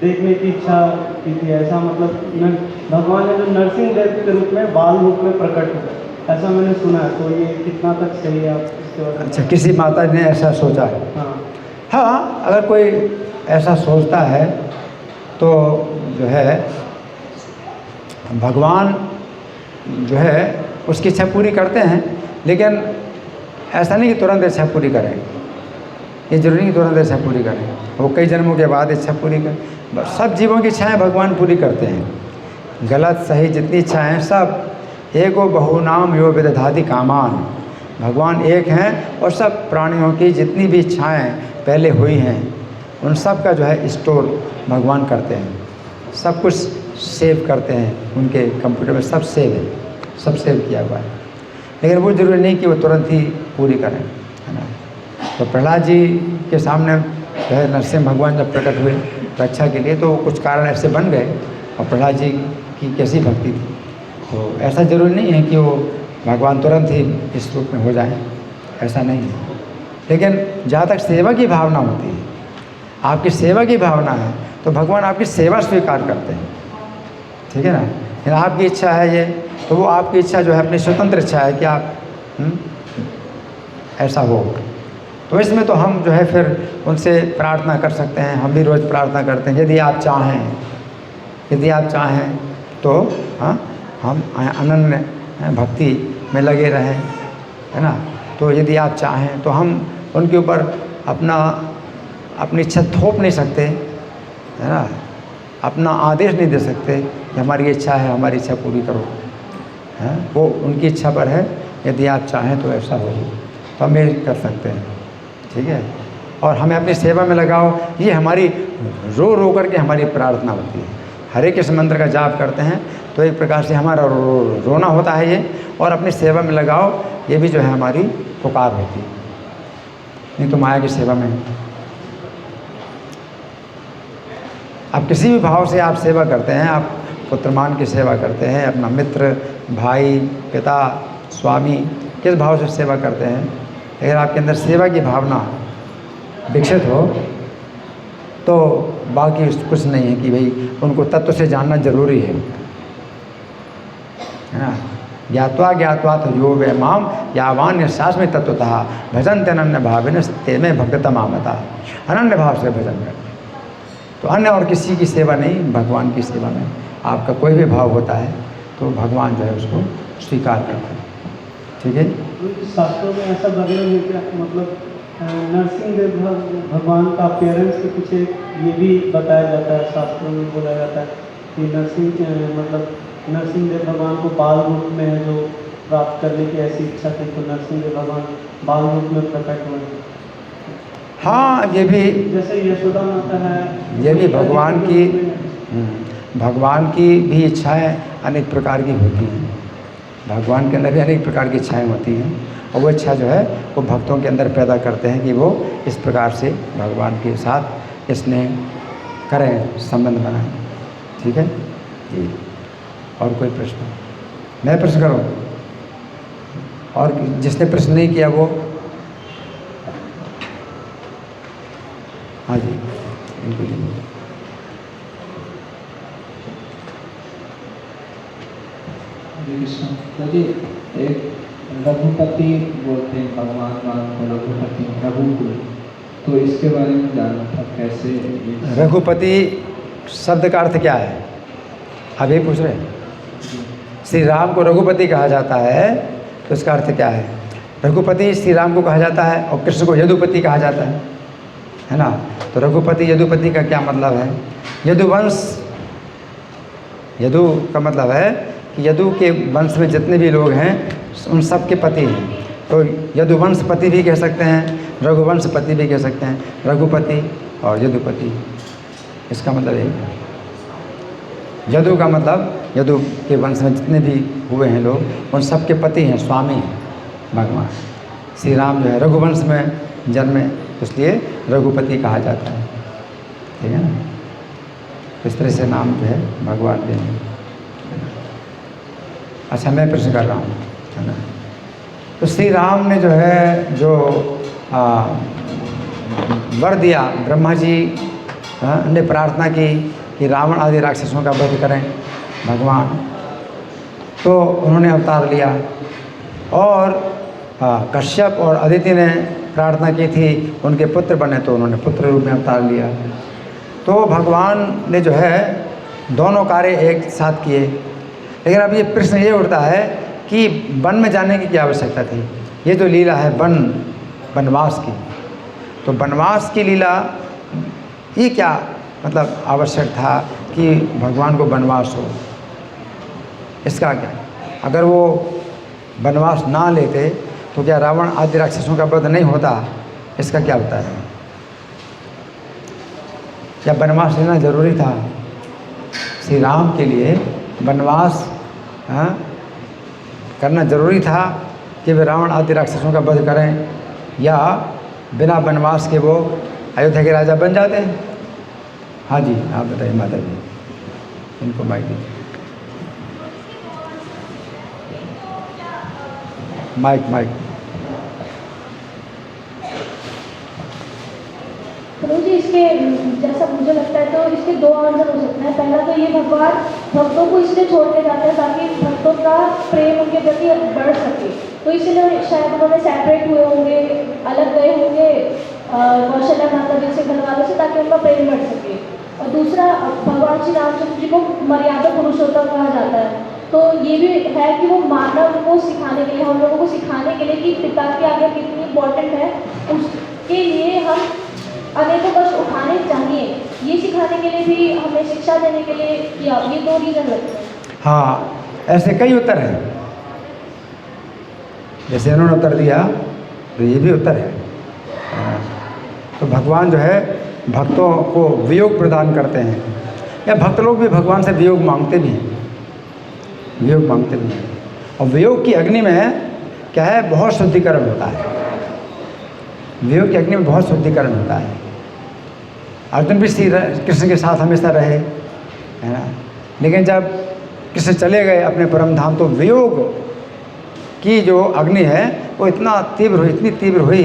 देखने की इच्छा की थी, ऐसा मतलब भगवान है जो नरसिंह देव के रूप में बाल रूप में प्रकट हुआ, ऐसा मैंने सुना है। तो ये कितना तक सही है, आप इसके बारे में? अच्छा, किसी माता ने ऐसा सोचा है? हाँ, अगर कोई ऐसा सोचता है तो जो है भगवान जो है उसकी इच्छा पूरी करते हैं, लेकिन ऐसा नहीं कि तुरंत इच्छा पूरी करें, ये जरूरी नहीं कि तुरंत इच्छा पूरी करें, वो कई जन्मों के बाद इच्छा पूरी करें। सब जीवों की इच्छाएं भगवान पूरी करते हैं, गलत सही जितनी इच्छाएं सब, एको बहुनाम यो विदधाति कामान। भगवान एक हैं और सब प्राणियों की जितनी भी इच्छाएं पहले हुई हैं उन सब का जो है स्टोर भगवान करते हैं, सब कुछ सेव करते हैं, उनके कंप्यूटर में सब सेव है, सब सेव किया हुआ है। लेकिन वो जरूरी नहीं कि वो तुरंत ही पूरी करें, है ना। तो प्रहलाद जी के सामने जो है नरसिंह भगवान जब प्रकट हुए रक्षा के लिए, तो कुछ कारण ऐसे बन गए, और प्रहलाद जी की कैसी भक्ति थी। तो ऐसा ज़रूरी नहीं है कि वो भगवान तुरंत ही इस रूप में हो जाए, ऐसा नहीं है। लेकिन जहाँ तक सेवा की भावना होती है, आपकी सेवा की भावना है, तो भगवान आपकी सेवा स्वीकार करते हैं, ठीक है ना। लेकिन आपकी इच्छा है ये, तो वो आपकी इच्छा जो है अपनी स्वतंत्र इच्छा है कि आप ऐसा हो। तो इसमें तो हम जो है फिर उनसे प्रार्थना कर सकते हैं, हम भी रोज़ प्रार्थना करते हैं, यदि आप चाहें तो हाँ हम अनन्य भक्ति में लगे रहें, है ना। तो यदि आप चाहें तो हम उनके ऊपर अपनी इच्छा थोप नहीं सकते, है ना, अपना आदेश नहीं दे सकते कि हमारी इच्छा है, हमारी इच्छा पूरी करो, हैं। वो उनकी इच्छा पर है, यदि आप चाहें तो ऐसा हो। तो हम ये कर सकते हैं, ठीक है। और हमें अपनी सेवा में लगाओ, ये हमारी रो रो करके हमारी प्रार्थना होती है। हरे कृष्ण मंत्र का जाप करते हैं तो एक प्रकार से हमारा रोना होता है ये, और अपनी सेवा में लगाओ, ये भी जो है हमारी पुकार होती है। नहीं तो माया की सेवा में आप किसी भी भाव से आप सेवा करते हैं, आप पुत्रमान की सेवा करते हैं, अपना मित्र, भाई, पिता, स्वामी, किस भाव से सेवा करते हैं, अगर आपके अंदर सेवा की भावना विकसित हो तो बाकी कुछ नहीं है कि भाई उनको तत्व से जानना जरूरी है ना। ज्ञात्वा ज्ञात्वा तो यो वे माम यावान्य शास्त्र तत्वतः भजन अनन्य भावेन ते में भक्तता मामता। अनन्य भाव से भजन करते, तो अन्य और किसी की सेवा नहीं, भगवान की सेवा में आपका कोई भी भाव होता है तो भगवान जो है उसको स्वीकार करते हैं, ठीक है। शास्त्रों में ऐसा वर्णन है कि मतलब नरसिंहदेव भगवान का अपीयरेंस के पीछे ये भी बताया जाता है, शास्त्रों में बोला जाता है कि नरसिंहदेव भगवान को बाल रूप में है जो प्राप्त करने की ऐसी इच्छा थी, तो नरसिंहदेव भगवान बाल रूप में प्रकट हुए। हाँ, ये भी जैसे यशोदा माता है, ये भी भगवान की भी इच्छाएं अनेक प्रकार की होती हैं। भगवान के अंदर भी अनेक प्रकार की इच्छाएं होती हैं, और वो इच्छा जो है वो भक्तों के अंदर पैदा करते हैं कि वो इस प्रकार से भगवान के साथ स्नेह करें, संबंध बनाएं, ठीक है जी। और कोई प्रश्न? मैं प्रश्न करूँ? और जिसने प्रश्न नहीं किया वो? हाँ जी, बिल्कुल। तो जी एक रघुपति बोलते हैं भगवान को, रघुपति प्रभु को, तो इसके बारे में जानना था कैसे। रघुपति शब्द का अर्थ क्या है, आप ये पूछ रहे हैं? श्री राम को रघुपति कहा जाता है तो इसका अर्थ क्या है? रघुपति श्री राम को कहा जाता है और कृष्ण को यदुपति कहा जाता है ना। तो रघुपति यदुपति का क्या मतलब है? यदुवंश, यदु का मतलब है कि यदु के वंश में जितने भी लोग हैं उन सब के पति हैं, तो यदुवंश पति भी कह सकते हैं, रघुवंश पति भी कह सकते हैं, रघुपति और यदुपति, इसका मतलब है। यदु का मतलब यदु के वंश में जितने भी हुए हैं लोग उन सब के पति हैं, स्वामी हैं भगवान। श्री राम जो है रघुवंश में जन्मे, इसलिए रघुपति कहा जाता है, ठीक है ना। इस तरह से नाम जो है भगवान देंगे। अच्छा, मैं प्रश्न कर रहा हूँ, है ना। तो श्री राम ने जो है जो वर दिया, ब्रह्मा जी ने प्रार्थना की कि रावण आदि राक्षसों का वध करें भगवान, तो उन्होंने अवतार लिया। और कश्यप और अदिति ने प्रार्थना की थी उनके पुत्र बने, तो उन्होंने पुत्र रूप में अवतार लिया। तो भगवान ने जो है दोनों कार्य एक साथ किए। लेकिन अब ये प्रश्न ये उठता है कि वन में जाने की क्या आवश्यकता थी? ये जो लीला है वनवास की, तो वनवास की लीला ये क्या मतलब आवश्यक था कि भगवान को वनवास हो? इसका क्या? अगर वो वनवास ना लेते तो क्या रावण आदि राक्षसों का वध नहीं होता? इसका क्या होता है? क्या वनवास लेना जरूरी था? श्री राम के लिए वनवास करना जरूरी था कि वे रावण आदि राक्षसों का वध करें, या बिना वनवास के वो अयोध्या के राजा बन जाते हैं? हाँ जी, आप बताइए माता जी, इनको माइक दीजिए। माइक। प्रभु जी, इसके जैसा मुझे लगता है तो इसके दो आंसर हो सकते हैं। पहला तो ये भगवान भक्तों को इसलिए छोड़ के जाते हैं ताकि भक्तों का प्रेम उनके प्रति बढ़ सके, तो इसलिए शायद उन्होंने सेपरेट हुए होंगे, अलग गए होंगे कौशल्या माता जी से, घर वालों से, ताकि उनका प्रेम बढ़ सके। और दूसरा, भगवान श्री रामचंद्र जी को मर्यादा पुरुषोत्तम कहा जाता है, तो ये भी है कि वो मानव को सिखाने के लिए, हम लोगों को सिखाने के लिए कि पिता की आज्ञा कितनी इम्पोर्टेंट है, उसके लिए हम अनेकों कष्ट उठाने चाहिए, ये सिखाने के लिए भी, हमें शिक्षा देने के लिए किया। ये दो रीज़न लगते हैं। हाँ, ऐसे कई उत्तर हैं। जैसे इन्होंने उत्तर दिया तो ये भी उत्तर है। तो भगवान जो है भक्तों को वियोग प्रदान करते हैं, या भक्त लोग भी भगवान से वियोग मांगते भी हैं, वियोग मांगते भी हैं। और वियोग की अग्नि में क्या है, बहुत शुद्धिकरण होता है। वियोग की अग्नि में बहुत शुद्धिकरण होता है। अर्जुन भी श्री कृष्ण के साथ हमेशा रहे, है ना, लेकिन जब कृष्ण चले गए अपने परम धाम, तो वियोग की जो अग्नि है वो इतना तीव्र हुई, इतनी तीव्र हुई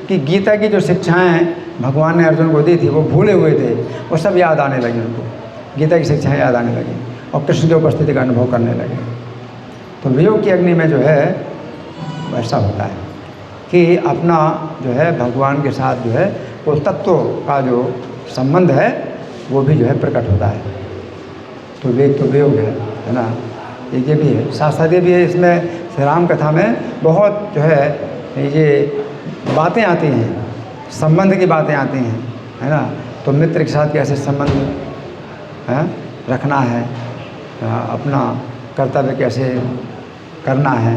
कि गीता की जो शिक्षाएं भगवान ने अर्जुन को दी थी वो भूले हुए थे, वो सब याद आने लगी उनको, गीता की शिक्षाएं याद आने लगी और कृष्ण की उपस्थिति का अनुभव करने लगे। तो वियोग की अग्नि में जो है ऐसा होता है कि अपना जो है भगवान के साथ जो है वो तत्व का जो संबंध है वो भी जो है प्रकट होता है। तो वेग तो वियोग है ना, ये भी है, साथ साथ ये भी है। इसमें श्री राम कथा में बहुत जो है ये बातें आती हैं, संबंध की बातें आती हैं, है ना। तो मित्र के साथ कैसे संबंध रखना है, अपना कर्तव्य कैसे करना है,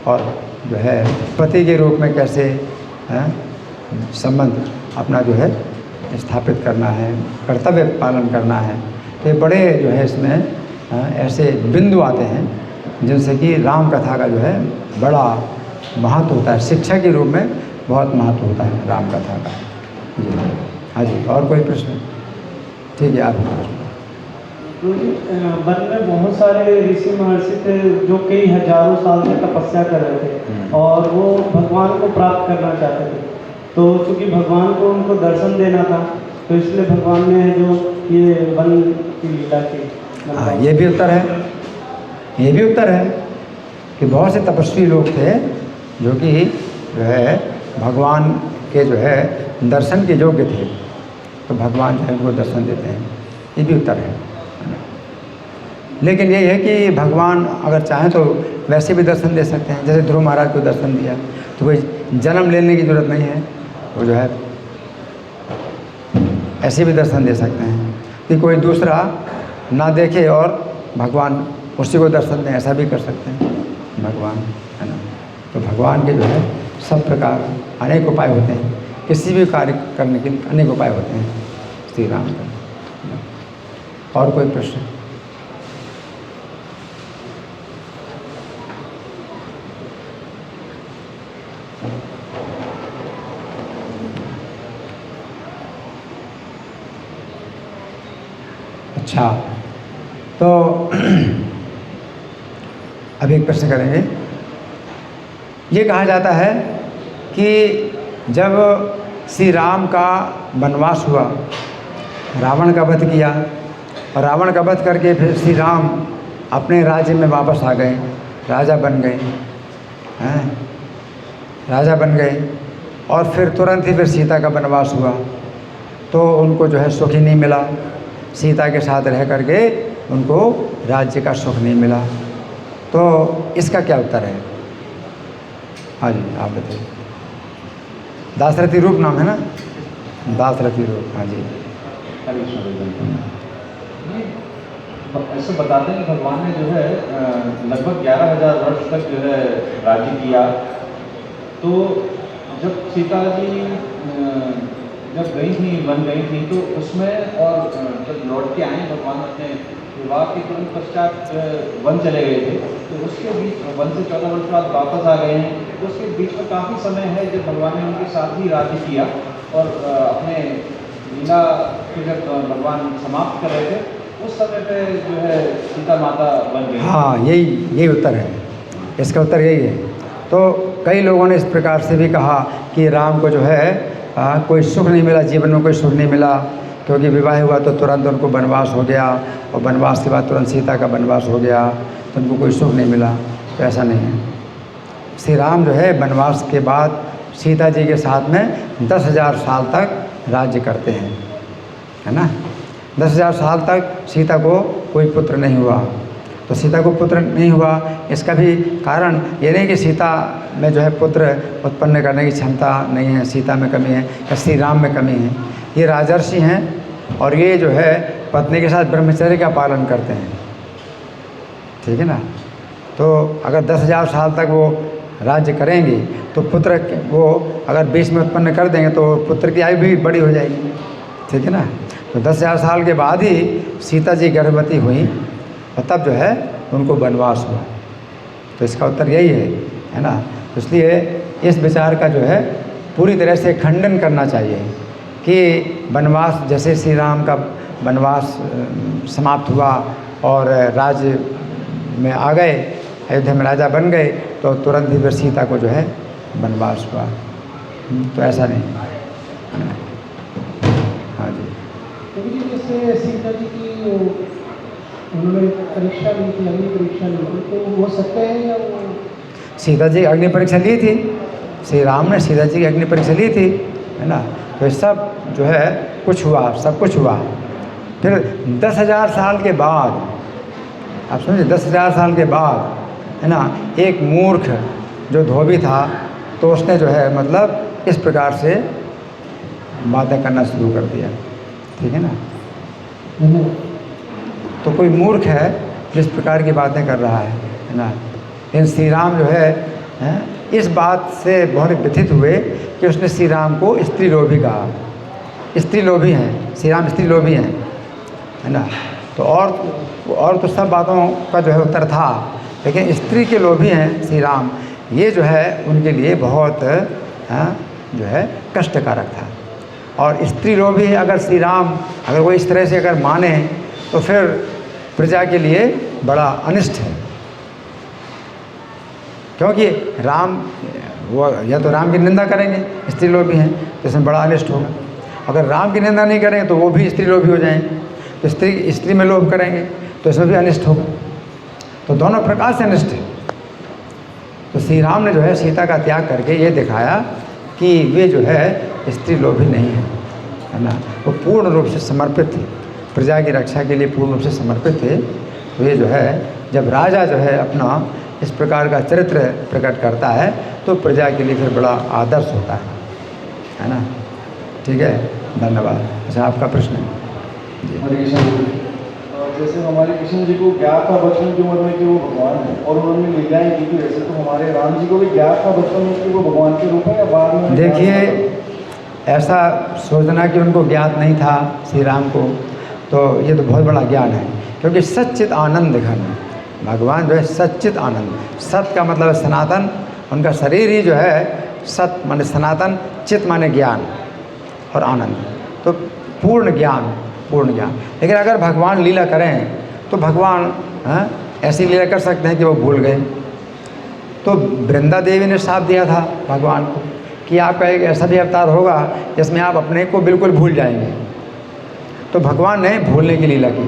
और जो है पति के रूप में कैसे संबंध अपना जो है स्थापित करना है, कर्तव्य पालन करना है। तो ये बड़े जो है इसमें ऐसे बिंदु आते हैं जिनसे कि राम कथा का जो है बड़ा महत्व होता है, शिक्षा के रूप में बहुत महत्व होता है राम कथा का। जी हाँ जी, और कोई प्रश्न? ठीक है, आप प्रश्न। वन में बहुत सारे ऋषि महर्षि थे जो कई हजारों साल से तपस्या कर रहे थे और वो भगवान को प्राप्त करना चाहते थे। तो चूँकि भगवान को उनको दर्शन देना था, तो इसलिए भगवान ने जो ये वन की लीला की। हाँ, ये भी उत्तर है, ये भी उत्तर है कि बहुत से तपस्वी लोग थे जो कि जो है भगवान के जो है दर्शन के योग्य थे, तो भगवान जो है उनको दर्शन देते हैं, ये भी उत्तर है। लेकिन ये है कि भगवान अगर चाहें तो वैसे भी दर्शन दे सकते हैं, जैसे ध्रुव महाराज को दर्शन दिया, तो कोई जन्म लेने की ज़रूरत नहीं है, वो जो है ऐसे भी दर्शन दे सकते हैं कि कोई दूसरा ना देखे और भगवान उसी को दर्शन दें, ऐसा भी कर सकते हैं भगवान, है ना। तो भगवान के जो है सब प्रकार अनेक उपाय होते हैं, किसी भी कार्य करने के अनेक उपाय होते हैं श्री राम का। और कोई प्रश्न? अच्छा, तो अब एक प्रश्न करेंगे। ये कहा जाता है कि जब श्री राम का वनवास हुआ, रावण का वध किया, और रावण का वध करके फिर श्री राम अपने राज्य में वापस आ गए, राजा बन गए, हैं, राजा बन गए, और फिर तुरंत ही फिर सीता का वनवास हुआ, तो उनको जो है सुख ही नहीं मिला, सीता के साथ रह करके उनको राज्य का सुख नहीं मिला। तो इसका क्या उत्तर है? हाँ जी, आप बताइए। दाशरथी रूप नाम है ना, दाशरथी रूप। हाँ जी, ऐसे बताते हैं कि भगवान ने जो है लगभग 11,000 वर्ष तक जो है राज्य किया। तो जब सीता जी जब गई थी, वन गई थी, तो उसमें और जब लौट के आए भगवान अपने विवाह के तुरंत पश्चात वन चले गए थे, तो उसके बीच वन से 14 वर्ष बाद वापस आ गए हैं। तो उसके बीच में काफ़ी समय है जब भगवान ने उनके साथ ही राज्य किया, और अपने लीला के जब भगवान समाप्त कर रहे थे उस समय पे जो है सीता माता बन गई। हाँ, यही उत्तर है, इसका उत्तर यही है। तो कई लोगों ने इस प्रकार से भी कहा कि राम को जो है कोई सुख नहीं मिला, जीवन में कोई सुख नहीं मिला, क्योंकि विवाह हुआ तो तुरंत उनको वनवास हो गया, और वनवास के बाद तुरंत सीता का वनवास हो गया, तो उनको कोई सुख नहीं मिला। तो ऐसा नहीं है। श्री राम जो है वनवास के बाद सीता जी के साथ में 10,000 साल तक राज्य करते हैं, है ना। 10,000 साल तक सीता को कोई पुत्र नहीं हुआ। तो सीता को पुत्र नहीं हुआ, इसका भी कारण ये नहीं कि सीता में जो है पुत्र उत्पन्न करने की क्षमता नहीं है, सीता में कमी है, या श्री राम में कमी है। ये राजर्षि हैं, और ये जो है पत्नी के साथ ब्रह्मचर्य का पालन करते हैं, ठीक है ना। तो अगर 10,000 साल तक वो राज्य करेंगे तो पुत्र वो अगर 20 में उत्पन्न कर देंगे तो पुत्र की आयु भी बड़ी हो जाएगी, ठीक है ना। तो 10,000 साल के बाद ही सीता जी गर्भवती हुई और तब जो है उनको वनवास हुआ। तो इसका उत्तर यही है ना। तो इसलिए इस विचार का जो है पूरी तरह से खंडन करना चाहिए कि वनवास, जैसे श्री राम का वनवास समाप्त हुआ और राज्य में आ गए, अयोध्या में राजा बन गए, तो तुरंत ही फिर सीता को जो है वनवास हुआ। तो ऐसा नहीं। हाँ जी। क्योंकि जैसे सीता जी की उन्होंने परीक्षा ली थी, अग्नि परीक्षा ली थी, तो वो सत्य है या वो? सीता जी अग्नि परीक्षा ली थी, श्री राम ने सीता जी की अग्नि परीक्षा ली थी, है ना। तो ये सब जो है कुछ हुआ, सब कुछ हुआ। फिर 10,000 साल के बाद, आप समझे, 10,000 साल के बाद, है ना, एक मूर्ख जो धोबी था तो उसने जो है मतलब इस प्रकार से बातें करना शुरू कर दिया, ठीक है ना। तो कोई मूर्ख है जिस प्रकार की बातें कर रहा है ना। लेकिन श्री राम जो है इस बात से बहुत व्यथित हुए कि उसने श्री राम को स्त्री लोभी कहा। स्त्री लोभी हैं, श्री राम स्त्री लोभी हैं, है ना। तो और तो सब बातों का जो है उत्तर था, लेकिन स्त्री के लोभी हैं श्री राम, ये जो है उनके लिए बहुत जो है कष्टकारक था। और स्त्री लोभी अगर श्री राम अगर वो इस तरह से अगर माने तो फिर प्रजा के लिए बड़ा अनिष्ट है, क्योंकि राम वो या तो राम की निंदा करेंगे, स्त्री लोभी हैं, तो इसमें बड़ा अनिष्ट होगा। अगर राम की निंदा नहीं करेंगे तो वो भी स्त्री लोभी हो जाएंगे, तो स्त्री में लोभ करेंगे तो इसमें भी अनिष्ट होगा। तो दोनों प्रकार से अनिष्ट है। तो श्री राम ने जो है सीता का त्याग करके ये दिखाया कि वे जो है स्त्री लोभी नहीं है ना। वो पूर्ण रूप से समर्पित थे, प्रजा की रक्षा के लिए पूर्ण रूप से समर्पित थे। तो ये जो है जब राजा जो है अपना इस प्रकार का चरित्र प्रकट करता है तो प्रजा के लिए फिर बड़ा आदर्श होता है ना। ठीक है, धन्यवाद। अच्छा, आपका प्रश्न है जी। हरे कृष्ण। जैसे हमारे कृष्ण जी को ज्ञात था बचपन की उम्र में कि वो भगवान है और उन्होंने लीलाएं की थी, वैसे तो हमारे राम जी को भी ज्ञात था बचपन में कि वो भगवान के रूप है या बाद में? देखिए, ऐसा सोचना कि उनको ज्ञात नहीं था श्री राम को, तो ये तो बहुत बड़ा ज्ञान है, क्योंकि सच्चित आनंद घन भगवान जो है सच्चित आनंद। सत का मतलब है सनातन, उनका शरीर ही जो है सत माने सनातन, चित माने ज्ञान और आनंद, तो पूर्ण ज्ञान, पूर्ण ज्ञान। लेकिन अगर भगवान लीला करें तो भगवान ऐसी लीला कर सकते हैं कि वो भूल गए। तो वृंदा देवी ने साथ दिया था भगवान को कि आपका एक ऐसा भी अवतार होगा जिसमें आप अपने को बिल्कुल भूल जाएंगे। तो भगवान ने भूलने की लीला की।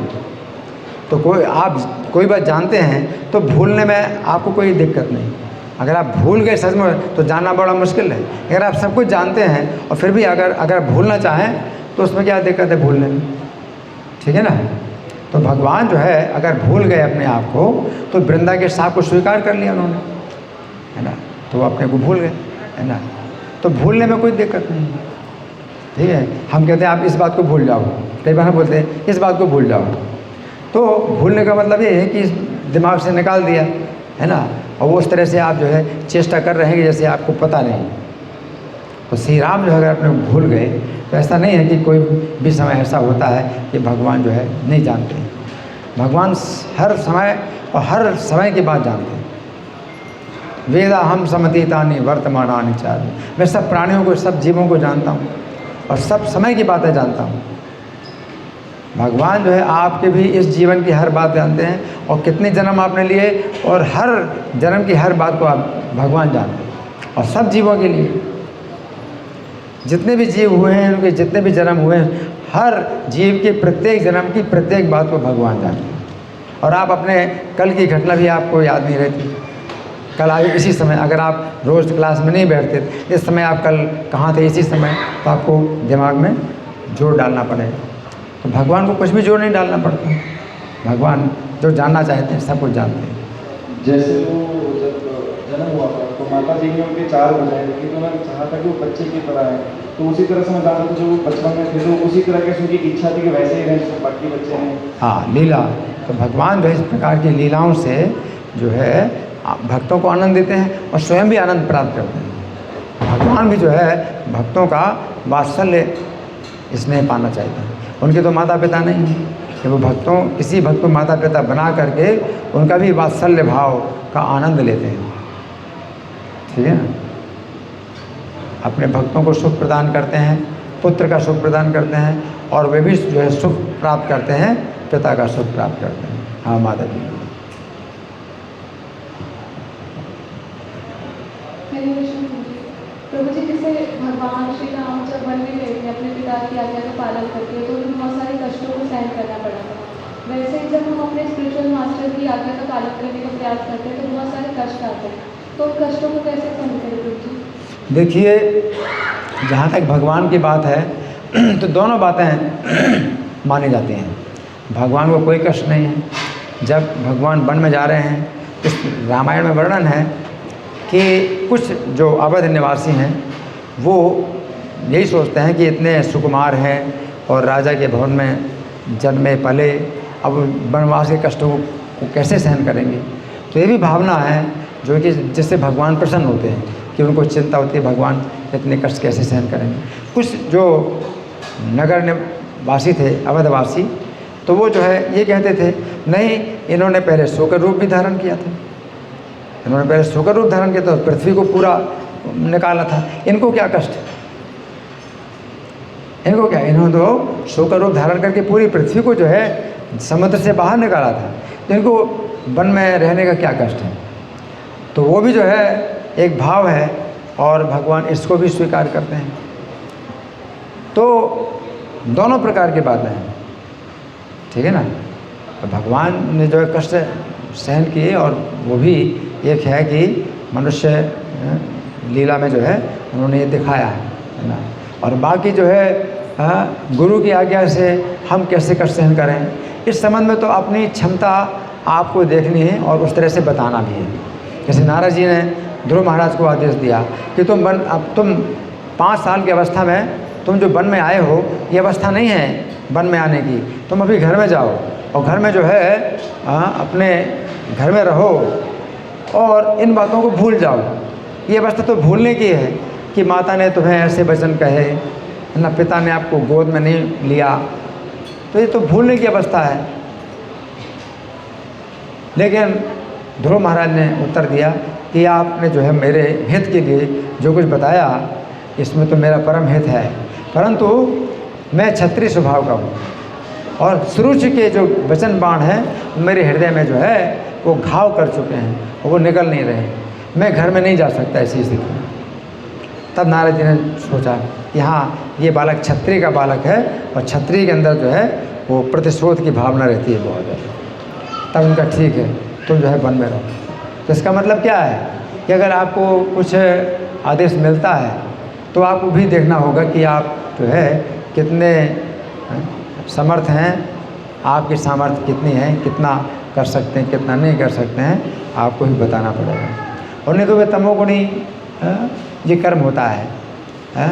तो आप कोई बात जानते हैं तो भूलने में आपको कोई दिक्कत नहीं। अगर आप भूल गए सच में तो जानना बड़ा मुश्किल है। अगर आप सब कुछ जानते हैं और फिर भी अगर भूलना चाहें तो उसमें क्या दिक्कत है भूलने में, ठीक है ना। तो भगवान जो है अगर भूल गए अपने आप को तो वृंदा के साप को स्वीकार कर लिया उन्होंने, है ना। तो वो अपने को भूल गए, है ना। तो भूलने में कोई दिक्कत नहीं है, ठीक है। हम कहते हैं आप इस बात को भूल जाओ, कई बार हम बोलते हैं इस बात को भूल जाओ। तो भूलने का मतलब ये है कि दिमाग से निकाल दिया, है ना। और वो उस तरह से आप जो है चेष्टा कर रहे हैं कि जैसे आपको पता नहीं। तो श्री राम जो है अगर अपने भूल गए तो ऐसा नहीं है कि कोई भी समय ऐसा होता है कि भगवान जो है नहीं जानते हैं। भगवान हर समय और हर समय की बात जानते हैं। वेदा हम समतीतानि वर्तमानानि चार, मैं सब प्राणियों को, सब जीवों को जानता हूँ और सब समय की बातें जानता हूँ। भगवान जो है आपके भी इस जीवन की हर बात जानते हैं और कितने जन्म आपने लिए और हर जन्म की हर बात को आप भगवान जानते हैं। और सब जीवों के लिए जितने भी जीव हुए हैं, उनके जितने भी जन्म हुए हैं, हर जीव के प्रत्येक जन्म की प्रत्येक बात को भगवान जानते हैं। और आप अपने कल की घटना भी आपको याद नहीं रहती। कल आए इसी समय, अगर आप रोज़ क्लास में नहीं बैठते, इस समय आप कल कहाँ थे इसी समय, तो आपको दिमाग में जोर डालना पड़ेगा। तो भगवान को कुछ भी जोर नहीं डालना पड़ता। भगवान जो जानना चाहते हैं सब कुछ जानते हैं। जैसे वो जब जन्म हुआ था तो माता जी ने उनके 4 बजाए, लेकिन उन्होंने चाहा था कि वो बच्चे की तरह है, तो उसी तरह से मैं जानता हूँ जो वो बचपन में थे तो उसी तरह की उनकी इच्छा थी कि वैसे ही रहें जैसे बाकी बच्चे हैं। हाँ, लीला। तो भगवान जो इस प्रकार की लीलाओं से जो है भक्तों को आनंद देते हैं और स्वयं भी आनंद प्राप्त करते हैं। भगवान भी जो है भक्तों का वात्सल्य स्नेह पाना चाहते हैं। उनके तो माता पिता नहीं हैं कि वो किसी भक्त को माता पिता बना करके उनका भी वात्सल्य भाव का आनंद लेते हैं। ठीक है ना? अपने भक्तों को सुख प्रदान करते हैं, पुत्र का सुख प्रदान करते हैं, और वे भी जो है सुख प्राप्त करते हैं, पिता का सुख प्राप्त करते हैं। हाँ माता जी। प्रभु जी, जैसे भगवान श्री राम जब वन में गए थे अपने पिता की आज्ञा का पालन करके, तो उन्हें बहुत सारे कष्टों को सहन करना पड़ा था। वैसे ही जब हम अपने स्पिरिचुअल मास्टर की आज्ञा का पालन करने का प्रयास करते हैं तो बहुत सारे कष्ट आते हैं, तो उन कष्टों को कैसे सहन करें प्रभु जी? देखिए, जहाँ तक भगवान की बात है तो दोनों बातें मानी जाती हैं। भगवान को कोई कष्ट नहीं है। जब भगवान वन में जा रहे हैं, इस रामायण में वर्णन है कि कुछ जो अवध निवासी हैं वो यही सोचते हैं कि इतने सुकुमार हैं और राजा के भवन में जन्मे पले, अब वनवास के कष्टों को कैसे सहन करेंगे। तो ये भी भावना है जो कि जिससे भगवान प्रसन्न होते हैं कि उनको चिंता होती है भगवान इतने कष्ट कैसे सहन करेंगे। कुछ जो नगर निवासी थे, अवधवासी, तो वो जो है ये कहते थे नहीं, इन्होंने पहले शूकर रूप भी धारण किया था, इन्होंने पहले शूकर रूप धारण किया था, पृथ्वी को पूरा निकाला था, इनको क्या कष्ट, इनको क्या, इन्होंने तो शूकर रूप धारण करके पूरी पृथ्वी को जो है समुद्र से बाहर निकाला था, तो इनको वन में रहने का क्या कष्ट है। तो वो भी जो है एक भाव है और भगवान इसको भी स्वीकार करते हैं। तो दोनों प्रकार की बातें हैं, ठीक है ना। तो भगवान ने जो है कष्ट सहन किए, और वो भी एक है कि मनुष्य लीला में जो है उन्होंने ये दिखाया है ना। और बाकी जो है गुरु की आज्ञा से हम कैसे कष्ट सहन करें, इस संबंध में तो अपनी क्षमता आपको देखनी है और उस तरह से बताना भी है। जैसे नारद जी ने ध्रुव महाराज को आदेश दिया कि तुम 5 साल की अवस्था में तुम जो वन में आए हो, ये अवस्था नहीं है वन में आने की, तुम अभी घर में जाओ और घर में जो है अपने घर में रहो और इन बातों को भूल जाओ। ये अवस्था तो भूलने की है कि माता ने तुम्हें ऐसे वचन कहे, ना पिता ने आपको गोद में नहीं लिया, तो ये तो भूलने की अवस्था है। लेकिन ध्रुव महाराज ने उत्तर दिया कि आपने जो है मेरे हित के लिए जो कुछ बताया, इसमें तो मेरा परम हित है, परंतु मैं क्षत्रिय स्वभाव का हूँ और सुरुचि के जो वचन बाण हैं मेरे हृदय में जो है वो घाव कर चुके हैं और वो निकल नहीं रहे, मैं घर में नहीं जा सकता ऐसी स्थिति में। तब नारद जी ने सोचा कि हाँ, ये बालक क्षत्रिय का बालक है और क्षत्रिय के अंदर जो है वो प्रतिशोध की भावना रहती है बहुत ज़्यादा। तब उनका ठीक है, तुम जो है वन में रहो। तो इसका मतलब क्या है कि अगर आपको कुछ आदेश मिलता है तो आपको भी देखना होगा कि आप जो है कितने समर्थ हैं, आपकी सामर्थ्य कितनी है, कितना कर सकते हैं, कितना नहीं कर सकते हैं, आपको ही बताना पड़ेगा। और नहीं तो वे तमोगुणी ये कर्म होता है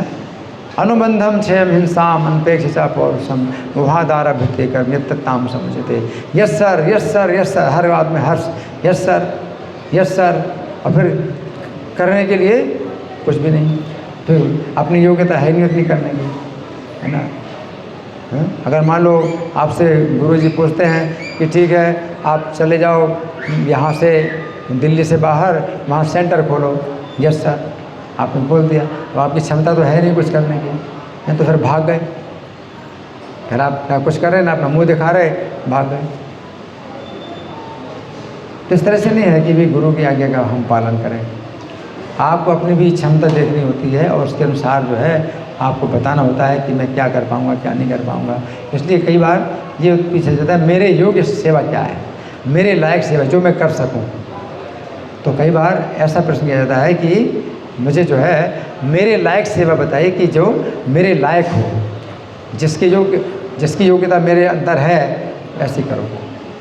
अनुबंधम क्षेम हिंसाम अनपेक्षिता पौरुषम उहादारा भित्ते कर्म यत्ताम समझते। Yes sir, yes sir, yes sir, हर बात में हर्ष, यस सर, यस सर, और फिर करने के लिए कुछ भी नहीं, फिर अपनी योग्यता है नहीं उतनी करने की, है ना। अगर मान लो आपसे गुरुजी पूछते हैं कि ठीक है आप चले जाओ यहाँ से दिल्ली से बाहर, वहाँ सेंटर खोलो, यस सर, आपने बोल दिया, तो आपकी क्षमता तो है नहीं कुछ करने की, तो फिर भाग गए, फिर आप ना कुछ कर रहे ना अपना मुंह दिखा रहे, भाग गए। तो इस तरह से नहीं है कि भी गुरु की आज्ञा का हम पालन करें। आपको अपनी भी क्षमता देखनी होती है और उसके अनुसार जो है आपको बताना होता है कि मैं क्या कर पाऊँगा, क्या नहीं कर पाऊँगा। इसलिए कई बार ये पीछे जाता है मेरे योग्य सेवा क्या है, मेरे लायक सेवा जो मैं कर सकूँ। तो कई बार ऐसा प्रश्न किया जाता है कि मुझे जो है मेरे लायक सेवा बताइए कि जो मेरे लायक हो, जिसकी योग्यता मेरे अंदर है ऐसी करो।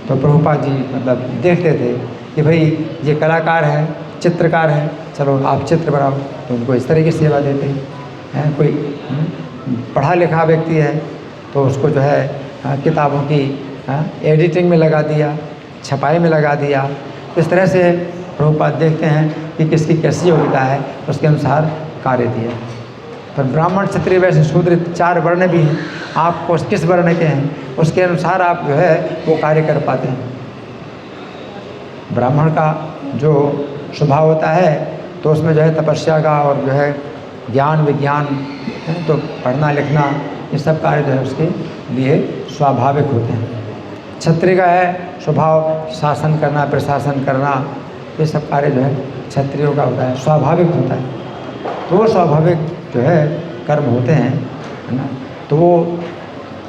तो प्रभुपाद जी मतलब देखते थे कि भाई ये कलाकार है, चित्रकार है, चलो आप चित्र बनाओ, तो उनको इस तरह की सेवा देते हैं। कोई पढ़ा लिखा व्यक्ति है तो उसको जो है किताबों की एडिटिंग में लगा दिया, छपाई में लगा दिया, इस तरह से प्रभुपाद देखते हैं कि किसकी कैसी योग्यता है, उसके अनुसार कार्य दिया। पर ब्राह्मण क्षत्रिय वैश्य शूद्र 4 वर्ण भी हैं, आप किस वर्ण के हैं उसके अनुसार आप जो है वो कार्य कर पाते हैं। ब्राह्मण का जो स्वभाव होता है तो उसमें जो है तपस्या का और जो है ज्ञान विज्ञान तो पढ़ना लिखना ये सब कार्य जो है उसके लिए स्वाभाविक होते हैं। क्षत्रिय का है स्वभाव शासन करना, प्रशासन करना, ये सब कार्य जो है क्षत्रियों का होता है, स्वाभाविक होता है। तो वो स्वाभाविक जो है कर्म होते हैं, है ना, तो वो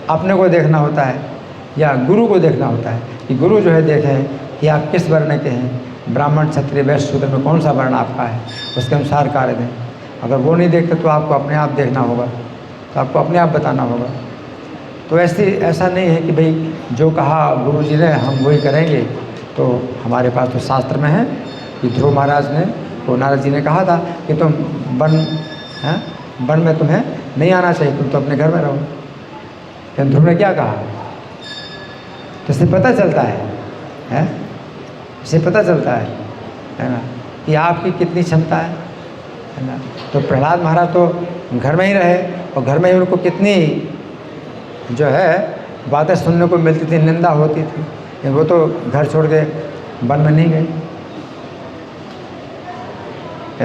अपने को देखना होता है या गुरु को देखना होता है कि गुरु जो है देखें कि आप किस वर्ण के हैं, ब्राह्मण क्षत्रिय वैश्य शूद्र में कौन सा वर्ण आपका है, उसके अनुसार कार्य दें। अगर वो नहीं देखते तो आपको अपने आप देखना होगा, तो आपको अपने आप बताना होगा। तो ऐसा नहीं है कि भाई जो कहा गुरु जी ने हम वही करेंगे। तो हमारे पास तो शास्त्र में है कि ध्रुव महाराज ने तो नारद जी ने कहा था कि तुम वन में तुम्हें नहीं आना चाहिए, तुम तो अपने घर में रहो। लेकिन ध्रुव ने क्या कहा, तो इससे पता चलता है इससे पता चलता है ना कि आपकी कितनी क्षमता है ना। तो प्रहलाद महाराज तो घर में ही रहे और घर में ही उनको कितनी जो है बातें सुनने को मिलती थी, निंदा होती थी, लेकिन वो तो घर छोड़ के वन में नहीं गए।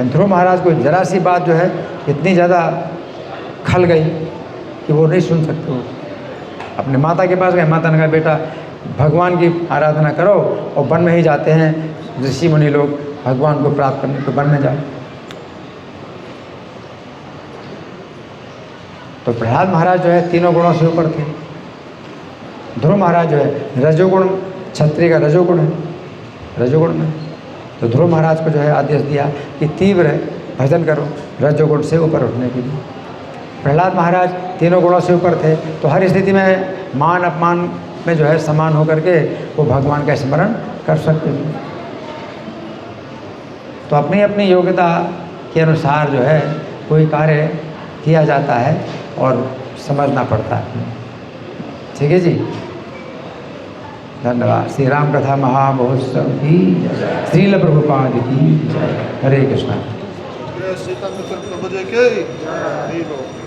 ध्रुव महाराज को जरा सी बात जो है इतनी ज़्यादा खल गई कि वो नहीं सुन सकते। वो अपने माता के पास गए, माता ने कहा बेटा भगवान की आराधना करो, और वन में ही जाते हैं ऋषि मुनि लोग भगवान को प्राप्त करने, तो वन में जाओ। तो प्रहलाद महाराज जो है 3 गुणों से ऊपर थे। ध्रुव महाराज जो है रजोगुण, क्षत्रिय का रजोगुण है, रजोगुण में। तो ध्रुव महाराज को जो है आदेश दिया कि तीव्र भजन करो रजोगुण से ऊपर उठने के लिए। प्रहलाद महाराज 3 गुणों से ऊपर थे, तो हर स्थिति में मान अपमान में जो है समान होकर के वो भगवान का स्मरण कर सकते थे। तो अपनी अपनी योग्यता के अनुसार जो है कोई कार्य किया जाता है और समझना पड़ता है। ठीक है जी, धन्यवाद। श्री राम कथा महामहोत्सव की जय, श्रील प्रभुपाद की जय। हरे कृष्णा। सीता मित्र प्रभु जी के